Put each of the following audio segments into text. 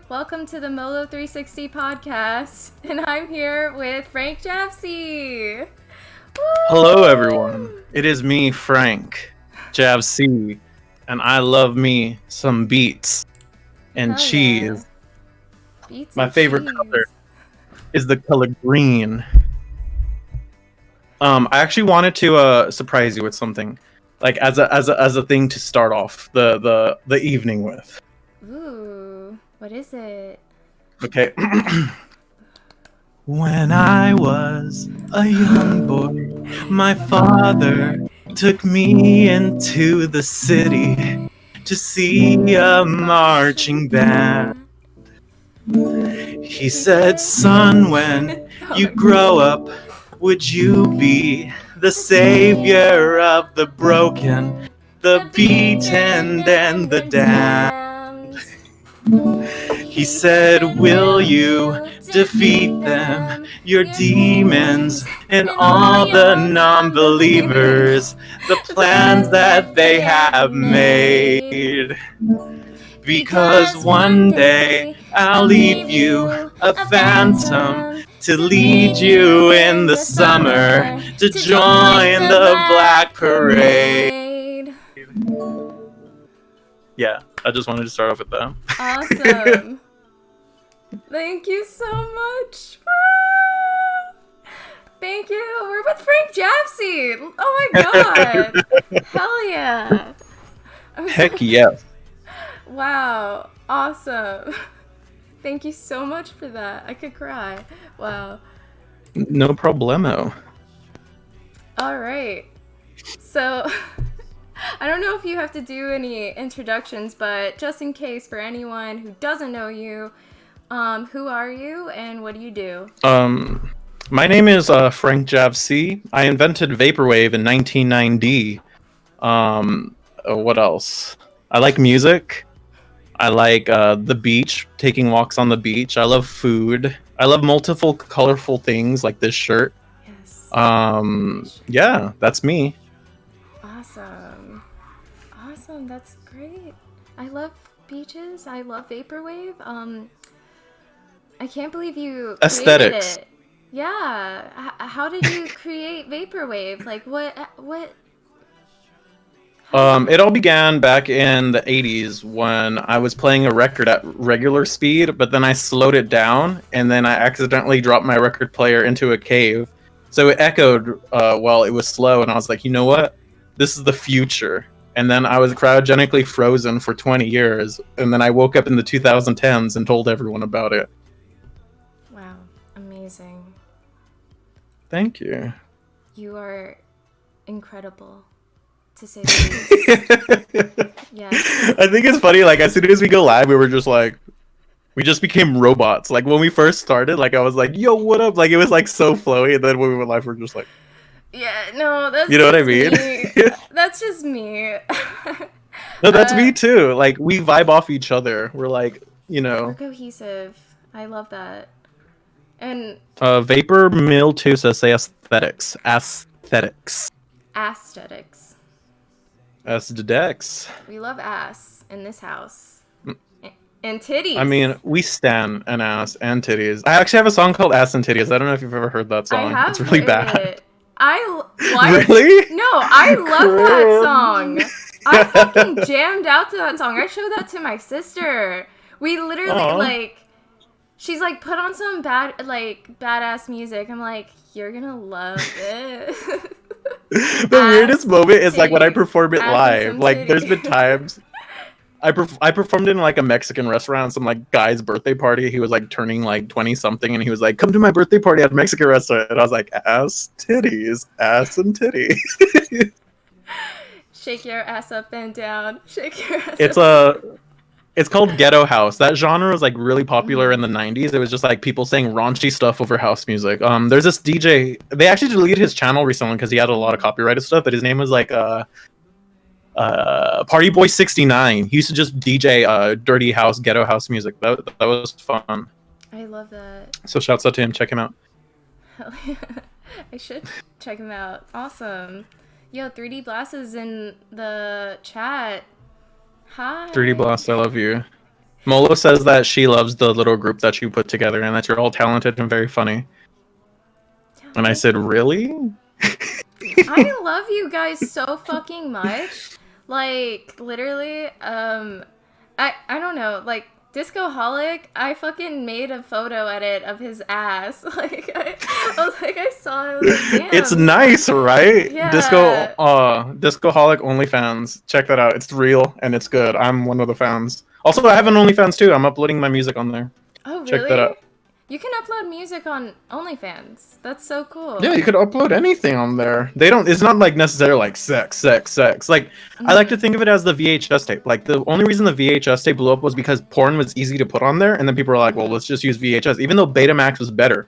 Welcome to the Molo360 podcast, and I'm here with FrankJavCee. Hello, everyone. It is me, FrankJavCee, and I love me some beets and Hell yeah. cheese. Beets My and favorite cheese. color is the color green. I actually wanted to surprise you with something, like as a thing to start off the evening with. Ooh, what is it? Okay. When I was a young boy, my father took me into the city to see a marching band. He said, son, when you grow up, would you be the savior of the broken, the beaten, and the damned? He said, will you defeat them, your demons, and all the non-believers, the plans that they have made? Because one day I'll leave you a phantom to lead you in the summer to join the Black Parade. Yeah, I just wanted to start off with that. Awesome. Thank you so much. Thank you. We're with FrankJavCee. Oh my god. Hell yeah. Heck yes. Wow. Awesome. Thank you so much for that. I could cry. Wow. No problemo. All right. So, I don't know if you have to do any introductions, but just in case for anyone who doesn't know you, who are you and what do you do? My name is FrankJavCee. I invented vaporwave in 1990. What else? I like music. I like the beach, taking walks on the beach. I love food. I love multiple colorful things like this shirt. Yes. Yeah, that's me. Awesome. Awesome. That's great. I love beaches. I love vaporwave. I can't believe you Aesthetics. created it. Yeah. How did you create vaporwave? Like what? It all began back in the 80s when I was playing a record at regular speed, but then I slowed it down, and then I accidentally dropped my record player into a cave. So it echoed while it was slow, and I was like, you know what? This is the future. And then I was cryogenically frozen for 20 years, and then I woke up in the 2010s and told everyone about it. Wow. Amazing. Thank you. You are incredible, to say the least. Yeah. I think it's funny, like, as soon as we go live, we just became robots. Like, when we first started, like, I was like, yo, what up? Like, it was, like, so flowy, and then when we went live, we're just like... Yeah, no, that's You know what I just mean? me. That's just me. No, that's me, too. Like, we vibe off each other. We're, like, you know... We're cohesive. I love that. And... Vapor Mil2 say aesthetics. Aesthetics. aesthetics. Aesthetics. We love ass in this house. And titties. I mean, we stan an ass and titties. I actually have a song called Ass and Titties. I don't know if you've ever heard that song. I have It's really heard bad. it. What? Really? No, I love that song. I fucking jammed out to that song. I showed that to my sister. We literally, like... She's like, put on some badass music. I'm like, you're gonna love it. The weirdest moment is like when I perform it live. Like, there's been times I performed in like a Mexican restaurant, some like guy's birthday party. He was like turning like 20 something, and he was like, "Come to my birthday party at a Mexican restaurant." And I was like, "Ass, titties, ass and titties." Shake your ass up and down. Shake your ass. It's called Ghetto House. That genre was like really popular in the 90s. It was just like people saying raunchy stuff over house music. There's this DJ. They actually deleted his channel recently because he had a lot of copyrighted stuff. But his name was like Party Boy 69. He used to just DJ dirty house, ghetto house music. That was fun. I love that. So shouts out to him. Check him out. Hell yeah. I should check him out. Awesome. Yo, 3D Blast is in the chat. Hi. 3D Blast, I love you. Molo says that she loves the little group that you put together and that you're all talented and very funny. And I said, really? I love you guys so fucking much. Like, literally, I don't know, like, Discoholic, I fucking made a photo edit of his ass. Like, I was like, I saw it, I was like, damn. It's nice, right? Yeah. Discoholic OnlyFans. Check that out. It's real and it's good. I'm one of the fans. Also, I have an OnlyFans too. I'm uploading my music on there. Oh, really? Check that out. You can upload music on OnlyFans. That's so cool. Yeah, you could upload anything on there. They don't. It's not like necessarily like sex. Like I like to think of it as the VHS tape. Like the only reason the VHS tape blew up was because porn was easy to put on there, and then people were like, "Well, let's just use VHS," even though Betamax was better.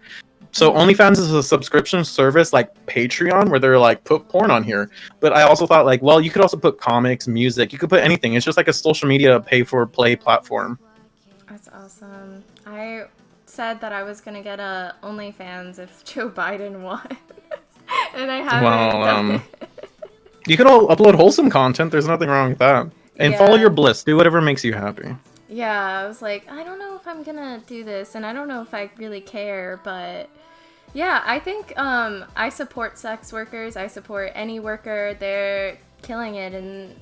So OnlyFans is a subscription service like Patreon, where they're like put porn on here. But I also thought like, well, you could also put comics, music. You could put anything. It's just like a social media pay-for-play platform. That's awesome. I said that I was gonna get a OnlyFans if Joe Biden won, and I haven't. Well, you could all upload wholesome content. There's nothing wrong with that. And follow your bliss. Do whatever makes you happy. Yeah, I was like, I don't know if I'm gonna do this, and I don't know if I really care, but yeah, I think I support sex workers. I support any worker. They're killing it in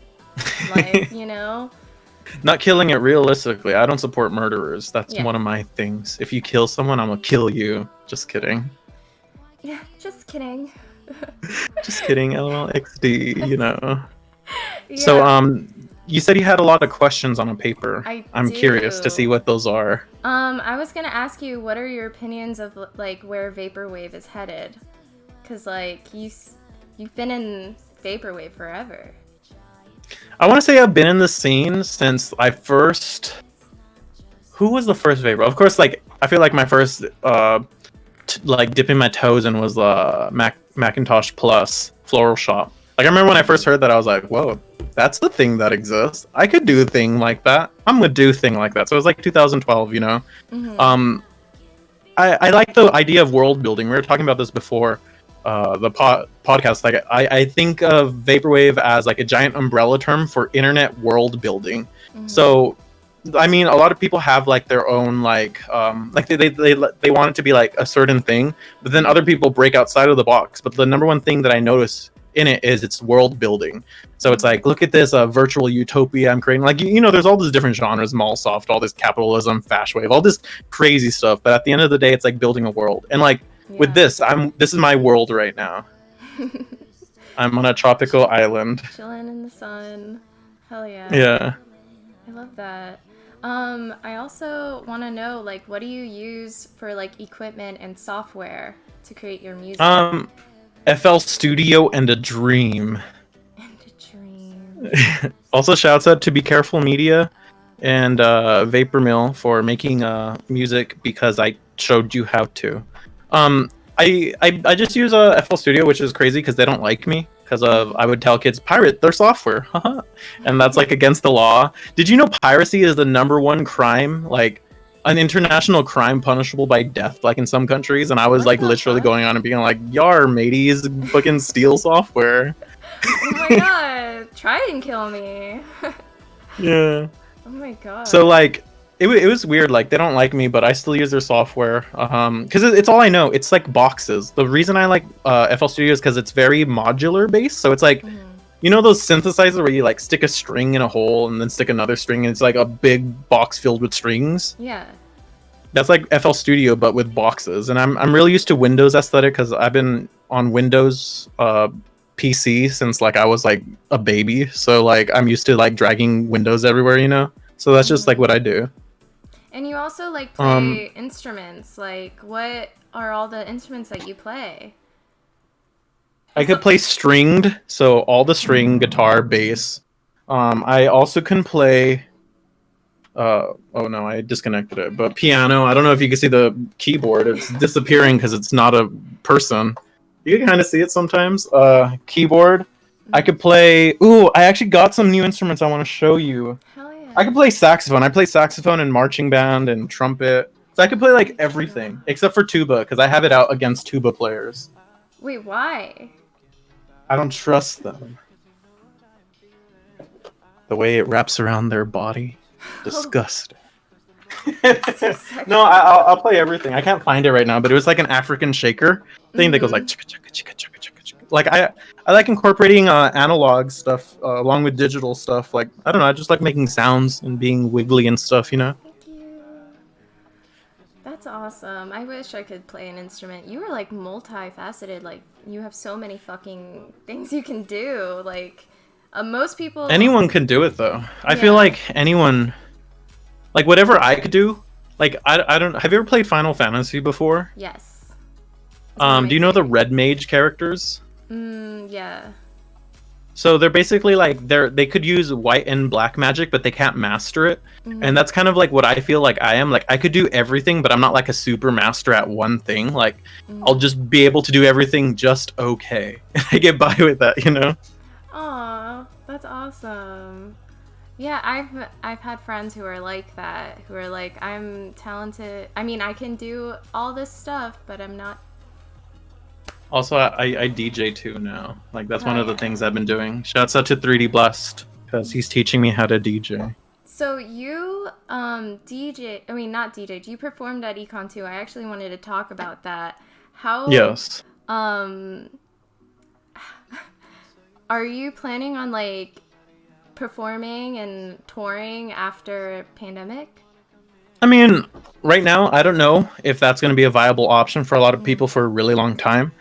life, you know. Not killing it realistically. I don't support murderers. That's one of my things. If you kill someone, I'm gonna kill you. Just kidding. Yeah, just kidding. Just kidding. LOLXD. You know. Yeah. So you said you had a lot of questions on a paper. I'm do. curious to see what those are. I was gonna ask you, what are your opinions of like where vaporwave is headed? Cause like you've been in vaporwave forever. I want to say I've been in the scene since I first. Who was the first vapor? Of course, like I feel like my first like dipping my toes in was Macintosh Plus Floral Shop. Like I remember when I first heard that, I was like, "Whoa, that's the thing that exists. I could do a thing like that. I'm gonna do a thing like that." So it was like 2012, you know. Mm-hmm. I like the idea of world building. We were talking about this before. The podcast, like I think of vaporwave as like a giant umbrella term for internet world building. Mm-hmm. So I mean, a lot of people have like their own like they want it to be like a certain thing, but then other people break outside of the box. But the number one thing that I notice in it is it's world building. So it's like, look at this virtual utopia I'm creating. Like, you know, there's all these different genres, Mallsoft, all this capitalism, Fashwave, all this crazy stuff. But at the end of the day, it's like building a world. And like with this is my world right now. I'm on a tropical island. Chilling in the sun. Hell yeah. Yeah. I love that. I also want to know, like, what do you use for like equipment and software to create your music? FL Studio and a Dream. And a Dream. Also, shouts out to Be Careful Media and Vapor Mill for making music because I showed you how to. I just use FL Studio, which is crazy because they don't like me because I would tell kids pirate their software, and that's like against the law. Did you know piracy is the #1 crime? Like an international crime punishable by death, like in some countries. And I was like literally going on and being like, "Yar, mateys, fucking steal software." Oh my god! Try and kill me. Yeah. Oh my god. So like, it was weird. Like they don't like me, but I still use their software. Because it's all I know. It's like boxes. The reason I like FL Studio is because it's very modular based. So it's like. You know those synthesizers where you like stick a string in a hole and then stick another string and it's like a big box filled with strings? Yeah. That's like FL Studio but with boxes. And I'm really used to Windows aesthetic because I've been on Windows PC since like I was like a baby. So like I'm used to like dragging Windows everywhere, you know? So that's just like what I do. And you also like play instruments. Like what are all the instruments that you play? I could play stringed, so all the string, guitar, bass. I also can play. Oh no, I disconnected it. But piano. I don't know if you can see the keyboard. It's disappearing because it's not a person. You can kind of see it sometimes. Keyboard. I could play. Ooh, I actually got some new instruments I want to show you. Hell yeah. I could play saxophone. I play saxophone and marching band and trumpet. So I could play like everything except for tuba because I have it out against tuba players. Wait, why? I don't trust them. The way it wraps around their body. Disgusting. No, I'll play everything. I can't find it right now, but it was like an African shaker thing that goes like chicka chicka chicka chicka chicka chicka. Like I like incorporating analog stuff along with digital stuff. Like I don't know, I just like making sounds and being wiggly and stuff. You know. Thank you. That's awesome. I wish I could play an instrument. You are like multifaceted. Like you have so many fucking things you can do. Like most people. Anyone can do it though. I feel like anyone, like whatever I could do. Like I don't. Have you ever played Final Fantasy before? Yes. Do you know the Red Mage characters? Yeah. So they're basically like they could use white and black magic, but they can't master it. And that's kind of like what I feel like I am. Like I could do everything, but I'm not like a super master at one thing. Like I'll just be able to do everything just okay. I get by with that, you know? Aw, that's awesome. Yeah, I've had friends who are like that, who are like, I'm talented. I mean, I can do all this stuff, but I'm not. Also, I DJ too now. Like that's one of the things I've been doing. Shouts out to 3D Blast because he's teaching me how to DJ. So you DJ, I mean not DJ. You performed at Econ too. I actually wanted to talk about that. How? Yes. Are you planning on like performing and touring after pandemic? I mean, right now, I don't know if that's going to be a viable option for a lot of people for a really long time.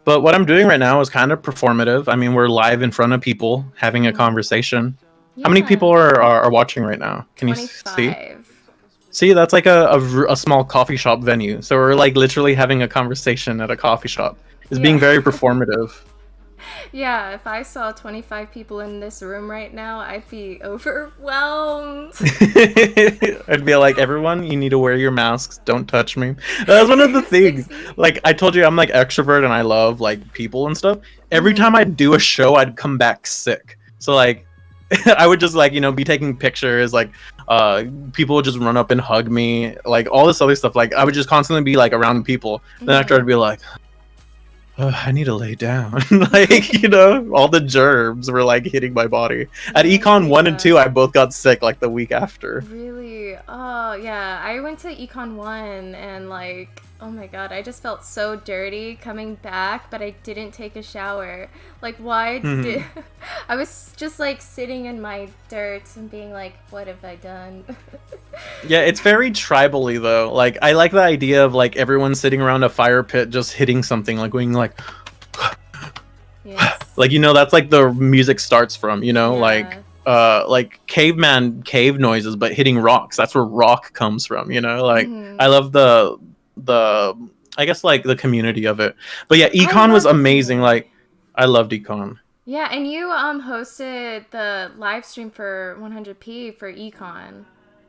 But what I'm doing right now is kind of performative. I mean, we're live in front of people having a conversation. Yeah. How many people are watching right now? Can 25. You see? See, that's like a small coffee shop venue. So we're like literally having a conversation at a coffee shop. It's being very performative. Yeah, if I saw 25 people in this room right now, I'd be overwhelmed. I'd be like, everyone, you need to wear your masks. Don't touch me. That's one of the things. Like, I told you, I'm like extrovert and I love like people and stuff. Every time I'd do a show, I'd come back sick. So like, I would just like, you know, be taking pictures. Like, people would just run up and hug me. Like all this other stuff. Like I would just constantly be like around people. Then after I'd be like, I need to lay down. Like, you know, all the germs were like hitting my body. At Econ 1 and 2, I both got sick like the week after. Really? Oh, yeah. I went to Econ 1 and like, oh my god, I just felt so dirty coming back, but I didn't take a shower. Like, why did... I was just like sitting in my dirt and being like, what have I done? Yeah, it's very tribally though. Like, I like the idea of like everyone sitting around a fire pit just hitting something, like going like... Yes. Like, you know, that's like the music starts from, you know, like caveman cave noises, but hitting rocks. That's where rock comes from, you know? Like, I love the I guess like the community of it. But yeah, Econ was amazing. Like, I loved Econ. Yeah, and you hosted the live stream for 100p for Econ,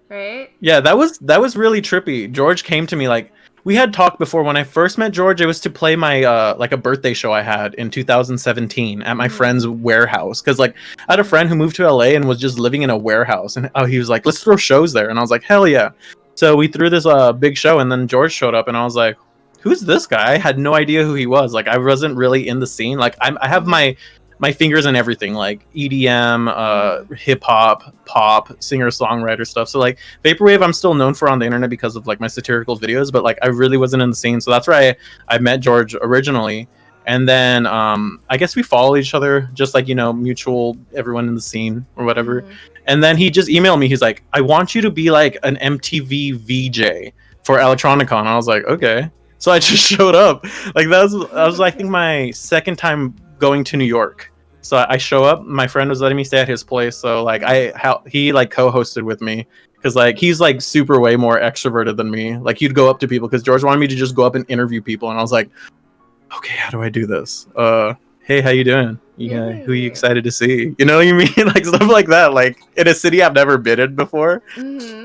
right? Yeah, that was really trippy. George came to me like, we had talked before. When I first met George, it was to play my like a birthday show I had in 2017 at my friend's warehouse. Because like I had a friend who moved to LA and was just living in a warehouse, and he was like, let's throw shows there. And I was like, hell yeah. So we threw this big show, and then George showed up, and I was like, who's this guy? I had no idea who he was. Like I wasn't really in the scene. Like I have my fingers in everything, like EDM, hip hop, pop, singer-songwriter stuff. So like vaporwave, I'm still known for on the internet because of like my satirical videos, but like I really wasn't in the scene. So that's where I met George originally, and then I guess we follow each other, just like, you know, mutual everyone in the scene or whatever. And then he just emailed me. He's like, I want you to be like an MTV VJ for Electronicon. And I was like, okay. So I just showed up. Like that was I think my second time going to New York. So I show up, my friend was letting me stay at his place, so like he like co-hosted with me, because like he's like super way more extroverted than me. Like he'd go up to people, because George wanted me to just go up and interview people, and I was like, okay, how do I do this? Hey, how you doing? Yeah, who are you excited to see? You know what I mean? Like stuff like that, like in a city I've never been in before.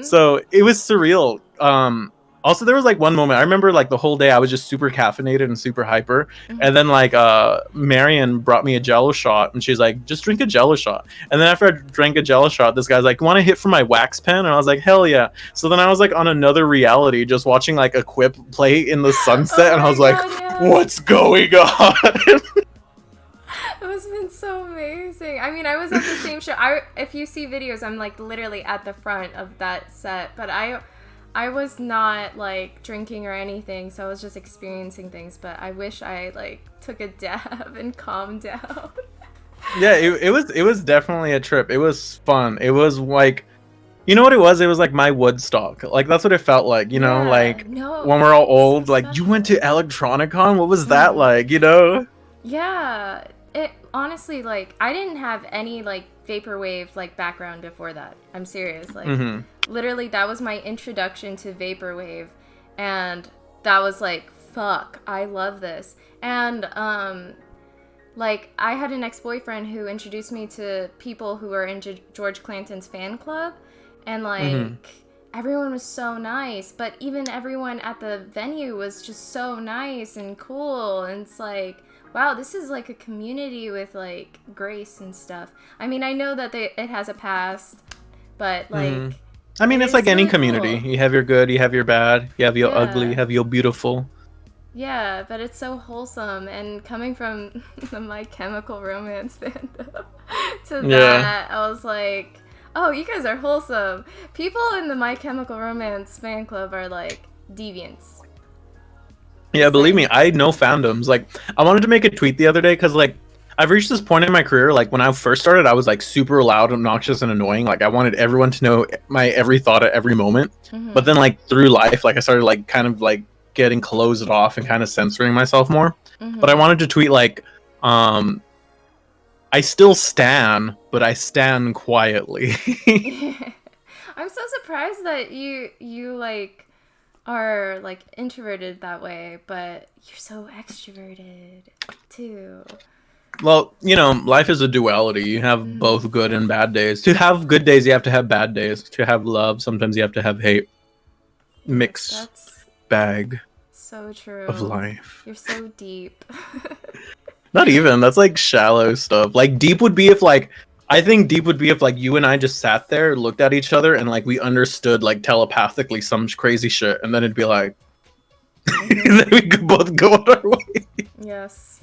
So it was surreal. Also, there was like one moment I remember, like the whole day I was just super caffeinated and super hyper, and then like Marion brought me a Jello shot, and she's like, just drink a Jello shot. And then after I drank a Jello shot, this guy's like, want to hit for my wax pen? And I was like, hell yeah. So then I was like on another reality, just watching like a Quip play in the sunset, and I was like, what's going on? It must have been so amazing. I mean, I was at the same show. If you see videos, I'm like literally at the front of that set, but I was not like drinking or anything, so I was just experiencing things. But I wish I like took a dab and calmed down. Yeah, it was definitely a trip. It was fun. It was like, you know what it was? It was like my Woodstock. Like that's what it felt like. You know, Yeah, like no, when we're all so old. Like you went to special. Electronicon. What was that like? You know? Yeah, it honestly like I didn't have any like vaporwave like background before that. I'm serious. Like Mm-hmm. literally that was my introduction to vaporwave and that was like fuck, I love this. And like I had an ex-boyfriend who introduced me to people who were in George Clanton's fan club and Mm-hmm. like everyone was so nice, but even everyone at the venue was just so nice and cool and it's like wow, this is like a community with like grace and stuff. I mean, I know that it has a past, but Mm-hmm. like I mean, it it's like is any really community. cool. You have your good, you have your bad, you have your ugly, you Yeah. have your beautiful. Yeah, but it's so wholesome and coming from the My Chemical Romance fandom to Yeah. that, I was like, "Oh, you guys are wholesome." People in the My Chemical Romance fan club are like deviants. Yeah, Just believe me, saying. I know fandoms. Like, I wanted to make a tweet the other day because, like, I've reached this point in my career. Like, when I first started, I was like super loud, obnoxious, and annoying. Like, I wanted everyone to know my every thought at every moment. But Mhm. then, like, through life, like, I started like kind of like getting closed off and kind of censoring myself more. But I Mhm. wanted to tweet like, um, I still stan, but I stan quietly. I'm so surprised that you like are like introverted that way, but you're so extroverted too. Well, you know, life is a duality. You have Mm, both good and bad days. To have good days, you have to have bad days. To have love, sometimes you have to have hate. yes, Mix that's bag so of true. life. You're so deep. Not even. That's like shallow stuff. Like deep would be if like I think deep would be if like you and I just sat there, looked at each other, and like we understood like telepathically some crazy shit, and then it'd be like Mhm. then we could both go on our way. Yes.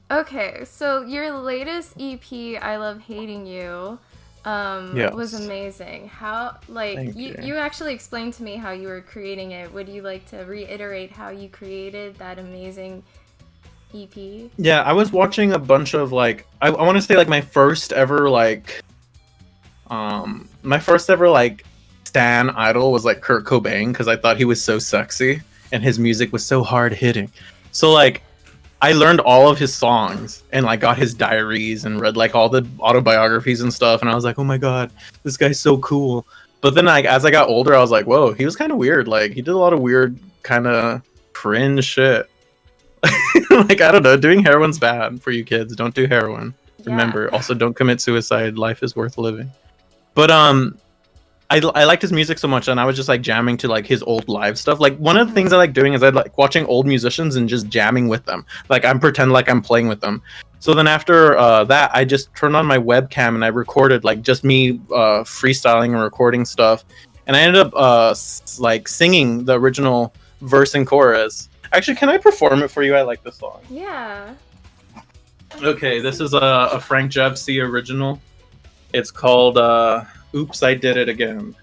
Okay, so your latest EP, I Love Hating You, was Yes. amazing. How, like, Thank you, you. you actually explained to me how you were creating it. Would you like to reiterate how you created that amazing EP? Yeah, I was watching a bunch of like I want to say like my first ever like stan idol was like Kurt Cobain because I thought he was so sexy and his music was so hard hitting. So like I learned all of his songs and like got his diaries and read like all the autobiographies and stuff and I was like, "Oh my god, this guy's so cool." But then like as I got older, I was like, "Whoa, he was kind of weird. Like he did a lot of weird kind of cringe shit." Like I don't know, doing heroin's bad for you kids. Don't do heroin. Yeah. Remember, also don't commit suicide. Life is worth living. But I liked his music so much, and I was just like jamming to like his old live stuff. Like one of the things I Mhm. like doing is I like watching old musicians and just jamming with them. Like I'm pretend like I'm playing with them. So then after that, I just turned on my webcam and I recorded like just me freestyling and recording stuff, and I ended up like singing the original verse and chorus. Actually, can I perform it for you? I like this song. Yeah. Okay, this Sing. is a FrankJavCee original. It's called "Oops, I Did It Again."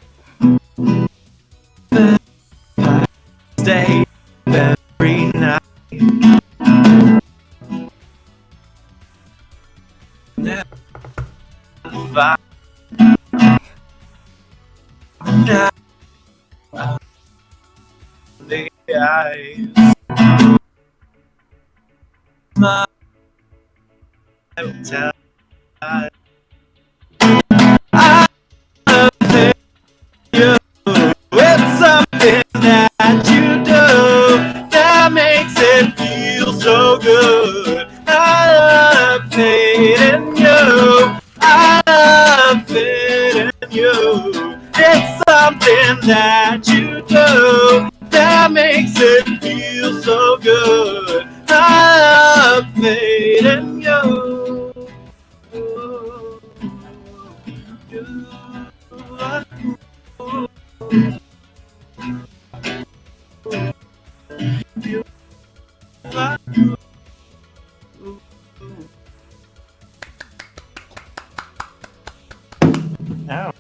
Stay every night. Never find the eyes. My tell I love you. It's something that you do that makes it feel so good. I love hating you. I love hating you. It's something that you do that makes it feel so good. I love hating you. Ow.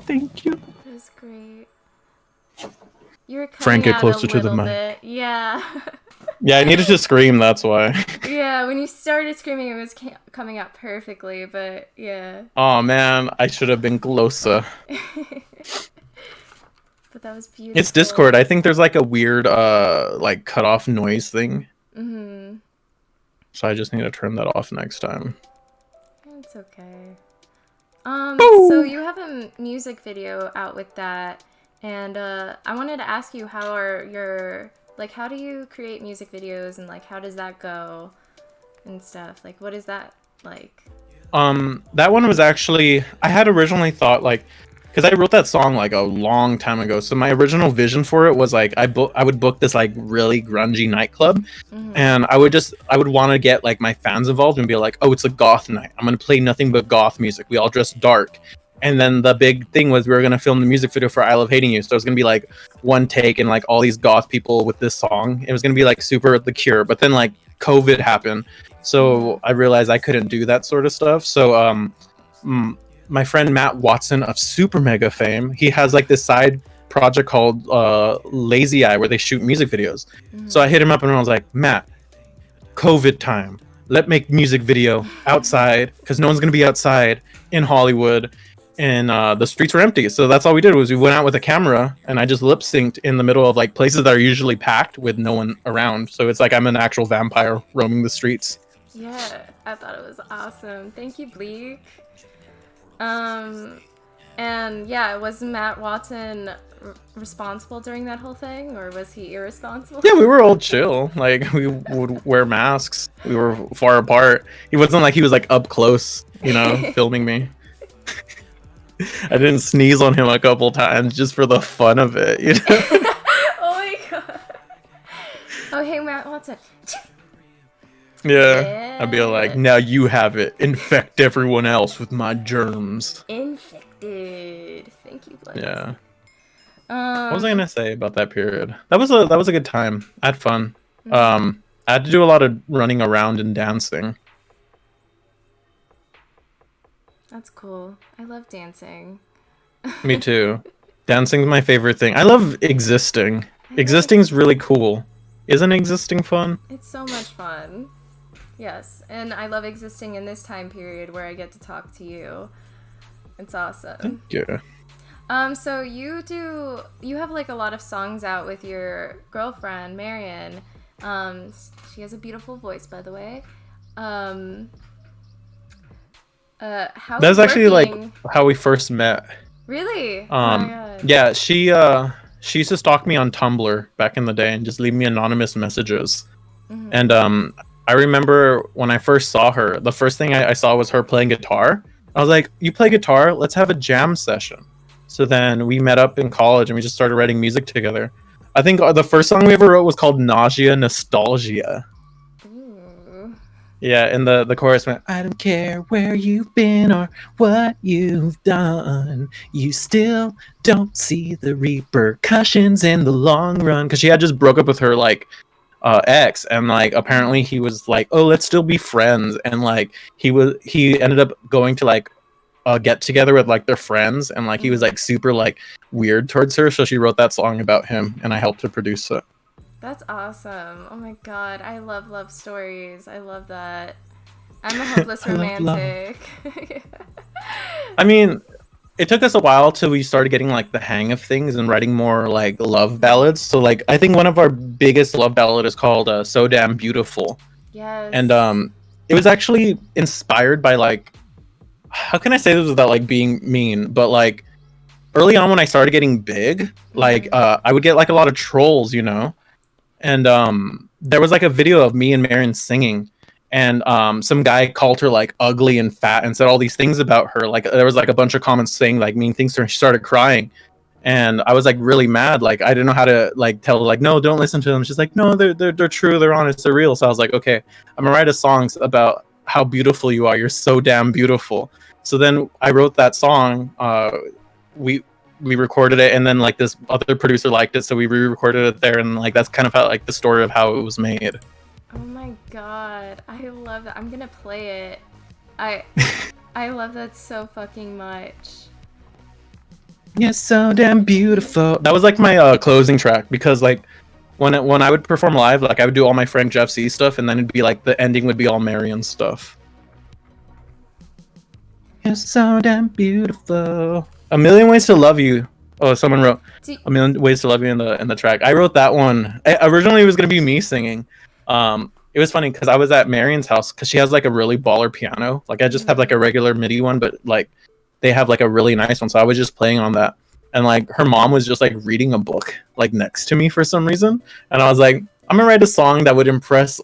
Thank you. It was You were Frank, cutting get out a closer to the little mic. bit. Yeah. Yeah, I needed to scream, that's why. Yeah, when you started screaming, it was coming out perfectly, but yeah. Oh man, I should have been closer. But that was It's Discord. beautiful. I think there's like a weird like cutoff noise thing. Mm-hmm. So I just need to turn that off next time. It's okay. So Boo! you have a music video out with that, and I wanted to ask you how are your like how do you create music videos and like how does that go and stuff? Like what is that like? That one was actually I had originally thought like because I wrote that song like a long time ago. So my original vision for it was like I would book this like really grungy nightclub, Mm-hmm. and I would want to get like my fans involved and be like, oh, it's a goth night. I'm gonna play nothing but goth music. We all dress dark. And then the big thing was we were gonna film the music video for "I Love Hating You," so it was gonna be like one take and like all these goth people with this song. It was gonna be like super The Cure, but then like COVID happened, Mm-hmm. so I realized I couldn't do that sort of stuff. So mm, my friend Matt Watson of Super Mega fame, he has like this side project called Lazy Eye where they shoot music videos. So Mm-hmm. I hit him up and I was like, Matt, COVID time. Let's make music video outside because no one's gonna be outside in Hollywood, and the streets were empty. So that's all we did was we went out with a camera and I just lip synced in the middle of like places that are usually packed with no one around. So it's like I'm an actual vampire roaming the streets. Yeah, I thought it was awesome. Thank you, Bleak. Um, and yeah, was Matt Watson responsible during that whole thing, or was he irresponsible? Yeah, we were all chill. Like we would wear masks. We were far apart. He wasn't like he was like up close, filming me. I didn't sneeze on him a couple times just for the fun of it. Oh my god. Oh, hey, Matt Watson. Yeah. I'd be like, Yeah. now you have it. Infect everyone else with my germs. Infected. Thank you, Blake. Yeah. What was I Um, gonna say about that period? That was a good time. I had fun. mhm. I had to do a lot of running around and dancing. That's cool. I love dancing. Me too. Dancing's my favorite thing. I love existing. I love Existing's really cool. Isn't existing fun? It's so much fun. Yes, and I love existing in this time period where I get to talk to you. It's awesome. Yeah. So you have like a lot of songs out with your girlfriend, Marion. She has a beautiful voice, by the way. How That's is actually like working? how we first met. Really? Oh my god. Yeah, she used to stalk me on Tumblr back in the day and just leave me anonymous messages. Mm-hmm. And I remember when I first saw her, the first thing I saw was her playing guitar. I was like, "You play guitar? Let's have a jam session." So then we met up in college and we just started writing music together. I think the first song we ever wrote was called Nausea Nostalgia. Ooh. Yeah, and the chorus went, I don't care where you've been or what you've done. You still don't see the repercussions in the long run. Because she had just broke up with her, like, ex. And, like, apparently he was like, oh, let's still be friends. And, like, he ended up going to, like, get together with, like, their friends. And, like, he was, like, super, like, weird towards her. So she wrote that song about him. And I helped her produce it. That's awesome. Oh my god, I love love stories. I love that. I'm a hopeless I love love. romantic. I mean, it took us a while till we started getting like the hang of things and writing more like love ballads. So like I think one of our biggest love ballad is called "So Damn Beautiful," Yes. and it was actually inspired by like how can I say this without like being mean, but like early on when I started getting big, like I would get like a lot of trolls, and there was like a video of me and Marion singing, and some guy called her like ugly and fat and said all these things about her. Like there was like a bunch of comments saying like mean things to her. She started crying, and I was like really mad. Like I didn't know how to like tell her like no, don't listen to them. She's like no, they're true, they're honest, they're real. So I was like okay, I'm gonna write a song about how beautiful you are. You're so damn beautiful. So then I wrote that song. We recorded it, and then like this other producer liked it, so we re-recorded it there, and like that's kind of how like the story of how it was made. Oh my god, I love that. I'm gonna play it. I love that so fucking much. You're so damn beautiful. That was like my closing track because like when I would perform live, like I would do all my FrankJavCee stuff, and then it'd be like the ending would be all Marion stuff. You're so damn beautiful. A Million Ways to Love You. Oh, someone wrote A Million Ways to Love You in the track. I wrote that one. Originally, it was gonna be me singing. It was funny because I was at Marion's house because she has like a really baller piano. Like I just have like a regular MIDI one, but like they have like a really nice one. So I was just playing on that, and like her mom was just like reading a book like next to me for some reason, and I was like, I'm gonna write a song that would impress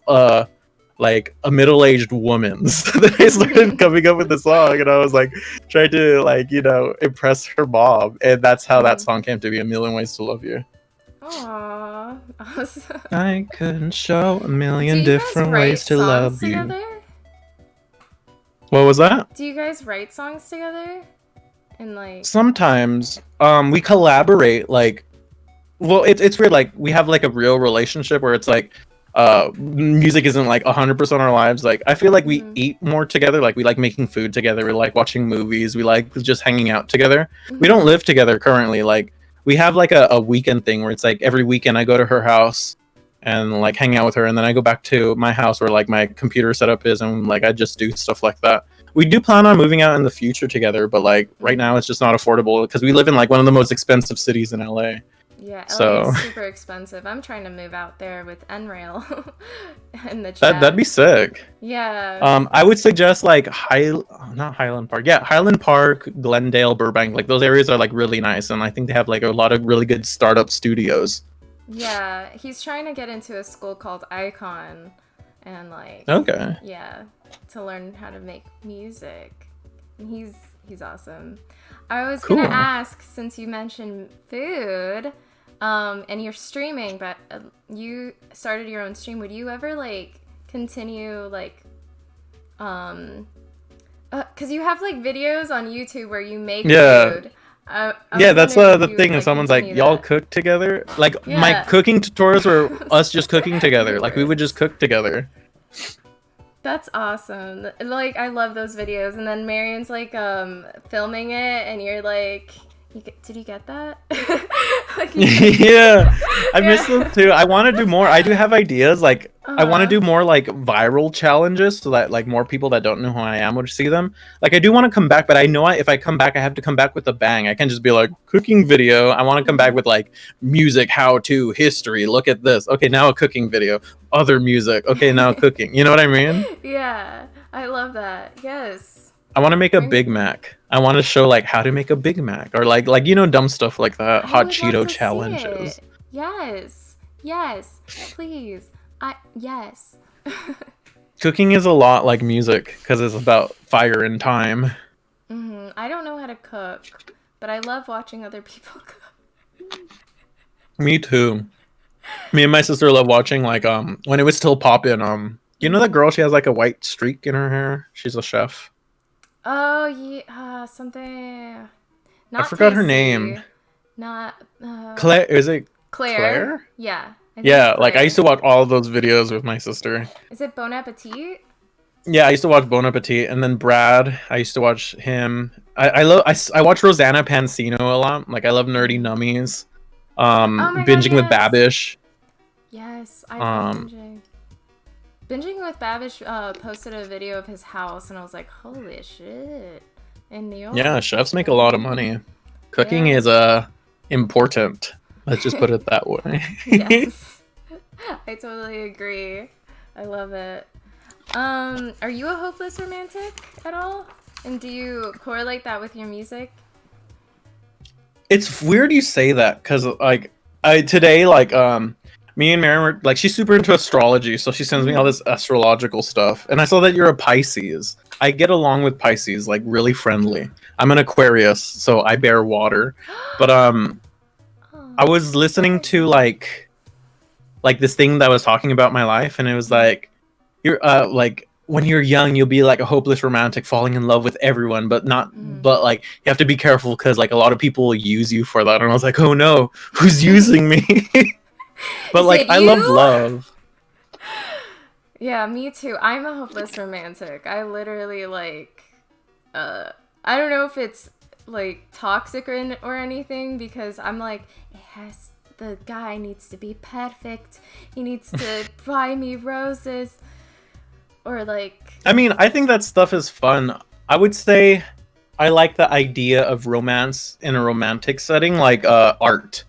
like a middle-aged woman. So then I started coming up with the song, and I was like trying to like impress her mom, and that's how that song came to be, A Million Ways to Love You. Aww, awesome. I couldn't show a million different ways to love together? you. What was that? Do you guys write songs together? And like sometimes we collaborate. Like, well, it's weird. Like we have like a real relationship where it's like music isn't like 100% our lives. Like I feel like we eat more together. Like we like making food together. We like watching movies. We like just hanging out together. We don't live together currently. Like we have like a weekend thing where it's like every weekend I go to her house and like hang out with her, and then I go back to my house where like my computer setup is, and like I just do stuff like that. We do plan on moving out in the future together, but like right now it's just not affordable because we live in like one of the most expensive cities in LA. Yeah, LA is super expensive. I'm trying to move out there with N-Rail in the chat. That'd be sick. Yeah. I would suggest like not Highland Park. Yeah, Highland Park, Glendale, Burbank. Like those areas are like really nice, and I think they have like a lot of really good startup studios. Yeah, he's trying to get into a school called Icon, and like okay. Yeah, to learn how to make music. And he's awesome. I was gonna ask, since you mentioned food, and you're streaming, but you started your own stream. Would you ever like continue like, cause you have like videos on YouTube where you make food. Yeah, that's the thing. If someone's like, y'all cook together, like my cooking tutorials were us just cooking together. Like we would just cook together. That's awesome. Like I love those videos. And then Marion's like filming it, and you're like, did you get that? Like, yeah, I miss them too. I want to do more. I do have ideas. Like I want to do more like viral challenges so that like more people that don't know who I am would see them. Like I do want to come back, but I know if I come back, I have to come back with a bang. I can't just be like cooking video. I want to come back with like music, how to, history. Look at this. Okay, now a cooking video. Other music. Okay, now cooking. You know what I mean? Yeah, I love that. Yes. I want to make a Big Mac. I want to show like how to make a Big Mac, or like dumb stuff like that. Hot Cheeto challenges. Yes, please. Yes. Cooking is a lot like music because it's about fire and time. I don't know how to cook, but I love watching other people cook. Me too. Me and my sister love watching like when it was still poppin'. You know that girl? She has like a white streak in her hair. She's a chef. Oh yeah, something. I forgot her name. Not Claire. Is it Claire? Yeah. Yeah, like I used to watch all of those videos with my sister. Is it Bon Appetit? Yeah, I used to watch Bon Appetit, and then Brad. I used to watch him. I watch Rosanna Pansino a lot. Like I love Nerdy Nummies. Binging with Babish. Yes, I love binging. Binging with Babish posted a video of his house, and I was like, holy shit. In New York. Yeah, chefs make a lot of money. Cooking is important. Let's just put it that way. Yes. I totally agree. I love it. Are you a hopeless romantic at all? And do you correlate that with your music? It's weird you say that, because like today me and Mary were like, she's super into astrology, so she sends me all this astrological stuff, and I saw that you're a Pisces. I get along with Pisces, like really friendly. I'm an Aquarius, so I bear water. But I was listening to like this thing that was talking about my life, and it was like, you're like when you're young, you'll be like a hopeless romantic, falling in love with everyone, but like you have to be careful because like a lot of people will use you for that. And I was like, oh no, who's using me? But like I love love. Yeah, me too. I'm a hopeless romantic. I literally like I don't know if it's like toxic or anything, because I'm like, the guy needs to be perfect. He needs to buy me roses. Or like... I mean, I think that stuff is fun. I would say I like the idea of romance in a romantic setting, like art.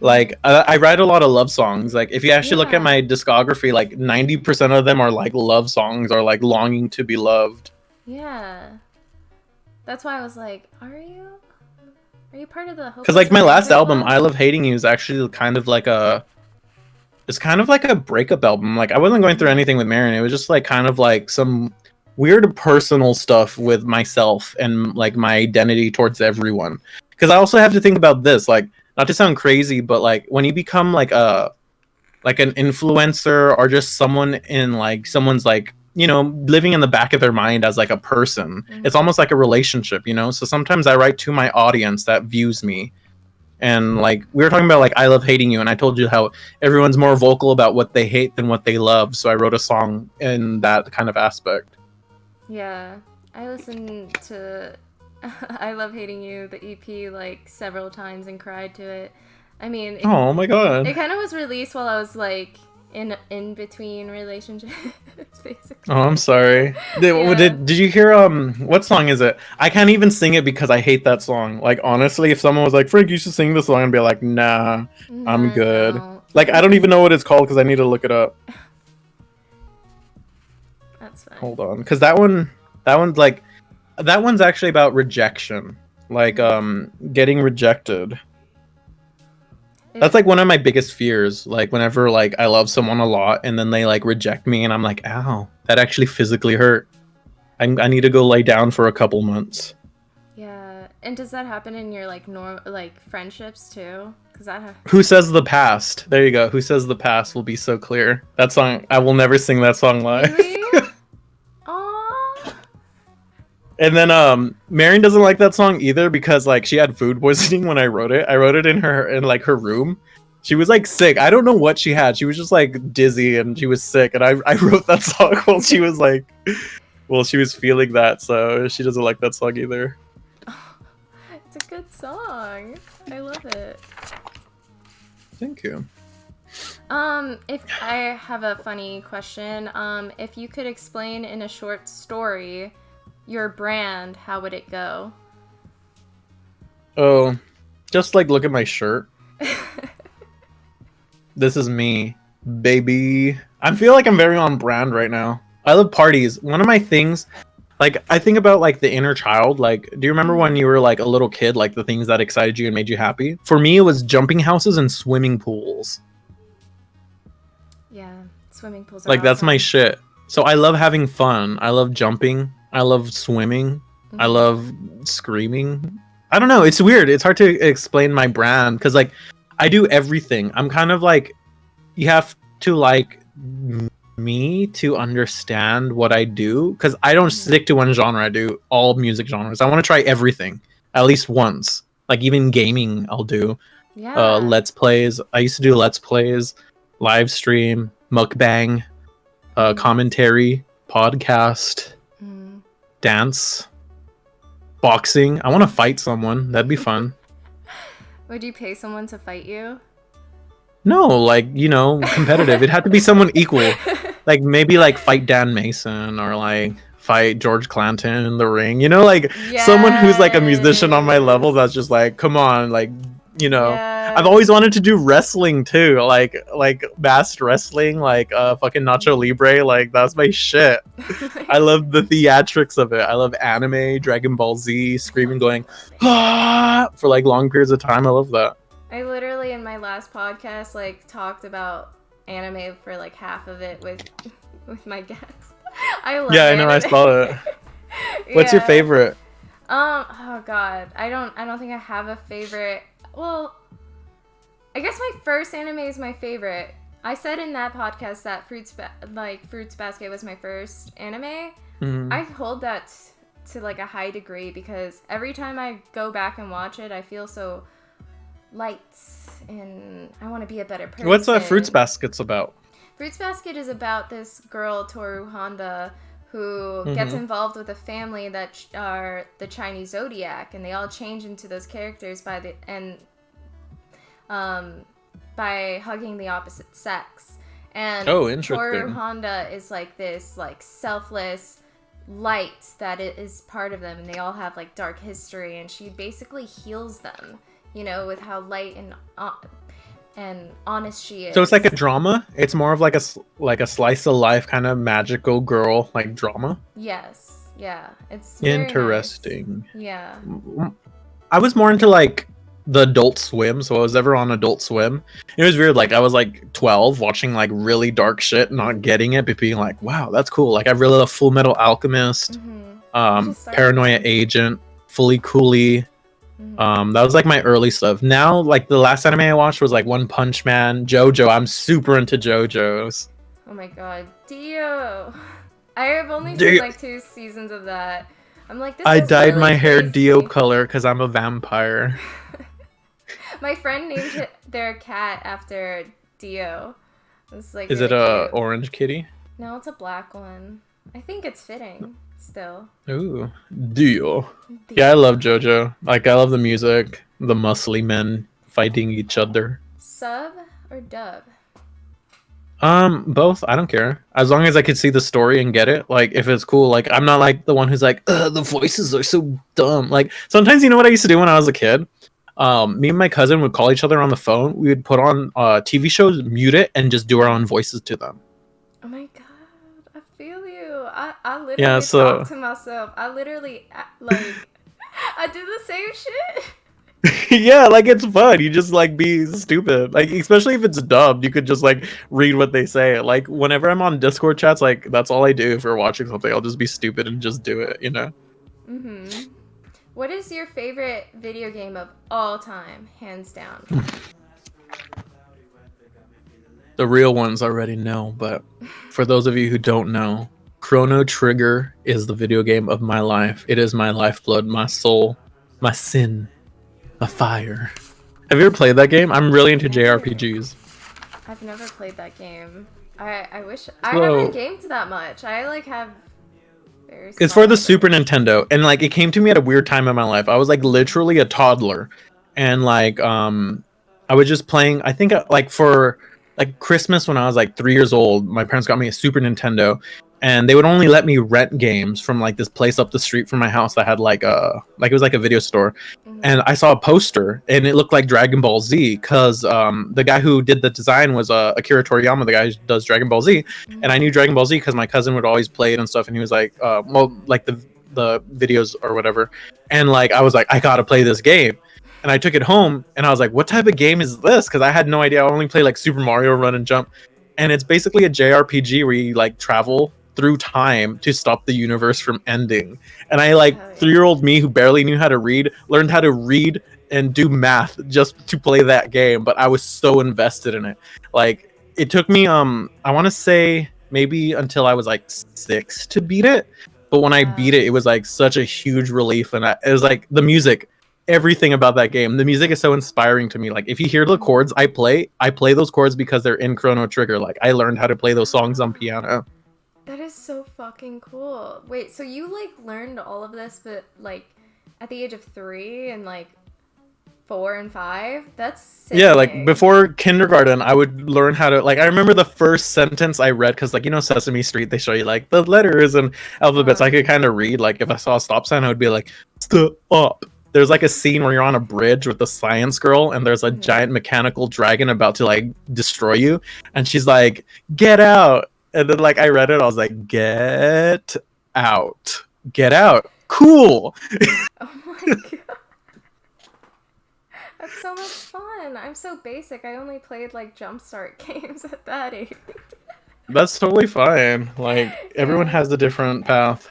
Like, I write a lot of love songs. Like, if you actually look at my discography, like 90% of them are like love songs or like longing to be loved. Yeah. That's why I was like, are you part of the Hopeless Because like my last Romantic album, Club? I Love Hating You, is actually kind of like it's kind of like a breakup album. Like, I wasn't going through anything with Marion. It was just like kind of like some weird personal stuff with myself and like my identity towards everyone. Because I also have to think about this, like, not to sound crazy, but like when you become like an influencer or just someone in like someone's like, you know, living in the back of their mind as like a person, it's almost like a relationship, you know? So sometimes I write to my audience that views me. And like we were talking about like I Love Hating You, and I told you how everyone's more vocal about what they hate than what they love. So I wrote a song in that kind of aspect. Yeah. I listened to I Love Hating You, the EP, like several times and cried to it. I mean, Oh my god. It kind of was released while I was like in between relationships, basically. Oh, I'm sorry. Did you hear what song is it? I can't even sing it because I hate that song. Like honestly, if someone was like, "Frank, you should sing this song," I'd be like, "Nah, I'm good." No. Like I don't even know what it's called because I need to look it up. That's fine. Hold on, because that one's actually about rejection, like getting rejected. That's like one of my biggest fears. Like whenever like I love someone a lot and then they like reject me and I'm like, ow, that actually physically hurt. I need to go lay down for a couple months. Yeah, and does that happen in your like friendships too? Because Who Says the Past? There you go. Who Says the Past will be so clear. That song, I will never sing that song live. Really? Aww. And then Marion doesn't like that song either because like she had food poisoning when I wrote it. I wrote it in her room. She was like sick. I don't know what she had. She was just like dizzy and she was sick. And I wrote that song while she was like, well, she was feeling that. So she doesn't like that song either. It's a good song. I love it. Thank you. If I have a funny question, if you could explain in a short story your brand, how would it go? Oh, just like look at my shirt. This is me, baby. I feel like I'm very on brand right now. I love parties. One of my things, like I think about like the inner child. Like, do you remember when you were like a little kid, like the things that excited you and made you happy? For me, it was jumping houses and swimming pools. Yeah, swimming pools are like that's awesome. my shit. So I love having fun. I love jumping. I love swimming. I love screaming. I don't know. It's weird. It's hard to explain my brand because like I do everything. I'm kind of like, you have to like me to understand what I do because I don't stick to one genre. I do all music genres. I want to try everything at least once. Like even gaming, I'll do. Yeah. Let's plays. I used to do let's plays, live stream, mukbang, commentary, podcast, dance, boxing. I want to fight someone. That'd be fun. Would you pay someone to fight you? No, like, you know, competitive. It had to be someone equal. Like maybe like fight Dan Mason or like fight George Clanton in the ring. You know, like someone who's like a musician on my level that's just like, come on, like, you know. Yes. I've always wanted to do wrestling too, like masked wrestling, like fucking Nacho Libre, like that's my shit. I love the theatrics of it. I love anime, Dragon Ball Z, screaming, going ah! For like long periods of time. I love that. I literally in my last podcast like talked about anime for like half of it with my guests. I love I know, I saw it. What's your favorite? Oh god, I don't think I have a favorite. Well, I guess my first anime is my favorite. I said in that podcast that Fruits Basket was my first anime. I hold that to like a high degree because every time I go back and watch it, I feel so light and I want to be a better person. What's Fruits Basket's about? Fruits Basket is about this girl, Toru Honda, who gets involved with a family that are the Chinese zodiac, and they all change into those characters by hugging the opposite sex. And Toru Honda is like this like selfless light that is part of them, and they all have like dark history, and she basically heals them, you know, with how light and honest she is. So it's like a drama. It's more of like a slice of life kind of magical girl like drama. Yes, yeah, it's interesting. Nice. Yeah, I was more into like the Adult Swim, so I was ever on Adult Swim. It was weird. Like I was like 12, watching like really dark shit, not getting it, but being like, "Wow, that's cool." Like I really love Full Metal Alchemist, Paranoia Agent, Fully Cooley. That was like my early stuff. Now, like the last anime I watched was like One Punch Man, JoJo. I'm super into JoJo's. Oh my god, Dio! I have only seen like 2 seasons of that. I'm like, this. I dyed really my hair crazy. Dio color because I'm a vampire. My friend named their cat after Dio. It's like. Is really it a cute. orange kitty? No, it's a black one. I think it's fitting. Still. Ooh, Dio. Yeah, I love JoJo. Like, I love the music, the muscly men fighting each other. Sub or dub? Both. I don't care. As long as I could see the story and get it. Like, if it's cool. Like, I'm not like the one who's like, the voices are so dumb. Like, sometimes, you know what I used to do when I was a kid? Me and my cousin would call each other on the phone. We would put on TV shows, mute it, and just do our own voices to them. Oh my god. I literally talk to myself. I literally, like, I do the same shit. Yeah, like, it's fun. You just, like, be stupid. Like, especially if it's dubbed, you could just, like, read what they say. Like, whenever I'm on Discord chats, like, that's all I do if we're watching something. I'll just be stupid and just do it, you know? Mm-hmm. What is your favorite video game of all time, hands down? The real ones already know, but for those of you who don't know, Chrono Trigger is the video game of my life. It is my lifeblood, my soul, my sin, my fire. Have you ever played that game? I'm really into JRPGs. I've never played that game. I wish I haven't gamed that much. I like have. It's for the Super Nintendo, and like it came to me at a weird time in my life. I was like literally a toddler, and like I was just playing. I think like for like Christmas when I was like 3 years old, my parents got me a Super Nintendo. And they would only let me rent games from like this place up the street from my house that had like it was like a video store. And I saw a poster and it looked like Dragon Ball Z because the guy who did the design was Akira Toriyama, the guy who does Dragon Ball Z. And I knew Dragon Ball Z because my cousin would always play it and stuff. And he was like, well, like the videos or whatever. And like, I was like, I gotta play this game. And I took it home and I was like, what type of game is this? Because I had no idea. I only play like Super Mario Run and Jump. And it's basically a JRPG where you like travel through time to stop the universe from ending. And I like 3-year-old me who barely knew how to read learned how to read and do math just to play that game, but I was so invested in it. Like it took me I want to say maybe until I was like 6 to beat it, but when I beat it, it was like such a huge relief. And it was like the music, everything about that game, the music is so inspiring to me. Like if you hear the chords I play those chords because they're in Chrono Trigger. Like I learned how to play those songs on piano. That is so fucking cool. Wait, so you like learned all of this, but like at the age of 3 and like 4 and 5? That's sick. Yeah, like before kindergarten, I would learn how to like. I remember the first sentence I read because like, you know, Sesame Street, they show you like the letters and alphabets. I could kind of read. Like if I saw a stop sign, I would be like, stop. There's like a scene where you're on a bridge with the science girl and there's a giant mechanical dragon about to like destroy you, and she's like, get out. And then, like, I read it, I was like, get out. Get out. Cool. Oh my god. That's so much fun. I'm so basic. I only played, like, Jumpstart games at that age. That's totally fine. Like, everyone has a different path.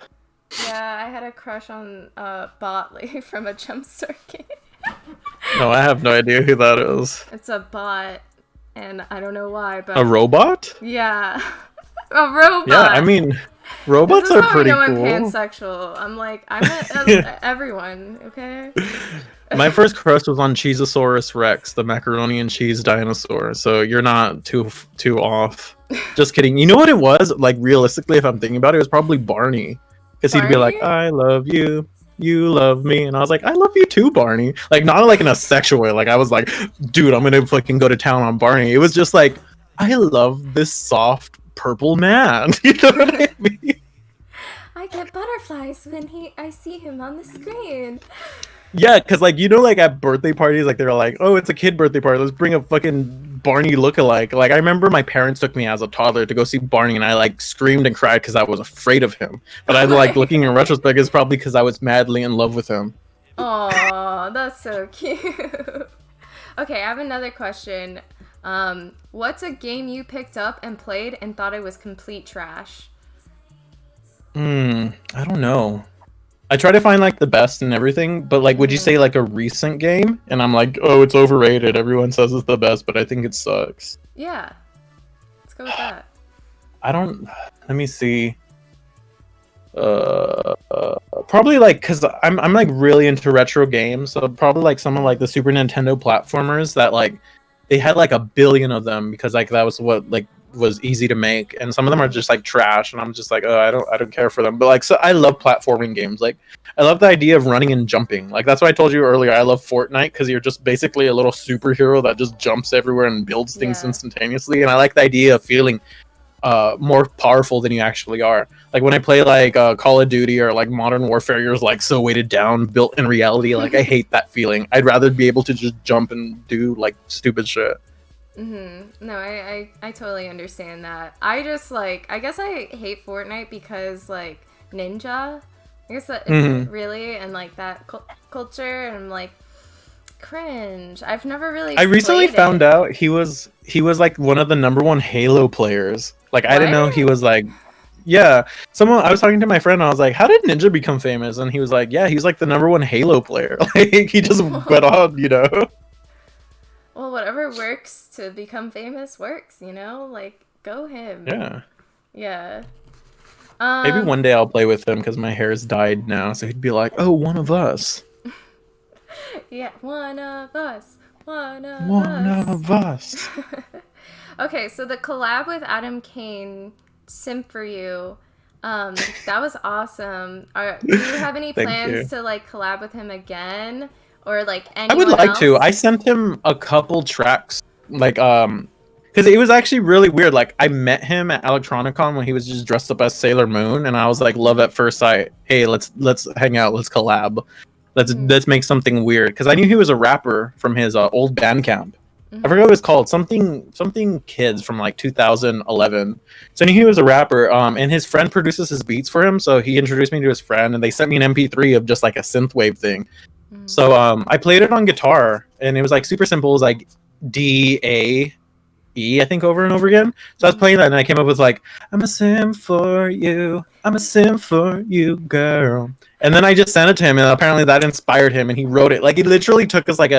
Yeah, I had a crush on Botley from a Jumpstart game. No, I have no idea who that is. It's a bot, and I don't know why, but... A robot? Yeah. A robot. Yeah, I mean, robots are pretty cool. I'm pansexual. I'm like, I'm everyone, okay? My first crush was on Cheezosaurus Rex, the macaroni and cheese dinosaur. So you're not too off. Just kidding. You know what it was? Like realistically, if I'm thinking about it, it was probably Barney, because he'd be Barney? like, "I love you, you love me," and I was like, "I love you too, Barney." Like not like in a sexual way. Like I was like, "Dude, I'm gonna fucking go to town on Barney." It was just like, I love this soft purple man. You know what I mean? I get butterflies when I see him on the screen. Yeah, because like like at birthday parties, like they're like, "Oh, it's a kid birthday party. Let's bring a fucking Barney lookalike." Like I remember my parents took me as a toddler to go see Barney, and I like screamed and cried because I was afraid of him. But I like looking in retrospect, it's probably because I was madly in love with him. Aw, that's so cute. Okay, I have another question. What's a game you picked up and played and thought it was complete trash? I don't know. I try to find like the best and everything, but like, would you say like a recent game? And I'm like, oh, it's overrated. Everyone says it's the best, but I think it sucks. Yeah, let's go with that. I don't. Let me see. Probably like because I'm like really into retro games, so probably like some of like the Super Nintendo platformers that like they had like a billion of them because like that was what like was easy to make, and some of them are just like trash, and I'm just like, oh, I don't care for them. But like, so I love platforming games. Like I love the idea of running and jumping. Like that's why I told you earlier I love Fortnite, because you're just basically a little superhero that just jumps everywhere and builds things instantaneously, and I like the idea of feeling more powerful than you actually are. Like when I play like Call of Duty or like Modern Warfare, you're like so weighted down, built in reality. Like I hate that feeling. I'd rather be able to just jump and do like stupid shit. No, I totally understand that. I just like, I guess I hate Fortnite because like Ninja, I guess that really, and like that culture, and I'm like, cringe. I've never really I recently played found it. out he was like one of the #1 Halo players. Like I didn't know he What? was like, yeah. Someone, I was talking to my friend, and I was like, how did Ninja become famous? And he was like, yeah, he's like the #1 Halo player. Like he just went on, you know. Well, whatever works to become famous works, you know? Like, go him. Yeah. Yeah. Maybe one day I'll play with him because my hair's dyed now, so he'd be like, "Oh, one of us." Yeah, one of us. One of One us. of us. Okay, so the collab with Adam Kane, Simp for You, that was awesome. Do you have any Thank plans you. to like collab with him again, or like I would anyone like to. else? I sent him a couple tracks, like because it was actually really weird. Like I met him at Electronicon when he was just dressed up as Sailor Moon, and I was like, love at first sight. Hey, let's hang out. Let's collab. Let's make something weird. Because I knew he was a rapper from his old Bandcamp. I forgot what it was called. Something Kids from like 2011. So I knew he was a rapper. And his friend produces his beats for him. So he introduced me to his friend, and they sent me an MP3 of just like a synthwave thing. So I played it on guitar, and it was like super simple. It was like D-A-E, I think, over and over again. So I was playing that, and I came up with like, I'm a sim for you, I'm a sim for you, girl. And then I just sent it to him, and apparently that inspired him, and he wrote it. Like it literally took us like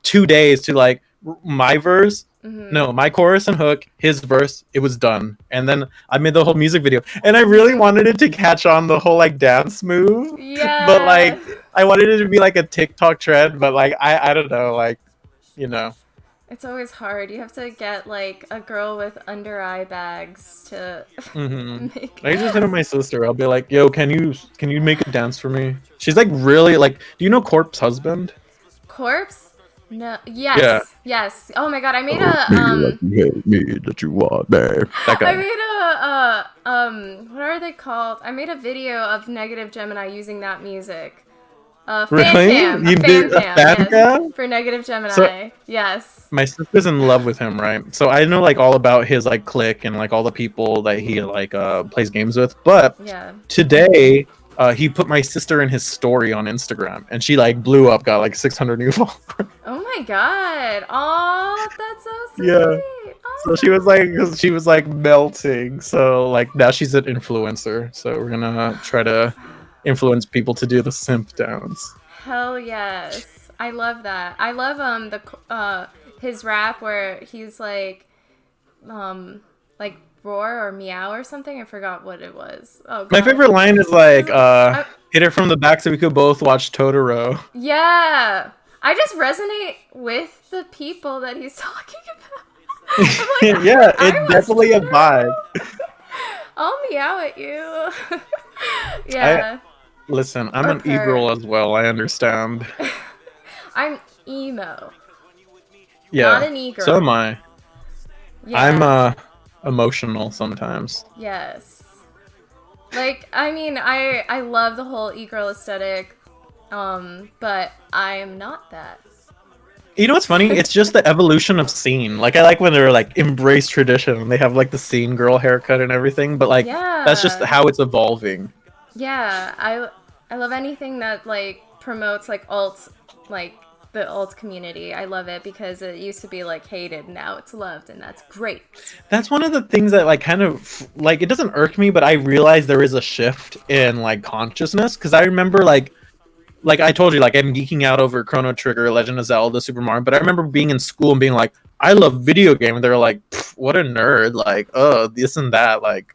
2 days to like my verse. No, my chorus and hook, his verse, it was done. And then I made the whole music video. And I really wanted it to catch on, the whole like dance move. But like Yeah. I wanted it to be like a TikTok trend, but like I don't know, like, you know. It's always hard. You have to get like a girl with under eye bags to make. I just hit up my sister. I'll be like, yo, can you make a dance for me? She's like really like, do you know Corpse Husband? Corpse? No. Yeah. Yes. Oh my god, I made Hate me, hate me that you want me. That I guy. made what are they called? I made a video of Negative Gemini using that music. Fan Really? cam. You A did a fan fan yes. cam? For Negative Gemini. So Yes. my sister's in love with him, right? So I know like all about his like clique and like all the people that he like plays games with. But Yeah. today he put my sister in his story on Instagram, and she like blew up, got like 600 new followers. Oh my god. Oh, that's so sweet. Yeah. Oh, So she was like melting. So like now she's an influencer. So we're gonna try to influence people to do the simp dance. hell yes. I love that. I love his rap where he's like roar or meow or something. I forgot what it was. Oh god. My favorite line is like hit it from the back so we could both watch Totoro. Yeah. I just resonate with the people that he's talking about. I'm like, Yeah, it's definitely a vibe. I'll meow at you. I Yeah. listen. I'm Or an purr. e-girl as well. I understand. I'm emo, not Yeah, an so am e-girl. I. I'm Yeah. emotional sometimes. Yes. Like, I mean, I love the whole e-girl aesthetic, but I am not that. You know what's funny? It's just the evolution of scene. Like I like when they're like embrace tradition and they have like the scene girl haircut and everything, but like that's just Yeah. how it's evolving. Yeah, I love anything that like promotes like like the alt community. I love it because it used to be like hated, now it's loved, and that's great. That's one of the things that like kind of like it doesn't irk me, but I realize there is a shift in like consciousness because I remember like I told you, like I'm geeking out over Chrono Trigger, Legend of Zelda, Super Mario. But I remember being in school and being like, I love video game, and they're like, what a nerd, like, oh, this and that, like.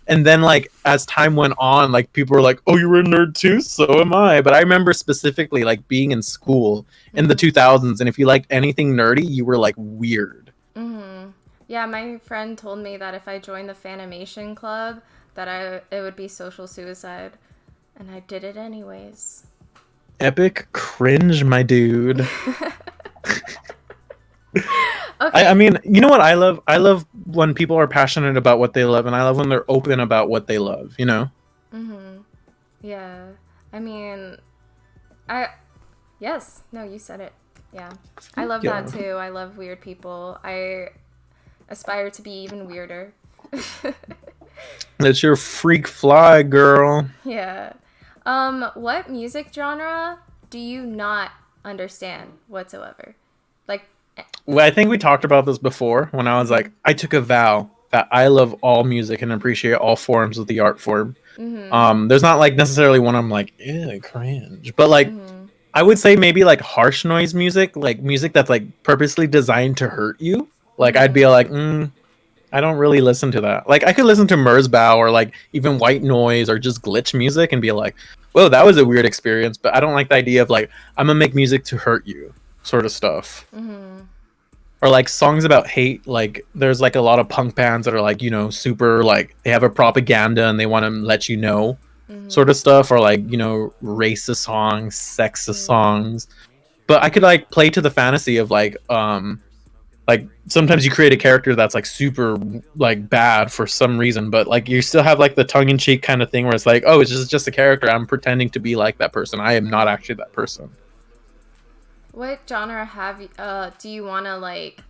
And then like as time went on, like people were like, oh, you were a nerd too, so am I. But I remember specifically like being in school in the 2000s, and if you liked anything nerdy, you were like weird. Mm-hmm. Yeah, my friend told me that if I joined the Fanimation Club, that it would be social suicide, and I did it anyways. Epic cringe, my dude. Okay. I mean, you know what I love? I love when people are passionate about what they love, and I love when they're open about what they love, you know? Mm-hmm. Yeah. I mean, I yes. No, you said it. Yeah. I love Yeah. that too. I love weird people. I aspire to be even weirder. That's your freak fly, girl. Yeah. What music genre do you not understand whatsoever? Like, Well, I think we talked about this before when I was like, I took a vow that I love all music and appreciate all forms of the art form. mm-hmm, There's not like necessarily one I'm like, ew, cringe. But like mm-hmm, I would say maybe like harsh noise music, like music that's like purposely designed to hurt you. Like I'd be mm-hmm. like, I don't really listen to that. Like I could listen to Merzbow or like even white noise or just glitch music and be like, whoa, that was a weird experience. But I don't like the idea of like I'm gonna make music to hurt you, sort of stuff. Mm-hmm. Or like songs about hate. Like there's like a lot of punk bands that are like super like they have a propaganda and they want to let you know, sort of Mm-hmm. stuff. Or like racist songs, sexist Mm-hmm. songs. But I could like play to the fantasy of like sometimes you create a character that's like super like bad for some reason, but like you still have like the tongue-in-cheek kind of thing where it's like, oh, it's just a character, I'm pretending to be like that person, I am not actually that person. What genre do you want to like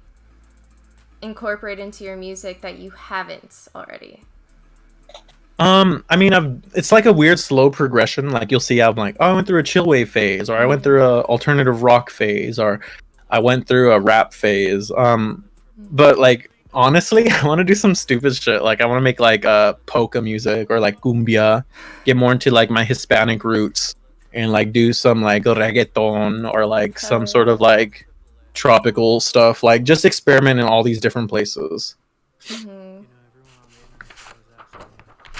incorporate into your music that you haven't already? I mean, it's like a weird slow progression. Like you'll see, I'm like, oh, I went through a chill wave phase, or I went through a alternative rock phase, or I went through a rap phase. But like honestly, I want to do some stupid shit. Like I want to make like polka music or like cumbia, get more into like my Hispanic roots, and like do some like reggaeton or like some Hell sort of yeah. like tropical stuff. Like just experiment in all these different places. Mm-hmm.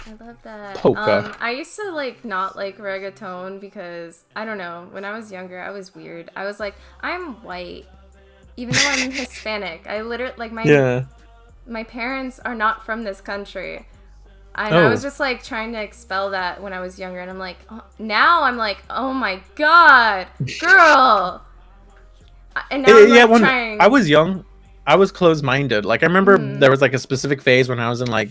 I love that. Polka. I used to like not like reggaeton because I don't know. When I was younger, I was weird. I was like, I'm white, even though I'm Hispanic. I literally like Yeah. my parents are not from this country, and I was Oh. just like trying to expel that when I was younger. And I'm like, now I'm like, oh my god, girl. And now I'm Yeah, like when trying. I was young, I was closed-minded. Like I remember Mm-hmm. there was like a specific phase when I was in like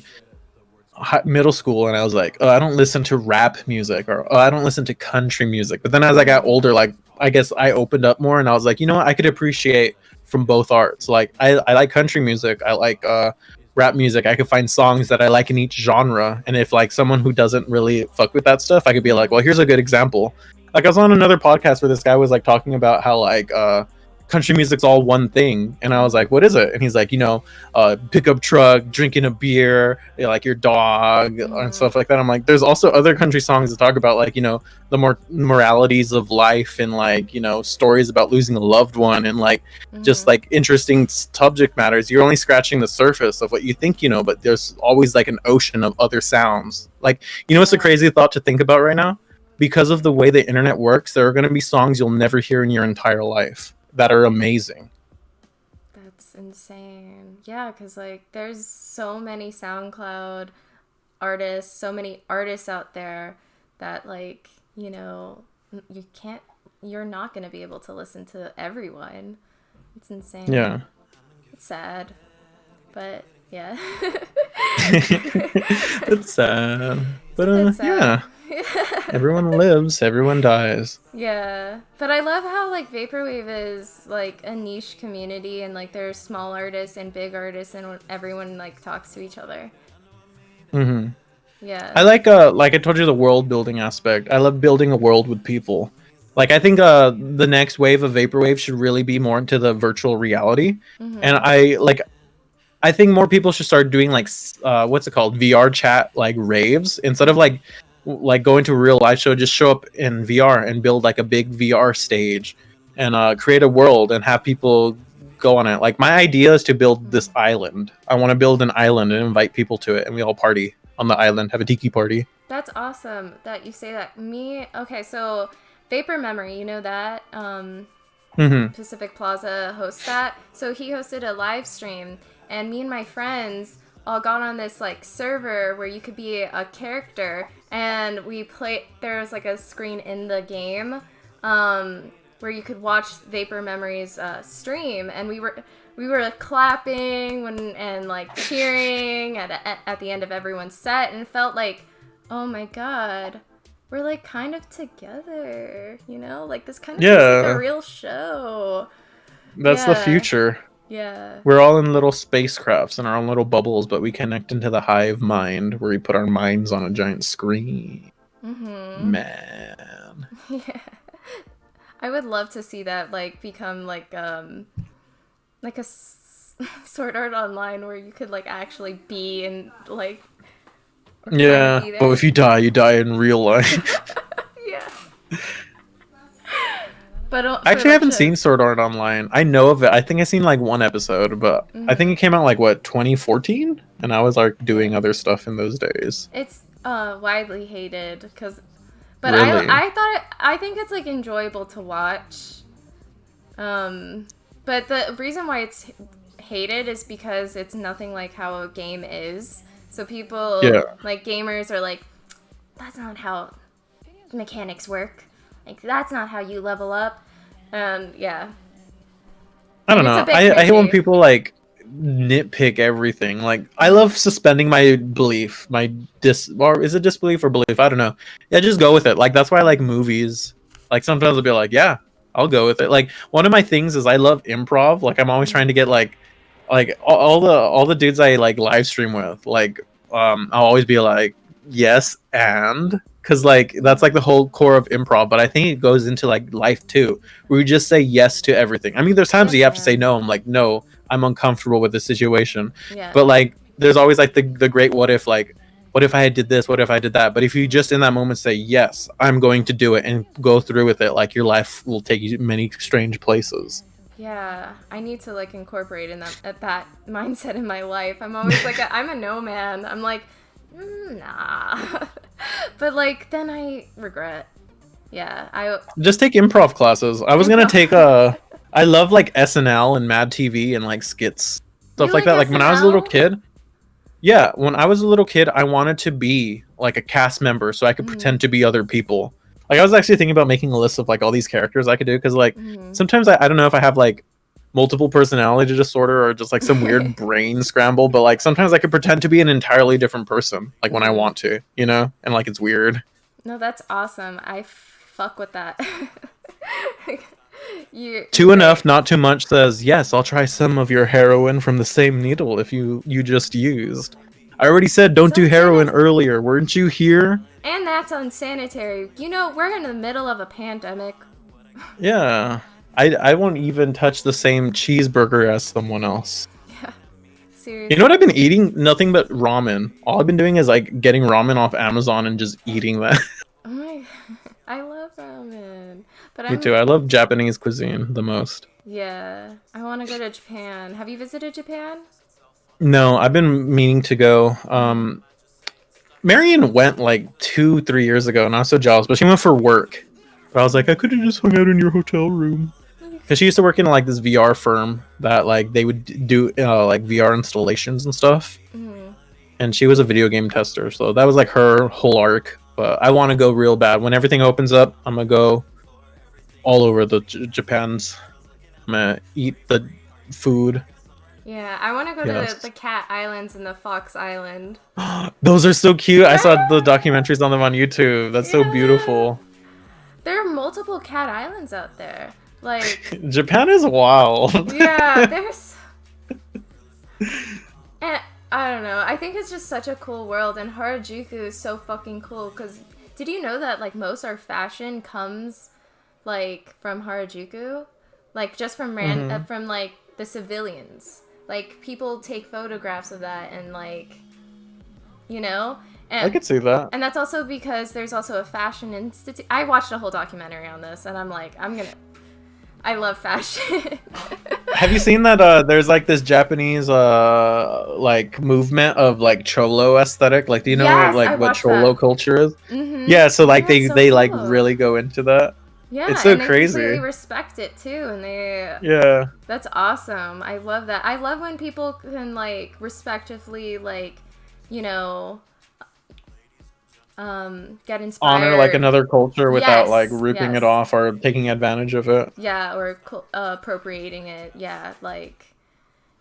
middle school, and I was like, oh, I don't listen to rap music, or oh, I don't listen to country music. But then as I got older, like I guess I opened up more, and I was like, you know what, I could appreciate from both arts. Like I like country music, I like rap music. I could find songs that I like in each genre, and if like someone who doesn't really fuck with that stuff, I could be like, well, here's a good example. Like I was on another podcast where this guy was like talking about how like country music's all one thing, and I was like, what is it? And he's like, pickup truck, drinking a beer, like your dog, and Mm-hmm. stuff like that. I'm like, there's also other country songs that talk about like the more moralities of life, and like stories about losing a loved one, and like just Mm-hmm. like interesting subject matters. You're only scratching the surface of what you think but there's always like an ocean of other sounds. Like it's a Yeah. crazy thought to think about right now. because of the way the internet works, there are going to be songs you'll never hear in your entire life that are amazing. That's insane. Yeah, because like there's so many SoundCloud artists, so many artists out there that like, you know, you can't, you're not going to be able to listen to everyone. It's insane. Yeah. It's sad. But yeah. It's sad. But It's sad. yeah. Everyone lives, everyone dies. Yeah, but I love how like vaporwave is like a niche community, and like there's small artists and big artists, and everyone like talks to each other. Mm-hmm. Yeah. I like I told you, the world building aspect. I love building a world with people. Like I think the next wave of vaporwave should really be more into the virtual reality. And I think more people should start doing like what's it called, VR chat like raves, instead of like going to a real live show. Just show up in VR and build like a big VR stage and create a world and have people go on it. Like my idea is to build this island. I want to build an island and invite people to it, and we all party on the island, have a tiki party. That's awesome that you say that. Okay, so Vapor Memory, you know that? Pacific Plaza hosts that. So he hosted a live stream, and me and my friends all got on this like server where you could be a character, and we play. There was like a screen in the game where you could watch Vapor Memory's stream, and we were clapping and like cheering at the end of everyone's set, and it felt like, oh my god, we're like kind of together, you know, like this kind of feels like a real show. That's the future. Yeah. We're all in little spacecrafts in our own little bubbles, but we connect into the hive mind where we put our minds on a giant screen. Man. Yeah. I would love to see that like become like a Sword Art Online where you could like actually be in like. Yeah, but if you die in real life. Yeah. But actually, I haven't seen Sword Art Online. I know of it. I think I've seen like one episode, but I think it came out like 2014, and I was like doing other stuff in those days. It's widely hated but really? I think it's like enjoyable to watch. But the reason why it's hated is because it's nothing like how a game is. So people like gamers are like, that's not how mechanics work. Like that's not how you level up. Yeah. I don't know. I hate when people like nitpick everything. Like I love suspending my belief, or is it disbelief or belief? I don't know. Yeah, just go with it. Like that's why I like movies. Like sometimes I'll be like, yeah, I'll go with it. Like one of my things is I love improv. Like I'm always trying to get like all the dudes I like live stream with. Like I'll always be like, yes, and because like that's like the whole core of improv. But I think it goes into like life too, where you just say yes to everything. I mean, there's times you have to say no. I'm like, no, I'm uncomfortable with this situation. Yeah. But like there's always like the great what if, like what if I did this, what if I did that. But if you just in that moment say yes, I'm going to do it, and go through with it, like your life will take you many strange places. Yeah, I need to like incorporate that mindset in my life. I'm always like I'm a no man. I'm like, nah. But like then I regret. Yeah, I just take improv classes. I was gonna take I love like SNL and Mad TV and like skits, stuff like that. Like when I was a little kid. Yeah, when I was a little kid, I wanted to be like a cast member so I could pretend to be other people. Like I was actually thinking about making a list of like all these characters I could do, because like sometimes I don't know if I have like multiple personality disorder or just like some weird brain scramble, but like sometimes I could pretend to be an entirely different person like when I want to, you know, and like it's weird. No, that's awesome. I fuck with that. Too enough, not too much says, yes, I'll try some of your heroin from the same needle if you just used. I already said don't do heroin earlier. Weren't you here? And that's unsanitary. You know, we're in the middle of a pandemic. Yeah. I won't even touch the same cheeseburger as someone else. Yeah. Seriously. You know what I've been eating? Nothing but ramen. All I've been doing is like getting ramen off Amazon and just eating that. Oh my, I love ramen. But Me too. I love Japanese cuisine the most. Yeah. I want to go to Japan. Have you visited Japan? No, I've been meaning to go. Marion went like 2-3 years ago, and I was so jealous. But she went for work. But I was like, I could have just hung out in your hotel room. Because she used to work in like this VR firm that like they would do like VR installations and stuff. And she was a video game tester, so that was like her whole arc. But I want to go real bad. When everything opens up, I'm gonna go all over the Japans. I'm gonna eat the food. Yeah, I want to go to the Cat Islands and the Fox Island. Those are so cute. I saw the documentaries on them on YouTube. That's so beautiful. There are multiple cat islands out there. Like Japan is wild. Yeah, there's. And I don't know. I think it's just such a cool world, and Harajuku is so fucking cool. Cause did you know that like most our fashion comes like from Harajuku, like just from from like the civilians. Like people take photographs of that and like, you know. And, I could see that. And that's also because there's also a fashion institute. I watched a whole documentary on this, and I'm like, I love fashion. Have you seen that there's like this Japanese like movement of like cholo aesthetic? Like do you know like what cholo culture is? Yeah, so like they cool. Like really go into that. Yeah, it's so and crazy. They respect it too, and they that's awesome. I love that. I love when people can like respectively like, you know, get inspired, honor like another culture without like ripping it off or taking advantage of it. Yeah, or appropriating it. Yeah, like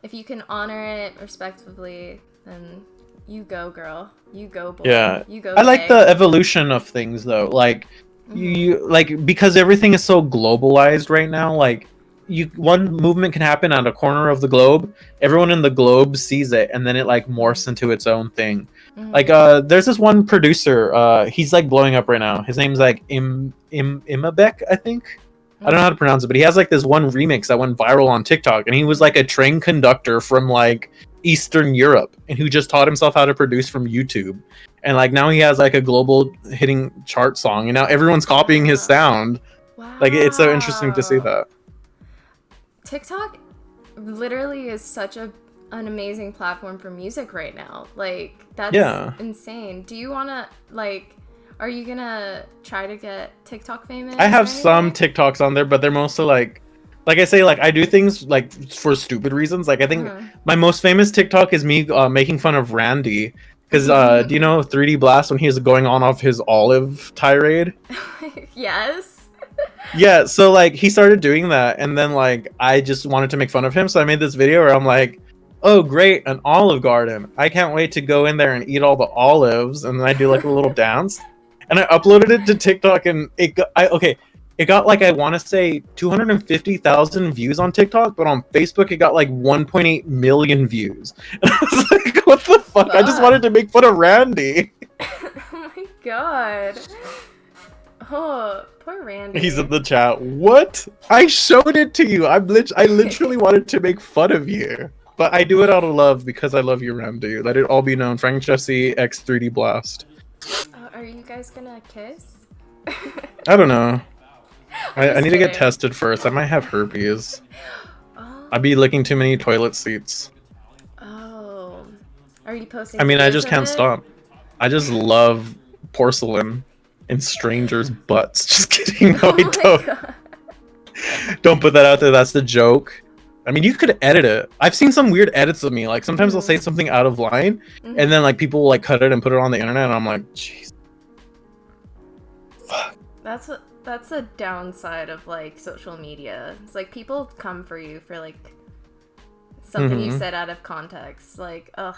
if you can honor it respectively, then you go, girl. You go, boy. Yeah, you go. I like the evolution of things though. Like you like because everything is so globalized right now. Like one movement can happen at a corner of the globe. Everyone in the globe sees it, and then it like morphs into its own thing. Like there's this one producer, he's like blowing up right now. His name's like Imabek, I think. I don't know how to pronounce it, but he has like this one remix that went viral on TikTok, and he was like a train conductor from like Eastern Europe, and who just taught himself how to produce from YouTube. And like now he has like a global hitting chart song, and now everyone's copying his sound. Wow. Like it's so interesting to see that. TikTok literally is such an amazing platform for music right now. Like that's insane. Do you want to like are you gonna try to get TikTok famous? I have some TikToks on there, but they're mostly like I say, like I do things like for stupid reasons. Like I think my most famous TikTok is me making fun of Randy. Because do you know 3D Blast when he was going on off his olive tirade? Yes. Yeah, so like he started doing that, and then like I just wanted to make fun of him, so I made this video where I'm like, oh great, an olive garden. I can't wait to go in there and eat all the olives, and then I do like a little dance. And I uploaded it to TikTok, and it got like, I want to say 250,000 views on TikTok, but on Facebook it got like 1.8 million views. And I was like, what the fuck? I just wanted to make fun of Randy. Oh my god. Oh, poor Randy. He's in the chat. What? I showed it to you. I literally wanted to make fun of you. But I do it out of love because I love you, Randy. Let it all be known. FrankJavCee x 3D Blast. Are you guys gonna kiss? I don't know. I need to get tested first. I might have herpes. Oh. I'd be licking too many toilet seats. Oh. Are you posting? I mean, I just can't stop. I just love porcelain in strangers' butts. Just kidding. No, I don't. Don't put that out there. That's the joke. I mean, you could edit it. I've seen some weird edits of me. Like sometimes I'll say something out of line, and then like people will like cut it and put it on the internet, and I'm like, jeez. Fuck. That's a downside of like social media. It's like people come for you for like something you said out of context. Like, ugh.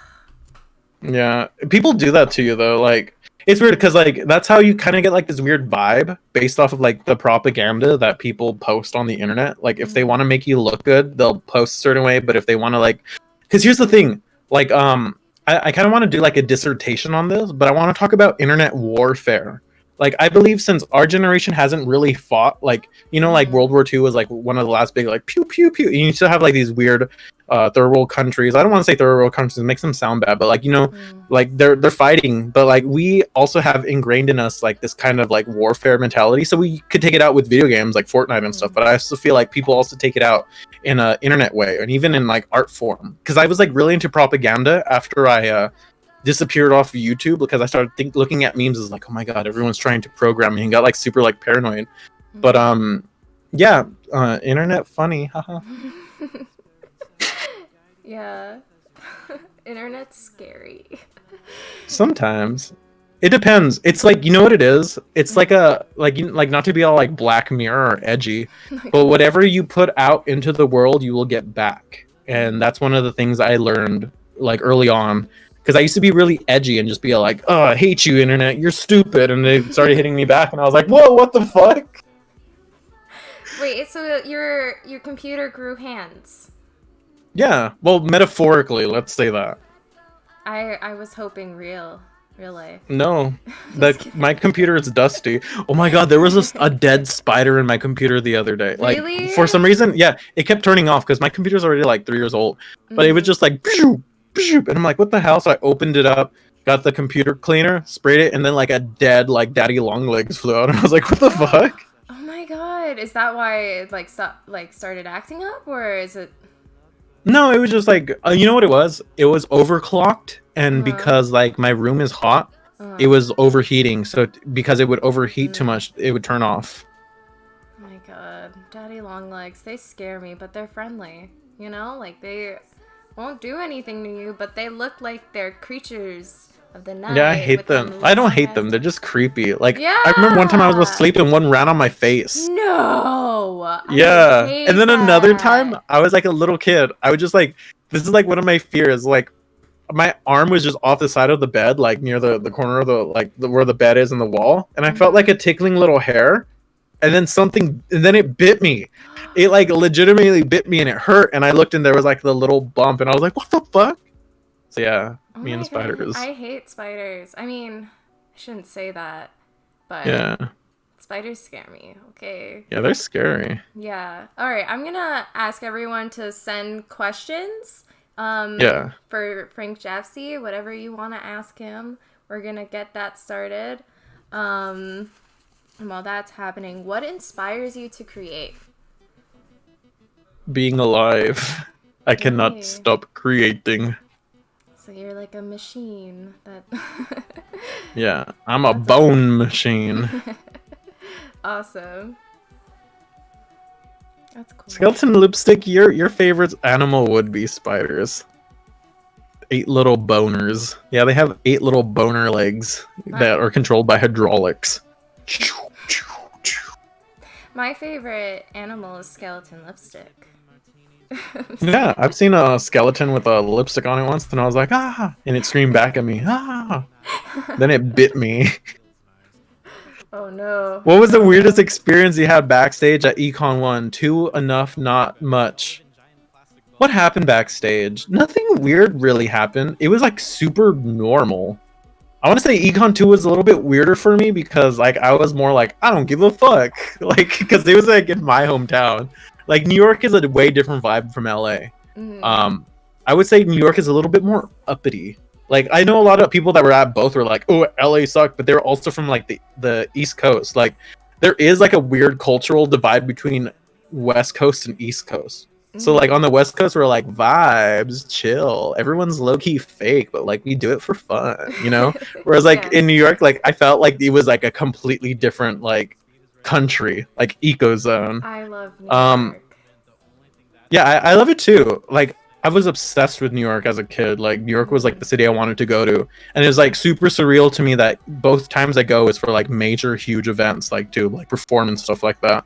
Yeah, people do that to you though. Like, it's weird because like that's how you kind of get like this weird vibe based off of like the propaganda that people post on the internet. Like, if they want to make you look good, they'll post a certain way. But if they want to like, because here's the thing, like I kind of want to do like a dissertation on this, but I want to talk about internet warfare. Like, I believe since our generation hasn't really fought, like, you know, like World War II was like one of the last big, like, pew, pew, pew. And you still have like these weird third world countries. I don't want to say third world countries, it makes them sound bad, but like, you know, like they're fighting. But like, we also have ingrained in us like this kind of like warfare mentality. So we could take it out with video games like Fortnite and stuff. But I also feel like people also take it out in an internet way and even in like art form. Because I was like really into propaganda after I disappeared off of YouTube because I started looking at memes as like, oh my god, everyone's trying to program me, and got like super like paranoid. But yeah, internet funny, haha. Yeah. Internet's scary. Sometimes it depends. It's like, you know what it is? It's like a like not to be all like Black Mirror or edgy, but whatever you put out into the world, you will get back. And that's one of the things I learned like early on, because I used to be really edgy and just be like, "Oh, I hate you, internet. You're stupid," and they started hitting me back, and I was like, "Whoa, what the fuck?" Wait, so your computer grew hands? Yeah, well, metaphorically, let's say that. I was hoping real life. No, my computer is dusty. Oh my god, there was a dead spider in my computer the other day. Like, really? for some reason, yeah, it kept turning off because my computer's already like 3 years old. But it was just like, and I'm like, what the hell? So I opened it up, got the computer cleaner, sprayed it, and then like a dead like daddy long legs flew out, and I was like, what the fuck? Oh my god, is that why it like started acting up, or is it? No, it was just like, you know what it was? It was overclocked, and because like my room is hot, it was overheating. So because it would overheat too much, it would turn off. Oh my god, daddy long legs, they scare me, but they're friendly. You know, like they won't do anything to you, but they look like they're creatures of the night. Yeah, I hate them. I don't hate them. They're just creepy. Like, yeah. I remember one time I was asleep and one ran on my face. No. Yeah. And then another time, I was like a little kid. I was just like, this is like one of my fears. Like, my arm was just off the side of the bed, like near the corner of where the bed is in the wall. And I felt like a tickling little hair. And then it bit me. It like legitimately bit me and it hurt. And I looked and there was like the little bump and I was like, what the fuck? So yeah. Me and spiders. I hate spiders. I mean, I shouldn't say that, but yeah, spiders scare me. Okay. Yeah, they're scary. Yeah. All right. I'm gonna ask everyone to send questions. For FrankJavCee, whatever you want to ask him, we're gonna get that started. And while that's happening, what inspires you to create? Being alive. I cannot stop creating. So you're like a machine that... Yeah, I'm a bone machine. Awesome. That's cool. Skeleton lipstick, your favorite animal would be spiders. 8 little boners. Yeah, they have 8 little boner legs that are controlled by hydraulics. My favorite animal is skeleton lipstick. Yeah, I've seen a skeleton with a lipstick on it once, and I was like, ah! And it screamed back at me, ah! Then it bit me. Oh no. What was the weirdest experience you had backstage at Econ 1? 2 enough, not much. What happened backstage? Nothing weird really happened. It was like super normal. I want to say Econ 2 was a little bit weirder for me because like I was more like, I don't give a fuck. Like, because it was like in my hometown. Like, New York is a way different vibe from LA. I would say New York is a little bit more uppity. Like, I know a lot of people that were at both were like, oh, LA sucked, but they're also from like the East Coast. Like, there is like a weird cultural divide between West Coast and East Coast. So like on the West Coast, we're like vibes, chill. Everyone's low key fake, but like we do it for fun, you know? Whereas like in New York, like I felt like it was like a completely different like country, like eco zone. I love New York. Yeah, I love it too. Like I was obsessed with New York as a kid. Like New York was like the city I wanted to go to, and it was like super surreal to me that both times I go is for like major, huge events, like to like perform and stuff like that.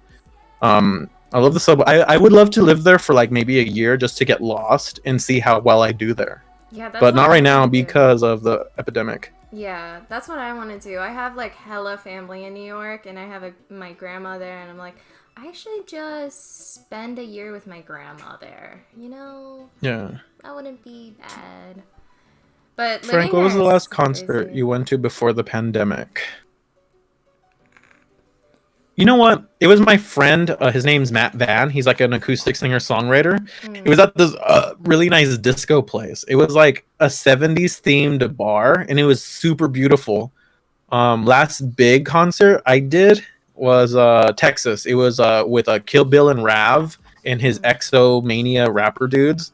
I love the subway. I would love to live there for like maybe a year just to get lost and see how well I do there. Yeah, that's but not right now because of the epidemic. Yeah, that's what I want to do. I have like hella family in New York, and I have my grandma there, and I'm like, I should just spend a year with my grandma there. You know? Yeah. That wouldn't be bad. But Frank, what was the last concert you went to before the pandemic? You know what? It was my friend. His name's Matt Van. He's like an acoustic singer-songwriter. It was at this really nice disco place. It was like a 70s themed bar, and it was super beautiful. Last big concert I did was Texas. It was with Kill Bill and Rav and his Exomania rapper dudes.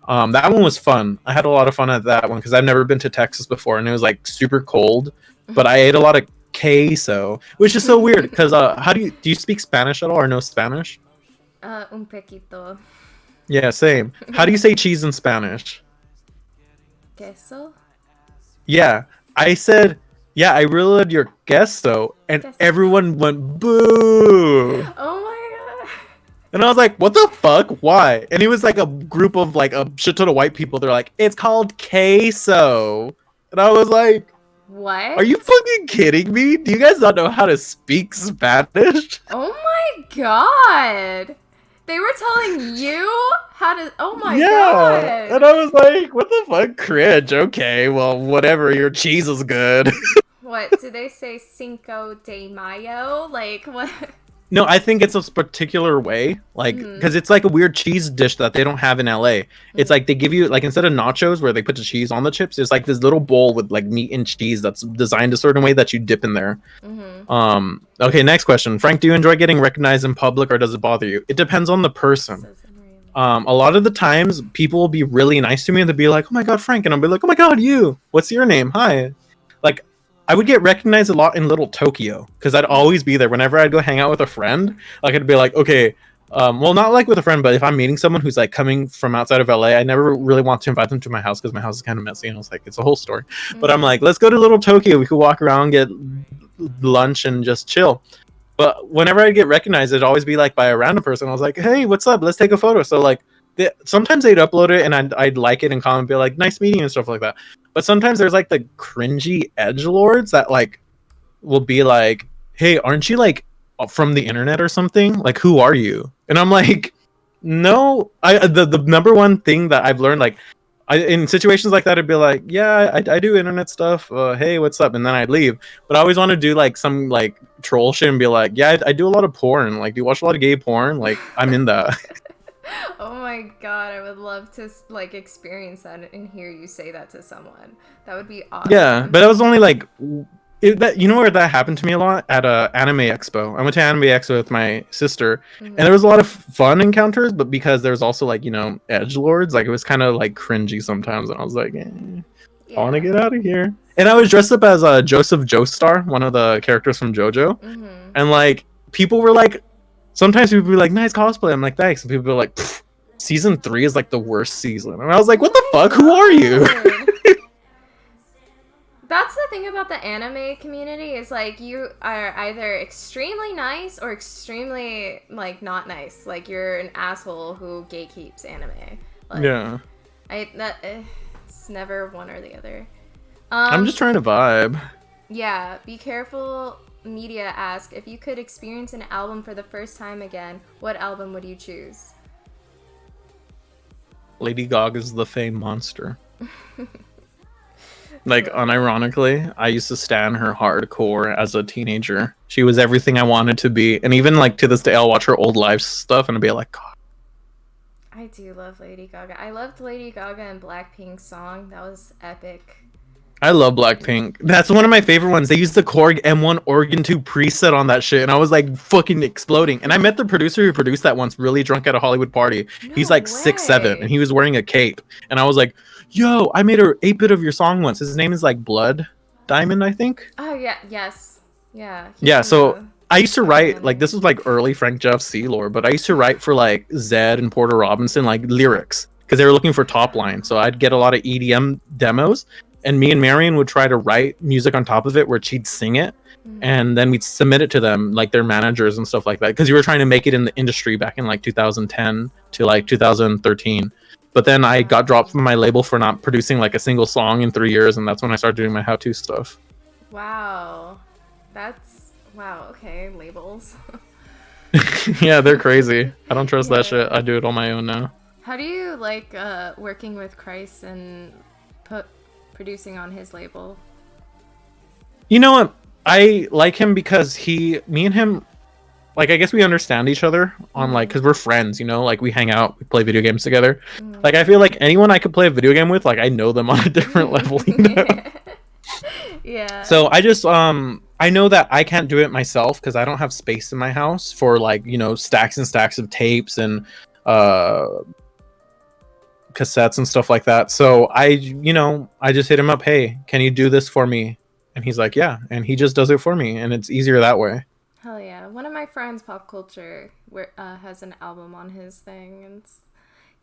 That one was fun. I had a lot of fun at that one because I've never been to Texas before, and it was like super cold. But I ate a lot of queso, which is so weird because how do you speak Spanish at all or no Spanish? Un poquito. Yeah, same. How do you say cheese in Spanish? Queso? Yeah, I said, yeah, I really loved your queso, and Queso. everyone went boo. Oh my god. And I was like, what the fuck? Why? And it was like a group of like a shit ton of white people. They're like, it's called queso. And I was like, What? are you fucking kidding me? Do you guys not know how to speak Spanish? Oh my god. They were telling you how to. Oh my god. And I was like, what the fuck? Cringe. Okay, well, whatever. Your cheese is good. What? Do they say Cinco de Mayo? Like, what? No, I think it's a particular way, like, because it's like a weird cheese dish that they don't have in LA. It's like they give you, like, instead of nachos where they put the cheese on the chips, it's like this little bowl with like meat and cheese that's designed a certain way that you dip in there. Okay, next question. Frank, do you enjoy getting recognized in public or does it bother you? It depends on the person. A lot of the times people will be really nice to me and they'll be like, oh my god, Frank, and I'll be like, oh my god, you, what's your name? Hi. Like, I would get recognized a lot in Little Tokyo because I'd always be there whenever I'd go hang out with a friend. Like, I'd be like, okay, well, not like with a friend, but if I'm meeting someone who's like coming from outside of LA, I never really want to invite them to my house because my house is kind of messy, and I was like, it's a whole story. But I'm like, let's go to Little Tokyo. We could walk around, get lunch, and just chill. But whenever I get recognized, it'd always be like by a random person. I was like, hey, what's up? Let's take a photo. So like, sometimes they'd upload it and I'd like it and comment, be like, nice meeting you and stuff like that. But sometimes there's like the cringy edgelords that like will be like, hey, aren't you like from the internet or something? Like, who are you? And I'm like, no. The number one thing that I've learned, like, in situations like that, I'd be like, yeah, I do internet stuff. Hey, what's up? And then I'd leave. But I always want to do like some like troll shit and be like, yeah, I do a lot of porn. Like, do you watch a lot of gay porn? Like, I'm in that. Oh my god, I would love to like experience that and hear you say that to someone. That would be awesome. Yeah, but it was only like that. You know where that happened to me a lot at a Anime Expo. I went to Anime Expo with my sister, and there was a lot of fun encounters. But because there was also like, you know, edgelords, like it was kind of like cringy sometimes, and I was like, I want to get out of here. And I was dressed up as Joseph Joestar, one of the characters from JoJo, and like people were like. Sometimes people be like, nice cosplay. I'm like, thanks. And people be like, season 3 is like the worst season. And I was like, what the fuck? Who are you? That's the thing about the anime community is like you are either extremely nice or extremely like not nice. Like you're an asshole who gatekeeps anime. Like, yeah. It's never one or the other. I'm just trying to vibe. Yeah, be careful. Media ask, if you could experience an album for the first time again, what album would you choose? Lady Gaga's The Fame Monster. Like, unironically, I used to stan her hardcore as a teenager. She was everything I wanted to be. And even, like, to this day, I'll watch her old live stuff and I'll be like, God. I do love Lady Gaga. I loved Lady Gaga and Blackpink's song. That was epic. I love Blackpink. That's one of my favorite ones. They used the Korg M1 Organ 2 preset on that shit, and I was like fucking exploding. And I met the producer who produced that once, really drunk at a Hollywood party. No He's like way. 6'7", and he was wearing a cape. And I was like, yo, I made a 8-bit of your song once. His name is like Blood Diamond, I think. Oh, yeah, yes. Yeah. Yeah, so I used to write, like, this was like early FrankJavCee lore, but I used to write for like Zed and Porter Robinson, like lyrics, because they were looking for top line. So I'd get a lot of EDM demos. And me and Marion would try to write music on top of it where she'd sing it. And then we'd submit it to them, like their managers and stuff like that. Because you were trying to make it in the industry back in like 2010 to like 2013. But then I got dropped from my label for not producing like a single song in 3 years. And that's when I started doing my how-to stuff. Wow. Wow, okay, labels. Yeah, they're crazy. I don't trust that shit. I do it on my own now. How do you like working with Christ and producing on his label? You know what? I like him because me and him, like, I guess we understand each other on like, because we're friends, you know, like we hang out, we play video games together. Like, I feel like anyone I could play a video game with, like, I know them on a different level, you know? Yeah. So I just, I know that I can't do it myself because I don't have space in my house for like, you know, stacks and stacks of tapes and cassettes and stuff like that. So I just hit him up, hey, can you do this for me? And he's like, yeah, and he just does it for me, and it's easier that way. Hell yeah. One of my friends, Pop Culture, has an album on his thing, and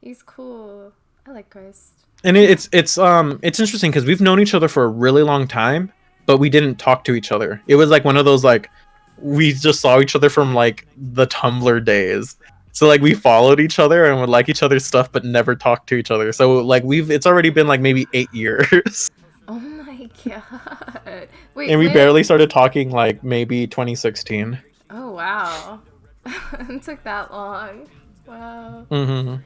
he's cool. I like Christ. And it's interesting because we've known each other for a really long time, but we didn't talk to each other. It was like one of those like we just saw each other from like the Tumblr days. So like we followed each other and would like each other's stuff, but never talked to each other. So like it's already been like maybe 8 years. Oh my god. Wait, And we barely started talking like maybe 2016. Oh wow. It took that long. Wow. Mm-hmm.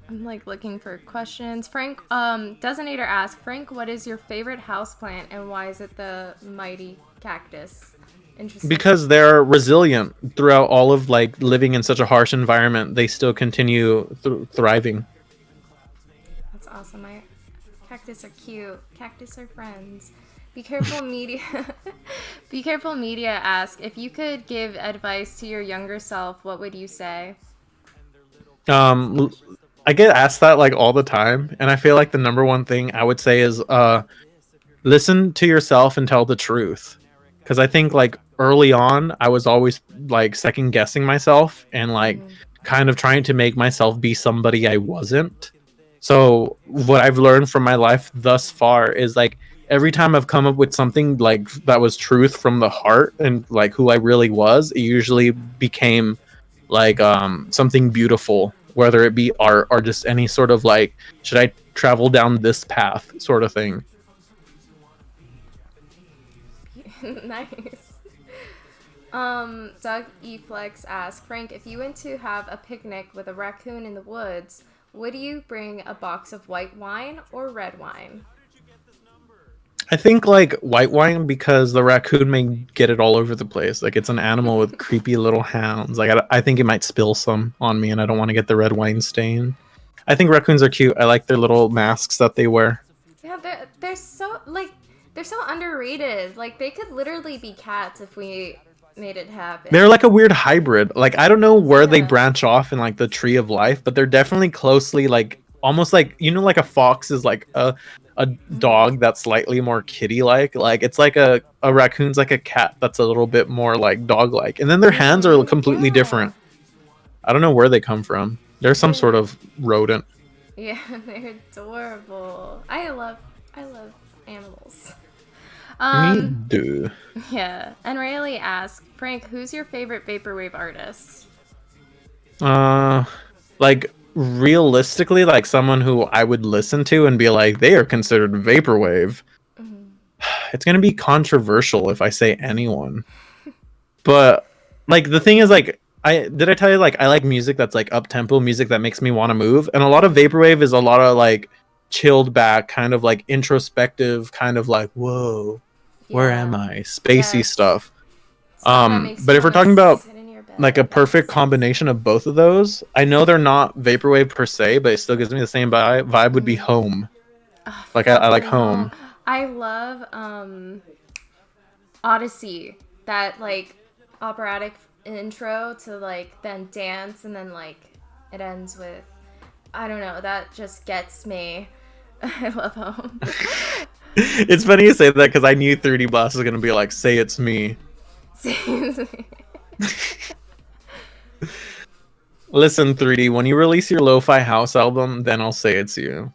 I'm like looking for questions. Frank, Designator asks, Frank, what is your favorite houseplant and why is it the mighty cactus? Interesting. Because they're resilient throughout all of like living in such a harsh environment. They still continue thriving. That's awesome. Cactus are cute. Cactus are friends. Be careful, media. Be careful, media asks, if you could give advice to your younger self, what would you say? I get asked that like all the time, and I feel like the number one thing I would say is listen to yourself and tell the truth. Because I think like early on, I was always like second guessing myself and like kind of trying to make myself be somebody I wasn't. So what I've learned from my life thus far is like every time I've come up with something like that was truth from the heart and like who I really was, it usually became like something beautiful, whether it be art or just any sort of like, should I travel down this path sort of thing. Nice. Doug E. Flex asks, Frank, if you went to have a picnic with a raccoon in the woods, would you bring a box of white wine or red wine? I think like white wine because the raccoon may get it all over the place. Like it's an animal with creepy little hands. Like I think it might spill some on me, and I don't want to get the red wine stain. I think raccoons are cute. I like their little masks that they wear. Yeah, they're so like they're so underrated. Like they could literally be cats if we made it happen. They're like a weird hybrid. Like I don't know where they branch off in like the tree of life, but they're definitely closely like almost like like a fox is like a dog that's slightly more kitty-like. Like it's like a raccoon's like a cat that's a little bit more like dog-like. And then their hands are completely different. I don't know where they come from. They're some sort of rodent. Yeah, they're adorable. I love animals. Me too. Yeah. And Rayleigh asks, Frank, who's your favorite vaporwave artist? Like realistically, like someone who I would listen to and be like, they are considered vaporwave. It's gonna be controversial if I say anyone. But like the thing is, like, I tell you, like, I like music that's like up tempo, music that makes me want to move, and a lot of vaporwave is a lot of like chilled back, kind of like introspective, kind of like, whoa, where am I? Spacey stuff. But if we're talking about like a perfect combination of both of those, I know they're not vaporwave per se, but it still gives me the same vibe. Would be Home. Like I like Home. I love Odyssey, that like operatic intro to like then dance and then like it ends with, I don't know, that just gets me. I love Home. It's funny you say that because I knew 30 Blast was gonna be like, say it's me. Listen, 3D, when you release your lo-fi house album, then I'll say it's you.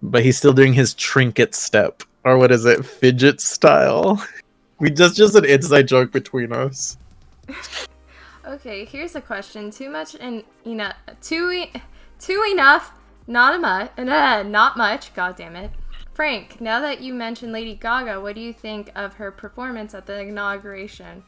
But he's still doing his trinket step, or what is it, fidget style? We just an inside joke between us. Okay, here's a question. Too much and too enough, not much. God damn it, Frank. Now that you mentioned Lady Gaga, what do you think of her performance at the inauguration?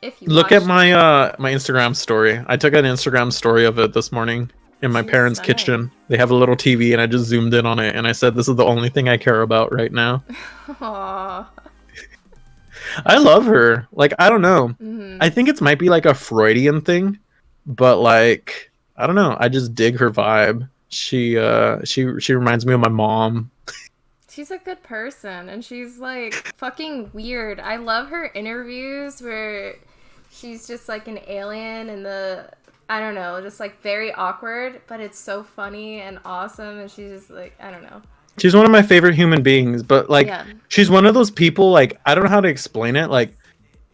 If you look at my my Instagram story. I took an Instagram story of it this morning in my parents' kitchen. They have a little TV, and I just zoomed in on it, and I said, "This is the only thing I care about right now." Aww. I love her. Like, I don't know. I think it might be like a Freudian thing, but like, I don't know. I just dig her vibe. She reminds me of my mom. She's a good person, and she's like fucking weird. I love her interviews where she's just like an alien in the I don't know, just like very awkward, but it's so funny and awesome, and she's just like, I don't know. She's one of my favorite human beings, but like Yeah. she's one of those people, like I don't know how to explain it. Like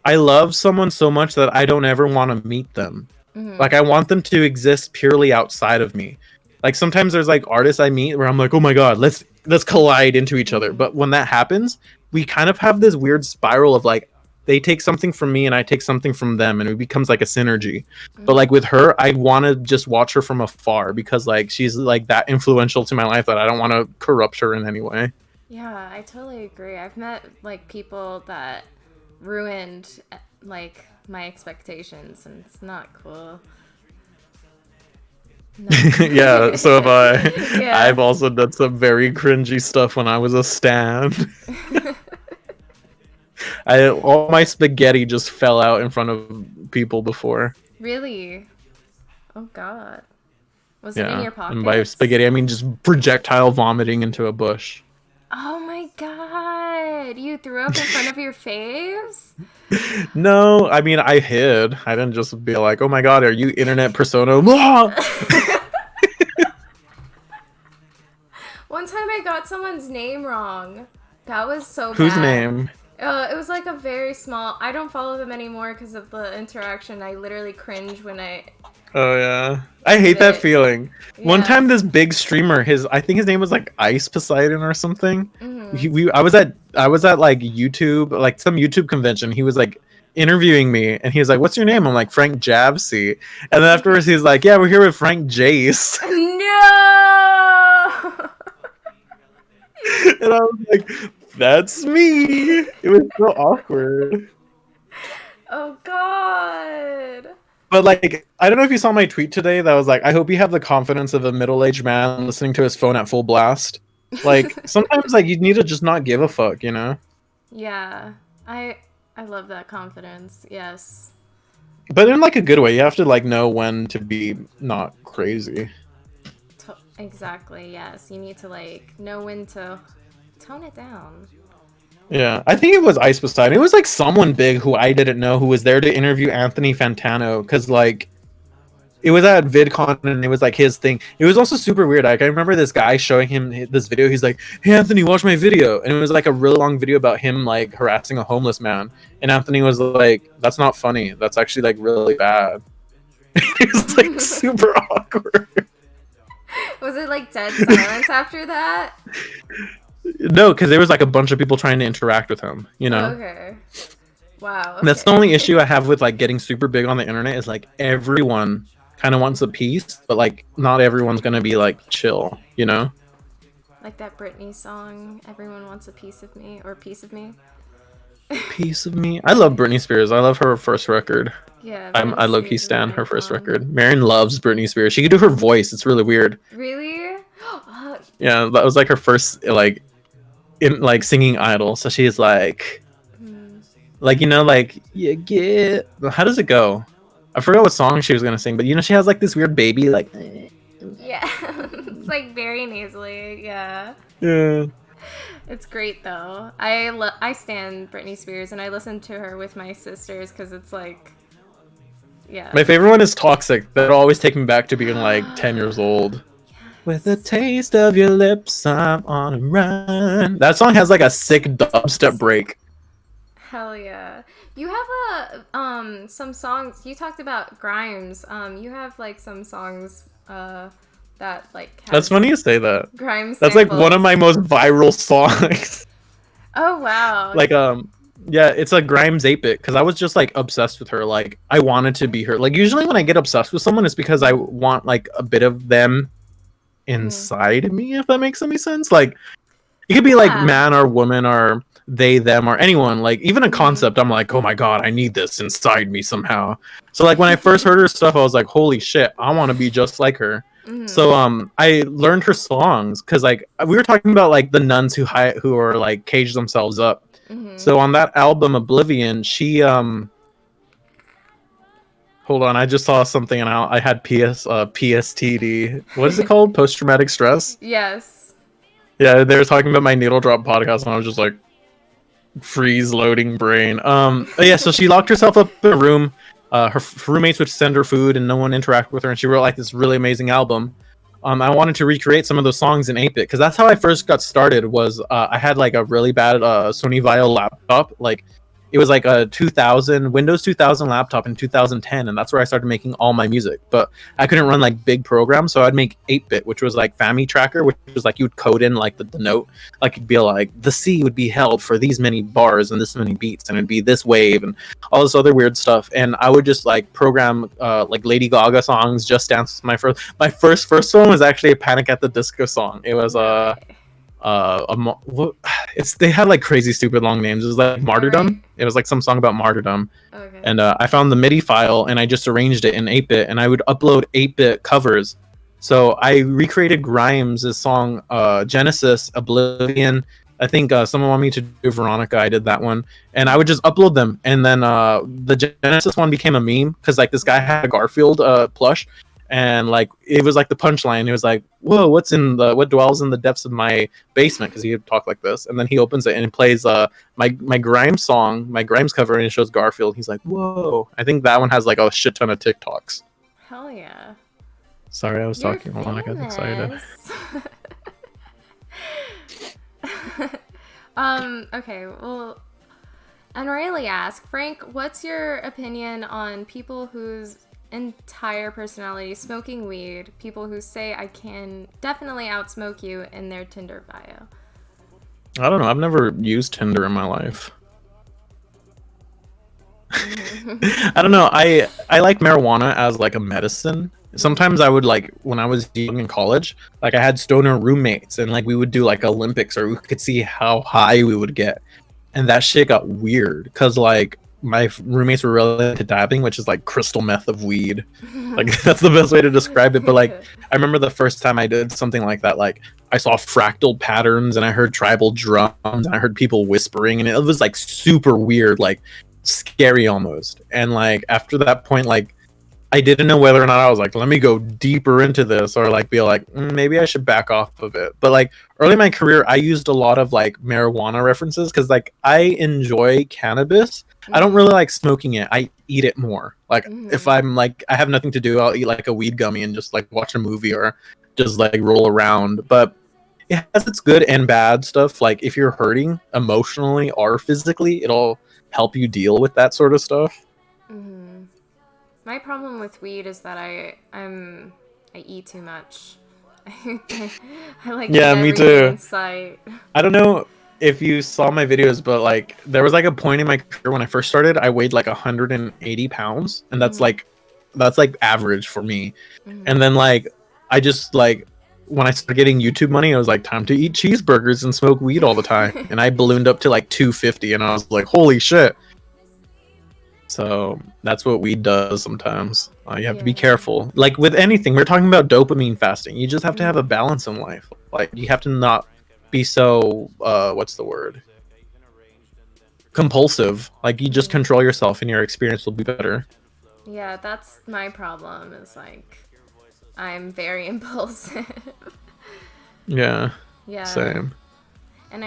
I love someone so much that I don't ever want to meet them. Like I want them to exist purely outside of me. Like sometimes there's like artists I meet where I'm like, oh my god, let's collide into each other. But when that happens, we kind of have this weird spiral of like they take something from me and I take something from them, and it becomes like a synergy. But like with her, I want to just watch her from afar because like she's like that influential to my life that I don't want to corrupt her in any way. Yeah, I totally agree. I've met like people that ruined like my expectations, and it's not cool. No. Yeah, so have I. Yeah. I've also done some very cringy stuff when I was a stan. All my spaghetti just fell out in front of people before. Really? Oh god. Was it in your pocket? And by spaghetti I mean just projectile vomiting into a bush. Oh my god. You threw up in front of your faves? No, I mean I hid. I didn't just be like, oh my god, are you internet persona? One time I got someone's name wrong. That was so bad. Whose name? It was like a very small... I don't follow them anymore because of the interaction. I literally cringe when I... Oh yeah, I hate that feeling. Yeah. One time, this big streamer, I think his name was like Ice Poseidon or something. I was at like YouTube, like some YouTube convention. He was like interviewing me, and he was like, "What's your name?" I'm like, "FrankJavCee," and then afterwards he's like, "Yeah, we're here with FrankJavCee." No. And I was like, "That's me." It was so awkward. Oh god. But like, I don't know if you saw my tweet today that was like, I hope you have the confidence of a middle-aged man listening to his phone at full blast. Like, sometimes like you need to just not give a fuck, you know? Yeah. I love that confidence. Yes. But in like a good way. You have to like know when to be not crazy. Exactly. Yes. You need to like know when to tone it down. Yeah, I think it was Ice Poseidon. It was like someone big who I didn't know who was there to interview Anthony Fantano because like it was at VidCon and it was like his thing. It was also super weird. Like I remember this guy showing him this video. He's like, "Hey Anthony, watch my video," and it was like a really long video about him like harassing a homeless man. And Anthony was like, "That's not funny. That's actually like really bad." It was like super awkward. Was it like dead silence after that? No, because there was like a bunch of people trying to interact with him, you know? Okay. Wow. Okay. That's the only issue I have with like getting super big on the internet is like everyone kind of wants a piece, but like not everyone's gonna be like chill, you know? Like that Britney song, "Everyone Wants a Piece of Me," or "Piece of Me." Piece of Me. I love Britney Spears. I love her first record. Yeah. I low-key stan her first record. Marion loves Britney Spears. She can do her voice. It's really weird. Really? Yeah, that was like her first like in like singing idol. So she's like you know, like you get, how does it go? I forgot what song she was gonna sing, but you know she has like this weird baby like. Yeah, it's like very nasally. Yeah. Yeah. It's great though. I stan Britney Spears and I listen to her with my sisters because it's like, yeah. My favorite one is "Toxic." That always take me back to being like 10 years old. With a taste of your lips, I'm on a run. That song has like a sick dubstep break. Hell yeah. You have some songs, you talked about Grimes. You have like some songs that like That's funny you say that. Grimes That's samples. like one of my most viral songs. Oh wow. Like yeah, it's a Grimes 8-bit because I was just like obsessed with her. Like I wanted to be her. Like usually when I get obsessed with someone, it's because I want like a bit of them inside me, if that makes any sense. Like it could be like man or woman or they, them, or anyone. Like even a concept, I'm like, oh my god, I need this inside me somehow. So like when I first heard her stuff, I was like, holy shit, I want to be just like her. So I learned her songs because like we were talking about like the nuns who are like cage themselves up. So on that album Oblivion, she hold on, I just saw something and I had PSTD. What is it called? Post traumatic stress? Yes. Yeah, they were talking about my Needle Drop podcast and I was just like freeze loading brain. Yeah, so she locked herself up in a room her roommates would send her food and no one interacted with her, and she wrote like this really amazing album. I wanted to recreate some of those songs in 8-bit because that's how I first got started. Was I had like a really bad Sony Vaio laptop, like it was like a 2000 Windows 2000 laptop in 2010, and that's where I started making all my music. But I couldn't run like big programs, so I'd make 8-bit, which was like Fami Tracker, which was like you would code in like the note, like it'd be like the C would be held for these many bars and this many beats, and it'd be this wave and all this other weird stuff. And I would just like program like Lady Gaga songs. Just Dance was my first one was actually a Panic at the Disco song. It was they had like crazy stupid long names. It was like Martyrdom. Right. It was like some song about martyrdom. Okay. And I found the MIDI file and I just arranged it in 8-bit, and I would upload 8-bit covers. So I recreated Grimes' song Genesis, Oblivion. I think someone wanted me to do Veronica. I did that one, and I would just upload them. And then the Genesis one became a meme because like this guy had a Garfield plush, and like it was like the punchline. It was like, "Whoa, what dwells in the depths of my basement?" Because he would talk like this, and then he opens it and it plays my Grimes song, my Grimes cover, and it shows Garfield. He's like, "Whoa!" I think that one has like a shit ton of TikToks. Hell yeah! Sorry, I was talking. Hold on, I got excited. Okay, well, and Riley asked, Frank, what's your opinion on people whose entire personality is smoking weed, people who say I can definitely outsmoke you in their Tinder bio? I don't know. I've never used Tinder in my life. I don't know. I like marijuana as like a medicine. Sometimes I would like when I was young in college, like I had stoner roommates and like we would do like Olympics or we could see how high we would get. And that shit got weird because like my roommates were really into dabbing, which is like crystal meth of weed. Like that's the best way to describe it. But like I remember the first time I did something like that, like I saw fractal patterns and I heard tribal drums and I heard people whispering and it was like super weird, like scary almost. And like after that point, like I didn't know whether or not I was like, let me go deeper into this or like be like, maybe I should back off of it. But like early in my career, I used a lot of like marijuana references because like I enjoy cannabis. I don't really like smoking it. I eat it more. Like if I'm like, I have nothing to do, I'll eat like a weed gummy and just like watch a movie or just like roll around. But it has its good and bad stuff. Like if you're hurting emotionally or physically, it'll help you deal with that sort of stuff. My problem with weed is that I eat too much. I like me too. In sight. I don't know if you saw my videos, but like there was like a point in my career when I first started, I weighed like 180 pounds, and that's like average for me. And then like I just like when I started getting YouTube money, I was like, time to eat cheeseburgers and smoke weed all the time, and I ballooned up to like 250, and I was like, holy shit. So that's what weed does sometimes. You have to be careful. Like with anything, we're talking about dopamine fasting. You just have to have a balance in life. Like you have to not be so, what's the word? Compulsive. Like you just control yourself and your experience will be better. Yeah, that's my problem is like, I'm very impulsive. Yeah. Same. And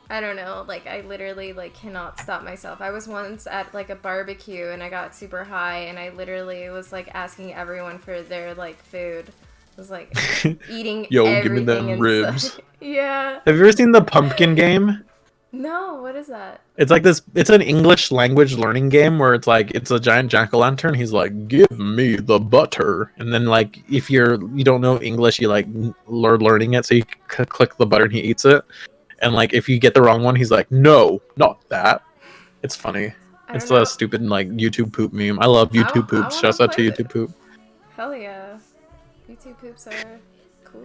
I don't know, like I literally like cannot stop myself. I was once at like a barbecue and I got super high and I literally was like asking everyone for their like food. I was like eating Yo, give me them ribs. Yeah. Have you ever seen the pumpkin game? No, what is that? It's like this, it's an English language learning game where it's like, it's a giant jack-o'-lantern. He's like, give me the butter. And then like, if you don't know English, you like learning it. So you click the butter and he eats it. And like, if you get the wrong one, he's like, no, not that. It's funny. It's a stupid like YouTube poop meme. I love YouTube poops. Shouts out to YouTube poop. Hell yeah. YouTube poops are cool.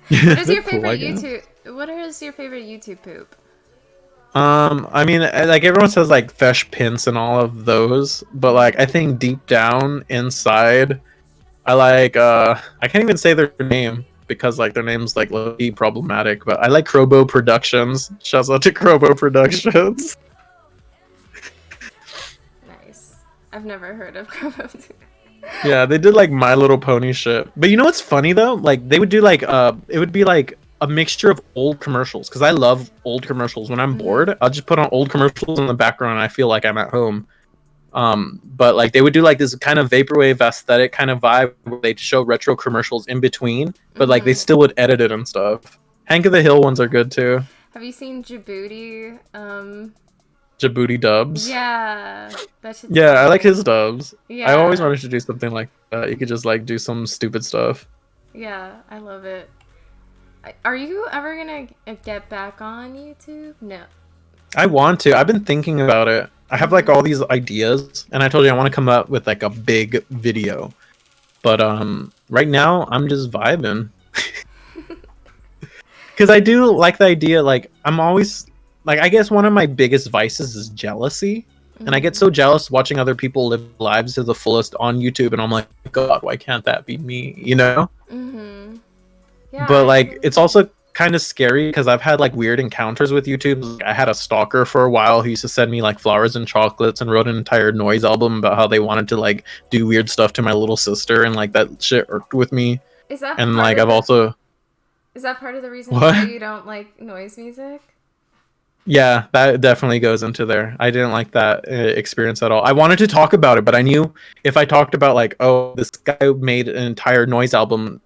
What is your favorite What is your favorite YouTube poop? I mean, like everyone says like Fesh Pints and all of those, but like I think deep down inside, I like I can't even say their name because like their name's like low-key problematic, but I like Crobo Productions. Shouts out to Crobo Productions. Nice. I've never heard of Crobo. Yeah, they did like My Little Pony shit. But you know what's funny though? Like they would do like it would be like a mixture of old commercials because I love old commercials. When I'm bored, I'll just put on old commercials in the background and I feel like I'm at home. But like they would do like this kind of vaporwave aesthetic kind of vibe where they'd show retro commercials in between, but like they still would edit it and stuff. Hank of the Hill ones are good too. Have you seen Djibouti? Djibouti dubs. Yeah, that shit's Yeah, I like funny. his dubs. I Yeah, always wanted to do something like that. You could just like do some stupid stuff. yeah, I love it. Are you ever gonna get back on YouTube? No. I want to. I've been thinking about it. I have like all these ideas, and I told you I want to come up with like a big video. But right now I'm just vibing. Because I do like the idea, like, I'm always, like, I guess one of my biggest vices is jealousy. And I get so jealous watching other people live lives to the fullest on YouTube, and I'm like, God, why can't that be me? You know? Yeah. But, like, it's also kind of scary because I've had, like, weird encounters with YouTube. Like, I had a stalker for a while who used to send me, like, flowers and chocolates and wrote an entire noise album about how they wanted to, like, do weird stuff to my little sister, and, like, that shit irked with me. Is that And, part like, of I've also... Is that part of the reason What? why you don't like noise music? Yeah, that definitely goes into there. I didn't like that experience at all. I wanted to talk about it, but I knew if I talked about like, oh, this guy made an entire noise album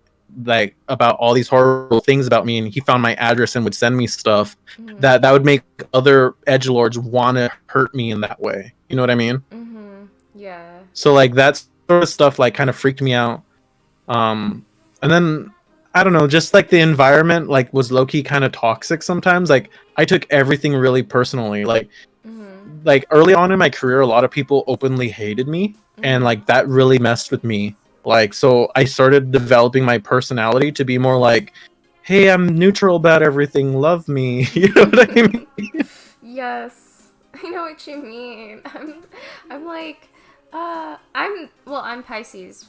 like about all these horrible things about me, and he found my address and would send me stuff, that would make other edgelords want to hurt me in that way. You know what I mean? Yeah. So like that sort of stuff like kind of freaked me out. And then I don't know, just like the environment like was low-key kind of toxic sometimes. Like I took everything really personally. Like early on in my career, a lot of people openly hated me, and like that really messed with me. Like so I started developing my personality to be more like, hey, I'm neutral about everything, love me. You know what I mean? Yes. I know what you mean. I'm like I'm Pisces.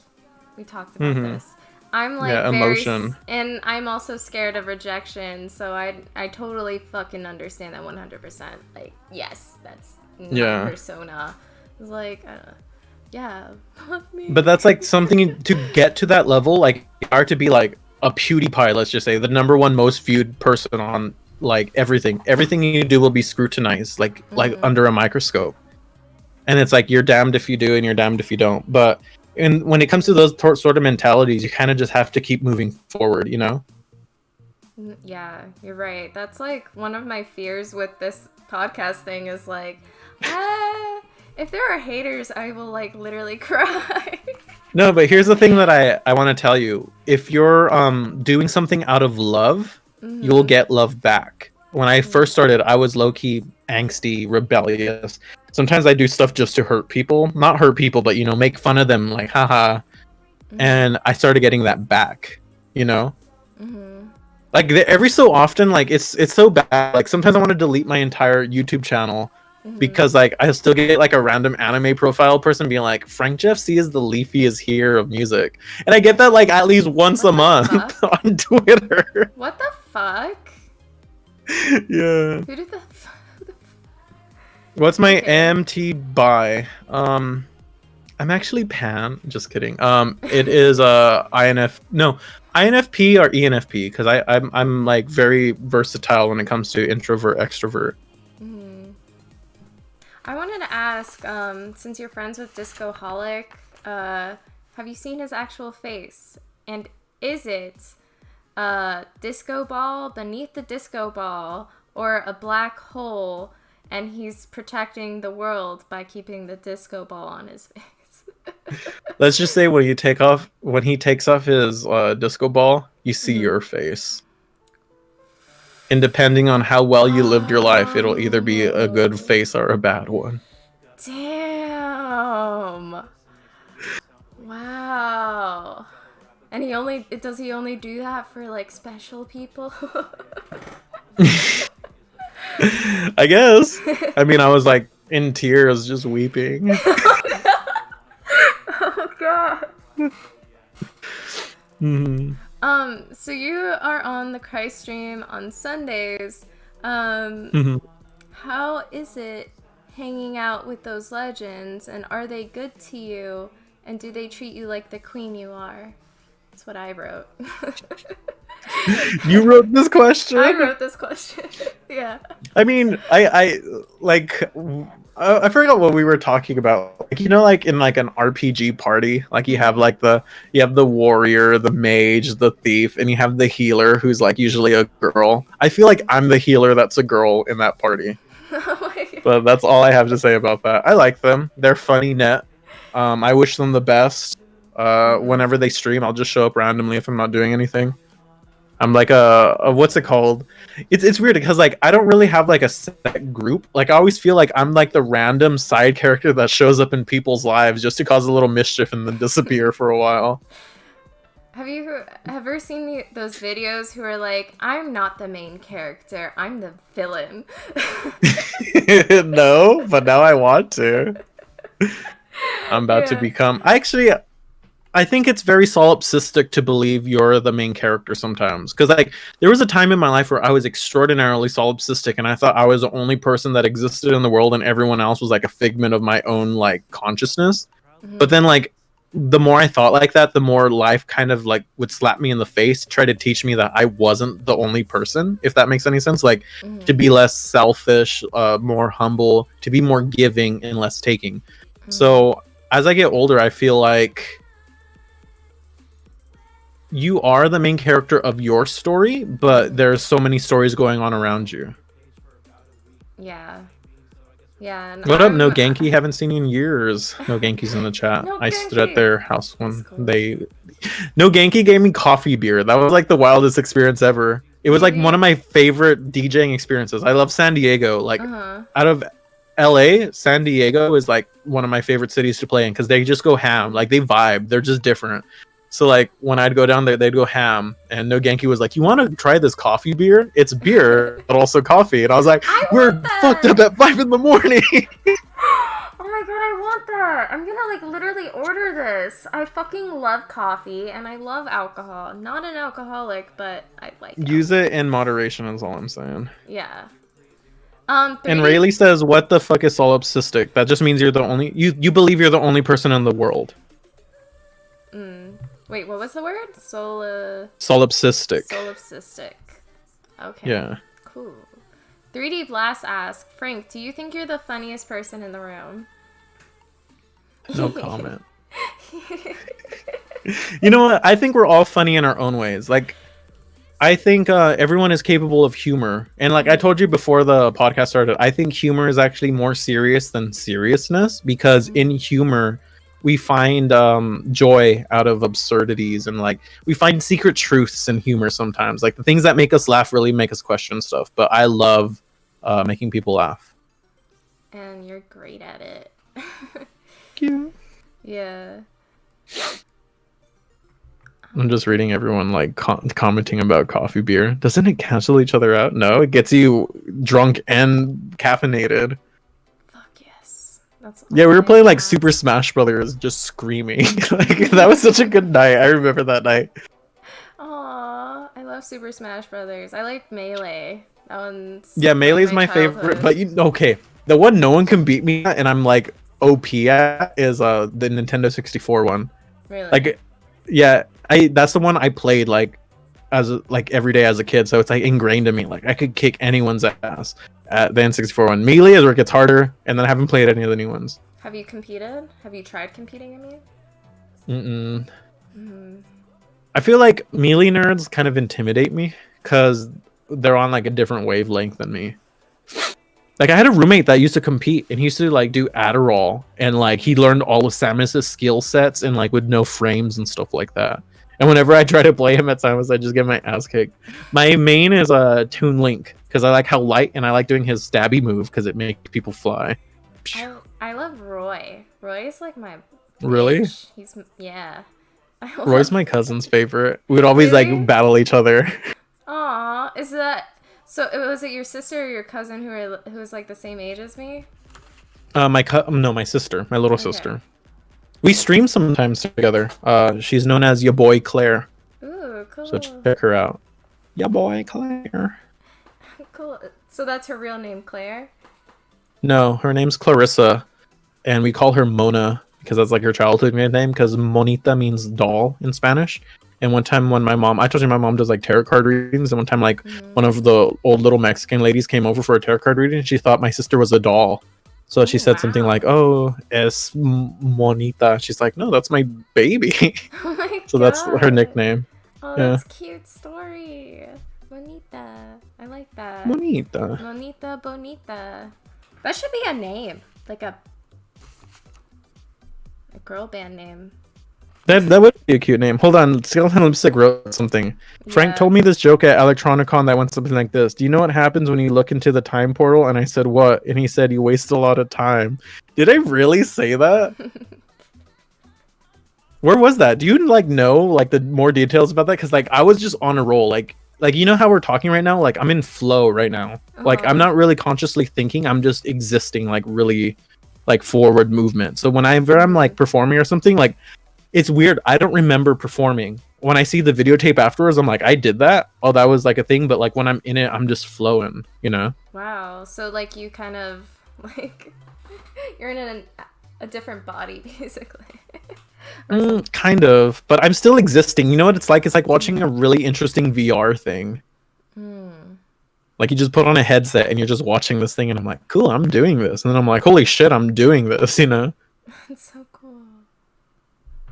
We talked about this. I'm like Yeah, emotion. and I'm also scared of rejection, so I totally fucking understand that 100%. Like, yes, that's my persona. It's like, yeah, love me. But that's like something to get to that level, like are to be like a PewDiePie, let's just say, the #1 most viewed person on like everything. Everything you do will be scrutinized, like under a microscope. And it's like you're damned if you do and you're damned if you don't. But and when it comes to those sort of mentalities, you kind of just have to keep moving forward, you know? Yeah, you're right. That's like one of my fears with this podcast thing is like, if there are haters, I will like literally cry. No, but here's the thing that I want to tell you. If you're doing something out of love, you'll get love back. When I first started, I was low-key angsty, rebellious. Sometimes I do stuff just to hurt people. Not hurt people, but, you know, make fun of them, like, haha. And I started getting that back, you know? Like, every so often, like, it's so bad. Like, sometimes I want to delete my entire YouTube channel because, like, I still get, like, a random anime profile person being like, FrankJavCee is the leafiest here of music. And I get that, like, at least once a month on Twitter. What the fuck? Yeah. Who did the What's my MT by? I'm actually Pan. Just kidding. It is INFP or ENFP because I'm like very versatile when it comes to introvert extrovert. I wanted to ask, since you're friends with Discoholic, have you seen his actual face? And is it a disco ball beneath the disco ball or a black hole, and he's protecting the world by keeping the disco ball on his face? Let's just say when he takes off his disco ball, you see your face. And depending on how well you lived your life, it'll either be a good face or a bad one. Damn. Wow. And does he only do that for like special people? I guess. I mean, I was like in tears, just weeping. Oh god. So you are on the Christ stream on Sundays. How is it hanging out with those legends, and are they good to you, and do they treat you like the queen you are? That's what I wrote. You wrote this question? I wrote this question. Yeah. I mean, I like I forgot what we were talking about. Like, you know, like in like an RPG party, like you have like you have the warrior, the mage, the thief, and you have the healer who's like usually a girl. I feel like I'm the healer that's a girl in that party. Oh my God. But that's all I have to say about that. I like them. They're funny net. I wish them the best. Whenever they stream, I'll just show up randomly if I'm not doing anything. I'm like a what's it called? It's weird because like I don't really have like a set group. Like I always feel like I'm like the random side character that shows up in people's lives just to cause a little mischief and then disappear for a while. Have you ever seen those videos who are like, I'm not the main character, I'm the villain? No, but now I want to. I'm about to become. I think it's very solipsistic to believe you're the main character sometimes. Because like there was a time in my life where I was extraordinarily solipsistic and I thought I was the only person that existed in the world and everyone else was like a figment of my own like consciousness. Mm-hmm. But then like the more I thought like that, the more life kind of like would slap me in the face, try to teach me that I wasn't the only person, if that makes any sense. Like to be less selfish, more humble, to be more giving and less taking. Mm-hmm. So as I get older, I feel like you are the main character of your story, but there's so many stories going on around you. Yeah. Yeah. What up, No Genki? Haven't seen you in years. No Genki's in the chat. I stood at their house when cool. No Genki gave me coffee beer. That was like the wildest experience ever. It was like one of my favorite DJing experiences. I love San Diego. Like out of LA, San Diego is like one of my favorite cities to play in because they just go ham. Like they vibe. They're just different. So like when I'd go down there, they'd go ham, and No Genki was like, "You want to try this coffee beer? It's beer, but also coffee." And I was like, "We're fucked up at 5 a.m." Oh my God, I want that! I'm gonna like literally order this. I fucking love coffee and I love alcohol. Not an alcoholic, but I like. Use it in moderation. Is all I'm saying. Yeah. And Rayleigh says, "What the fuck is solipsistic? That just means you're the only you believe you're the only person in the world." Wait, what was the word? Solipsistic. Solipsistic. Okay. Yeah. Cool. 3D Blast asks, Frank, do you think you're the funniest person in the room? No comment. You know what? I think we're all funny in our own ways. Like, I think everyone is capable of humor. And like I told you before the podcast started, I think humor is actually more serious than seriousness because in humor, we find joy out of absurdities and like we find secret truths in humor sometimes. Like the things that make us laugh really make us question stuff. But I love making people laugh. And you're great at it. Thank you. Yeah. I'm just reading everyone like commenting about coffee beer. Doesn't it cancel each other out? No, it gets you drunk and caffeinated. Yeah, we were playing like Super Smash Brothers, just screaming. Like that was such a good night. I remember that night. Aww, I love Super Smash Brothers. I like Melee. That one's Melee's my favorite. But okay, the one no one can beat me at, and I'm like OP at is the Nintendo 64 one. Really? Like, yeah, that's the one I played like every day as a kid. So it's like ingrained in me. Like I could kick anyone's ass. At the N64 one. Melee is where it gets harder, and then I haven't played any of the new ones. Have you competed? Have you tried competing, I mean? I feel like Melee nerds kind of intimidate me, because they're on like a different wavelength than me. Like I had a roommate that used to compete, and he used to like do Adderall, and like he learned all of Samus's skill sets, and like with no frames and stuff like that. And whenever I try to play him at Samus, I just get my ass kicked. My main is Toon Link, because I like how light, and I like doing his stabby move, because it makes people fly. I love Roy. Roy is like my... Really? He's... Yeah. Roy's my cousin's favorite. We would always like battle each other. Aw, is that... So was it your sister or your cousin who was like the same age as me? No, my sister. My little sister. We stream sometimes together. She's known as your boy Claire. Ooh, cool. So check her out. Ya boy Claire. Cool. So that's her real name, Claire? No, her name's Clarissa, and we call her Mona because that's like her childhood name. Because Monita means doll in Spanish, And one time when I told you my mom does like tarot card readings, and one time like Mm-hmm. one of the old little Mexican ladies came over for a tarot card reading, and she thought my sister was a doll. So she said something like, Wow. "Oh, es monita." She's like, "No, that's my baby." Oh my So that's her god. nickname. Oh, Yeah, that's cute story. Bonita. I like that. monita. Monita Bonita. That should be a name. Like a girl band name. That would be a cute name. Hold on, Skeleton Lipstick wrote something. Frank Yeah. told me this joke at Electronicon that went something like this. Do you know what happens when you look into the time portal? And I said, what? And he said, you waste a lot of time. Did I really say that? Where was that? Do you like know like the more details about that? Because like I was just on a roll. Like you know how we're talking right now? Like I'm in flow right now. Like I'm not really consciously thinking. I'm just existing like really like forward movement. So whenever I'm like performing or something, like it's weird. I don't remember performing. When I see the videotape afterwards, I'm like, I did that. Oh, that was like a thing. But like when I'm in it, I'm just flowing, you know? Wow. So like you kind of like you're in a different body basically. Kind of. But I'm still existing. You know what it's like? It's like watching a really interesting VR thing. Mm. Like you just put on a headset and you're just watching this thing, and I'm like, cool, I'm doing this. And then I'm like, holy shit, I'm doing this, you know? That's so cool.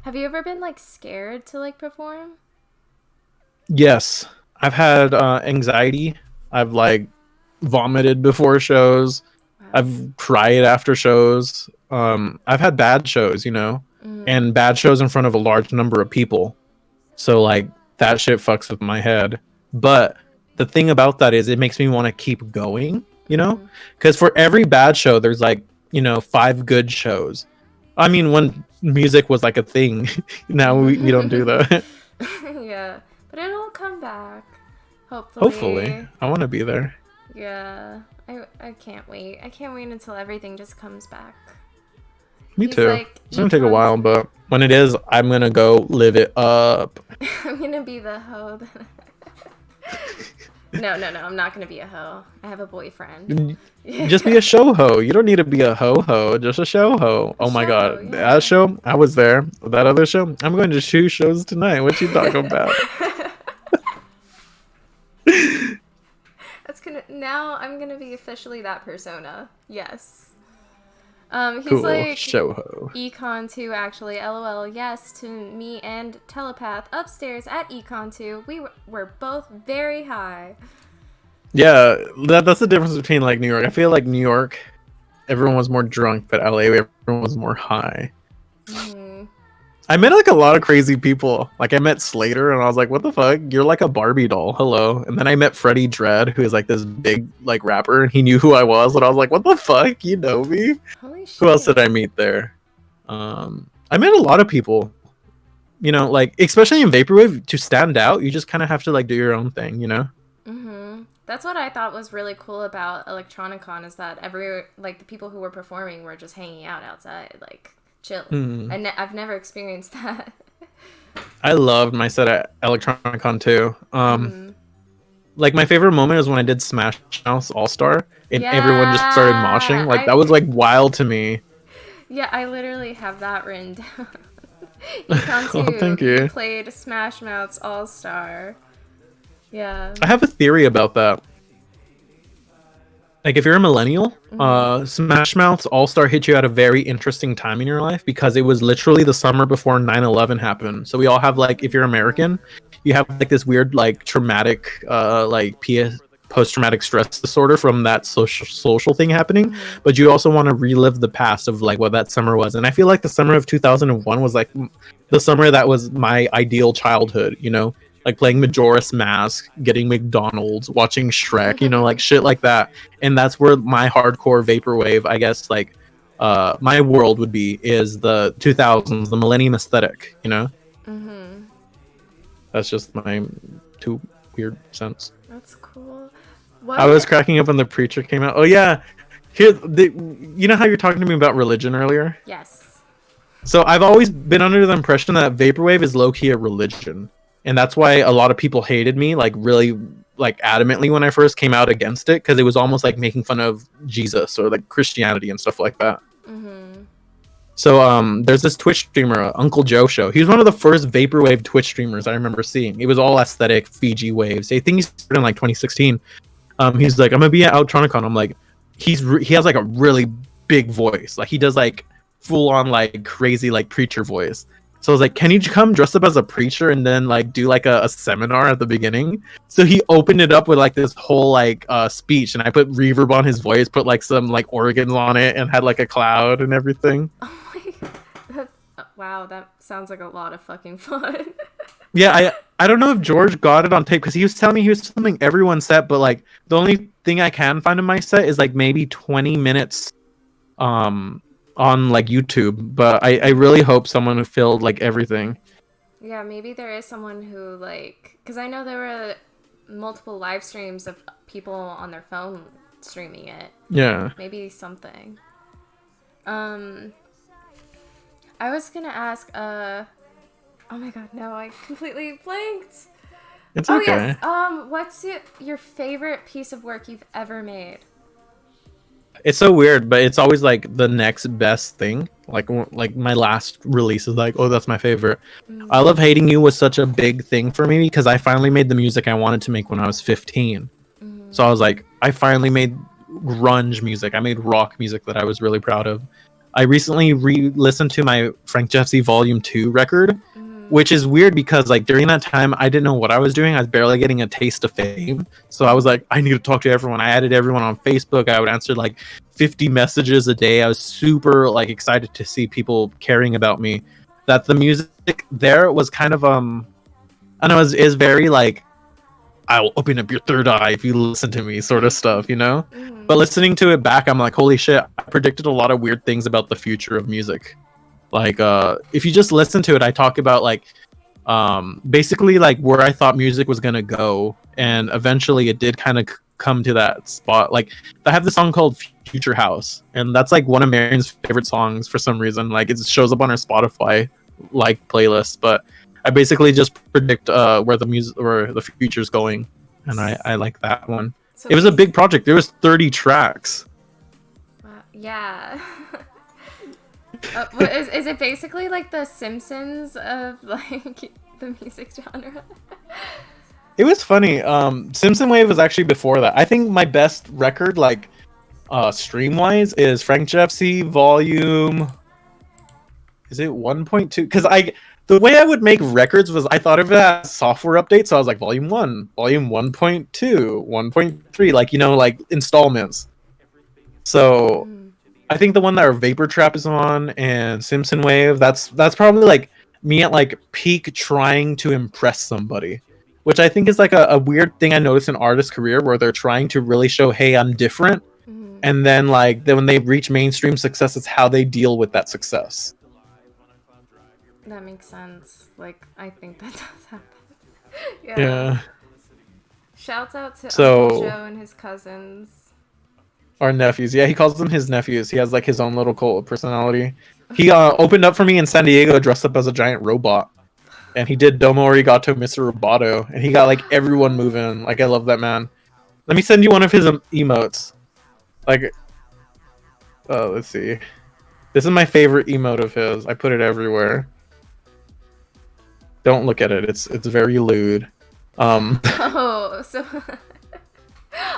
Have you ever been like scared to like perform? Yes. I've had anxiety. I've like vomited before shows. Wow. I've cried after shows. I've had bad shows, you know, and bad shows in front of a large number of people. So like that shit fucks with my head. But the thing about that is it makes me want to keep going, you know, because for every bad show, there's like, you know, 5 good shows. I mean, when music was like a thing, now we don't do that. Yeah, but it'll come back. Hopefully, I want to be there. Yeah, I can't wait. I can't wait until everything just comes back. Me He's too. like, It's gonna take a while, but when it is, I'm gonna go live it up. I'm gonna be the hoe. No, I'm not gonna be a hoe. I have a boyfriend. Just be a show ho. You don't need to be a ho, just a show ho. Oh my god, yeah. that show, I was there. That other show, I'm going to 2 shows tonight. What you talking about? Now I'm gonna be officially that persona. Yes. He's Cool, like show ho. Econ 2 actually. LOL. Yes to me and Telepath upstairs at Econ 2. We were both very high. Yeah, that's the difference between like New York. I feel like New York, everyone was more drunk, but LA, everyone was more high. I met like a lot of crazy people. Like I met Slater, and I was like, "What the fuck? You're like a Barbie doll." Hello. And then I met Freddie Dredd, who is like this big like rapper, and he knew who I was, and I was like, "What the fuck? You know me?" Holy shit. Who else did I meet there? I met a lot of people. You know, like especially in vaporwave, to stand out, you just kind of have to like do your own thing. You know. That's what I thought was really cool about Electronicon is that the people who were performing were just hanging out outside, like chill. I've never experienced that. I loved my set at Electronicon too. Like my favorite moment is when I did Smash Mouth All Star and everyone just started moshing. Like that was like wild to me. Yeah, I literally have that written down. Econ 2 Oh, thank you. Played Smash Mouth's All Star. Yeah. I have a theory about that. Like if you're a millennial, Smash Mouth's All Star hit you at a very interesting time in your life because it was literally the summer before 9/11 happened. So we all have like, if you're American, you have like this weird like traumatic like post-traumatic stress disorder from that social thing happening, but you also want to relive the past of like what that summer was. And I feel like the summer of 2001 was like the summer that was my ideal childhood, you know, like playing Majora's Mask, getting McDonald's, watching Shrek, you know, like shit like that. And that's where my hardcore vaporwave, I guess, like my world would be, is the 2000s, the millennium aesthetic, you know. That's just my 2 weird cents. That's cool. I was cracking up when the preacher came out. Oh yeah, you know how you're talking to me about religion earlier? Yes. So I've always been under the impression that vaporwave is low-key a religion, and that's why a lot of people hated me like really like adamantly when I first came out against it, because it was almost like making fun of Jesus or like Christianity and stuff like that. So there's this Twitch streamer, Uncle Joe Show. He was one of the first vaporwave Twitch streamers I remember seeing. It was all aesthetic Fiji waves. I think he started in like 2016. He's like, I'm gonna be at Outronicon. I'm like, he has like a really big voice. Like he does like full on like crazy like preacher voice. So I was like, can you come dress up as a preacher and then like do like a seminar at the beginning? So he opened it up with like this whole like speech, and I put reverb on his voice, put like some like organs on it, and had like a cloud and everything. Oh my god. Wow, that sounds like a lot of fucking fun. Yeah, I don't know if George got it on tape because he was telling me he was filming everyone's set, but like the only thing I can find in my set is like maybe 20 minutes on like YouTube, but I really hope someone filled like everything. Yeah, maybe there is someone who like, because I know there were multiple live streams of people on their phone streaming it. Yeah. Maybe something. I was gonna ask, oh my god, no, I completely blanked. It's Oh okay. yes, what's your favorite piece of work you've ever made? It's so weird, but it's always like the next best thing. Like my last release is like, oh, that's my favorite. I Love Hating You was such a big thing for me because I finally made the music I wanted to make when I was 15. So I was like, I finally made grunge music. I made rock music that I was really proud of. I recently re-listened to my FrankJavCee Volume 2 record, which is weird because like during that time I didn't know what I was doing. I was barely getting a taste of fame. So I was like, I need to talk to everyone. I added everyone on Facebook. I would answer like 50 messages a day. I was super like excited to see people caring about me. That the music there was kind of I don't know, is very like, I'll open up your third eye if you listen to me sort of stuff, you know? But listening to it back, I'm like, holy shit, I predicted a lot of weird things about the future of music. Like if you just listen to it, I talk about like basically like where I thought music was gonna go, and eventually it did kind of come to that spot. Like I have this song called Future House, and that's like one of Marion's favorite songs for some reason. Like it shows up on her Spotify like playlist, but I basically just predict where the music or the future's going, and I like that one. So it was a big project. There was 30 tracks. Yeah. Is it basically like the Simpsons of like the music genre? It was funny. Simpson Wave was actually before that. I think my best record, like stream wise, is FrankJavCee Volume. Is it 1.2? Because the way I would make records was I thought of it as software updates. So I was like Volume 1, Volume 1.2, 1.3, like, you know, like installments. So I think the one that our Vapor Trap is on and Simpson Wave, that's probably like me at like peak trying to impress somebody, which I think is like a weird thing I noticed in artists' career where they're trying to really show, hey, I'm different. And then like then when they reach mainstream success, it's how they deal with that success. That makes sense. Like I think that does happen. Yeah. Shouts out to Uncle Joe and his cousins. Our nephews. Yeah, he calls them his nephews. He has like his own little cult personality. He opened up for me in San Diego dressed up as a giant robot. And he did Domo Arigato Mr. Roboto. And he got like everyone moving. Like I love that man. Let me send you one of his emotes. Like let's see. This is my favorite emote of his. I put it everywhere. Don't look at it. It's very lewd. Oh, so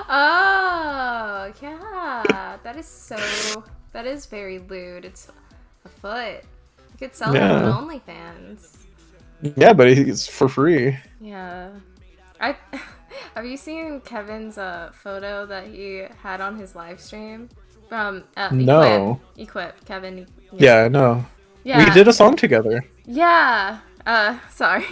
oh, yeah. That is very lewd. It's a foot. You could sell that on OnlyFans. Yeah, but it's for free. Yeah. Have you seen Kevin's photo that he had on his live stream from No. Equip Kevin. Yeah, no. Yeah. We did a song together. Yeah. Sorry.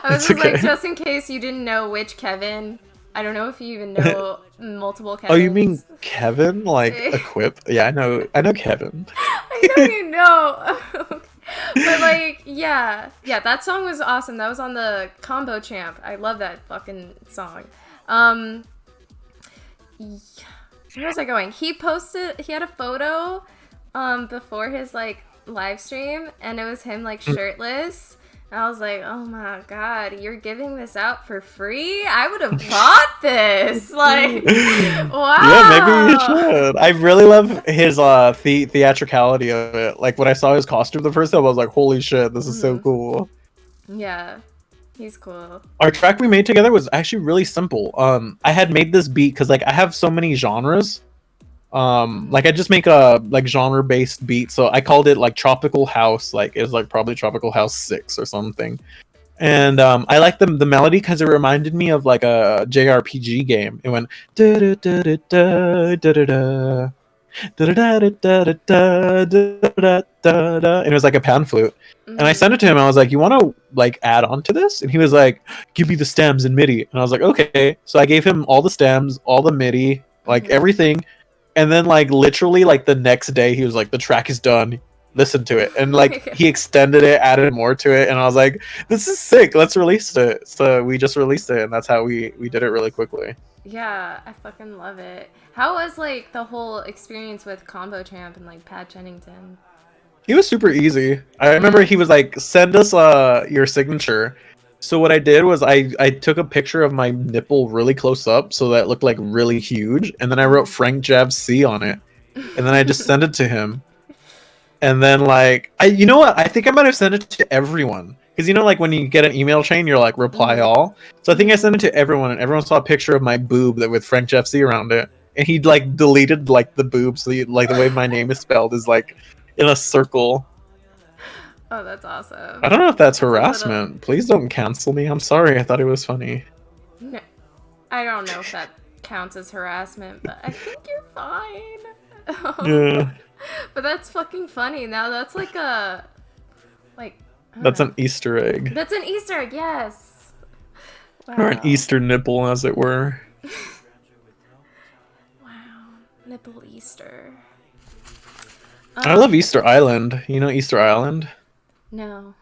I was just in case you didn't know which Kevin. I don't know if you even know multiple Kevins. Oh, you mean Kevin? Like Equip? Yeah, I know Kevin. I know you know. But like, yeah, that song was awesome. That was on the Combo Champ. I love that fucking song. Where was I going? He had a photo before his like live stream, and it was him like shirtless, I was like, oh my god, you're giving this out for free? I would have bought this. Like, Yeah, maybe you wow. should. I really love his theatricality of it. Like when I saw his costume the first time, I was like, "Holy shit, this is so Hmm. cool." Yeah, he's cool. Our track we made together was actually really simple. I had made this beat because like I have so many genres. Like I just make a like genre based beat, so I called it like tropical house. Like it was like probably tropical house 6 or something. And I like the melody because it reminded me of like a JRPG game. It went da da da da da da da da da da da da da da da, and it was like a pan flute. And I Hmm. sent it to him. I was like, "You want to like add on to this?" And he was like, "Give me the stems and MIDI." And I was like, "Okay." So I gave him all the stems, all the MIDI, like Hmm. everything. And then like literally like the next day, he was like, "The track is done. Listen to it." And like he extended it, added more to it, and I was like, "This is sick. Let's release it." So we just released it, and that's how we did it really quickly. Yeah, I fucking love it. How was like the whole experience with Combo Champ and like Pat Jennington? He was super easy. I remember Yeah. he was like, "Send us your signature." So what I did was I took a picture of my nipple really close up so that it looked like really huge, and then I wrote FrankJavCee on it, and then I just sent it to him. And then like you know what? I think I might have sent it to everyone because you know like when you get an email chain, you're like reply Hmm. all. So I think I Hmm. sent it to everyone, and everyone saw a picture of my boob that with FrankJavCee around it, and he like deleted like the boob, so like the way my name is spelled is like in a circle. Oh, that's I awesome. don't know if that's That's a little. harassment. Please don't cancel me. I'm sorry. I thought it was funny. No, I don't know if that counts as harassment, but I think you're fine. Yeah, But that's fucking funny. Now that's like a like I don't that's know. an Easter egg. That's an Easter egg. Yes. Or an Wow. Easter nipple, as it were. Wow. Nipple Easter. I love Um. Easter Island. You know Easter Island? No.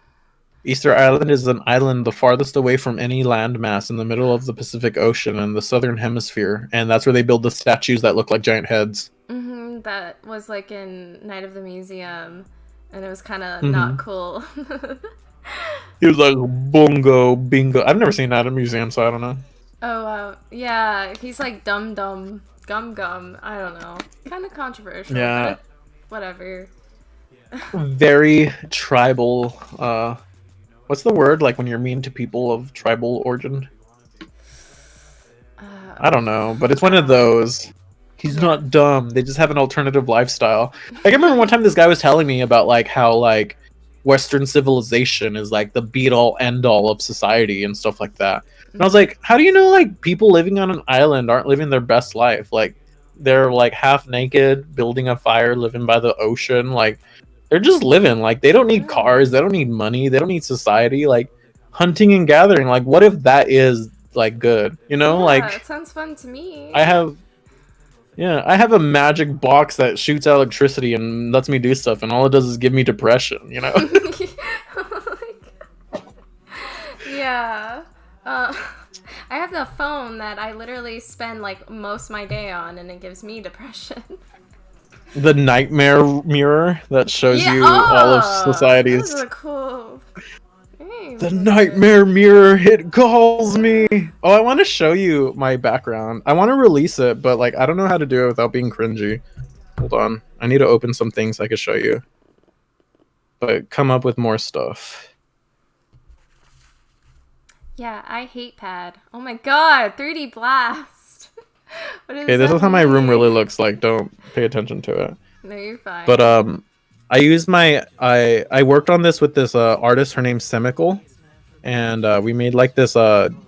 Easter Island is an island the farthest away from any landmass in the middle of the Pacific Ocean in the southern hemisphere, and that's where they build the statues that look like giant heads. Mm-hmm. That was like in Night of the Museum, and it was kind of Hmm. not cool. He was like bongo bingo. I've never seen that at a museum, so I don't know. Oh wow. Yeah, he's like dum dum gum gum. I don't know. Kind of controversial, but Yeah, it, whatever. very tribal. What's the word like when you're mean to people of tribal origin? I don't know, but it's one I of don't know. those. He's Yeah. not dumb. They just have an alternative lifestyle. Like, I remember one time this guy was telling me about like how like Western civilization is like the beat all end all of society and stuff like that. And I was Mm-hmm. like, how do you know like people living on an island aren't living their best life? Like they're like half naked, building a fire, living by the ocean. Like they're just living. Like they don't need Yeah. cars, they don't need money, they don't need society. Like hunting and gathering. Like what if that is like good? You know, Yeah, it like sounds fun to me. I have yeah, I have a magic box that shoots out electricity and lets me do stuff, and all it does is give me depression, you know? Yeah. Uh, I have the phone that I literally spend like most of my day on, and it gives me depression. The nightmare mirror that shows Yeah. you all of Oh, that was society's. a cool name The for it. nightmare mirror, it calls me. Oh, I want to show you my background. I want to release it, but like I don't know how to do it without being cringy. Hold on. I need to open some things I could show you. But come up with more stuff. Yeah, I hate pad. Oh my god, 3D blast. What Okay, does this is that how my room really mean? looks like. Don't pay attention to it. No, you're But fine. I used my I worked on this with this artist. Her name's Semical, and we made like this.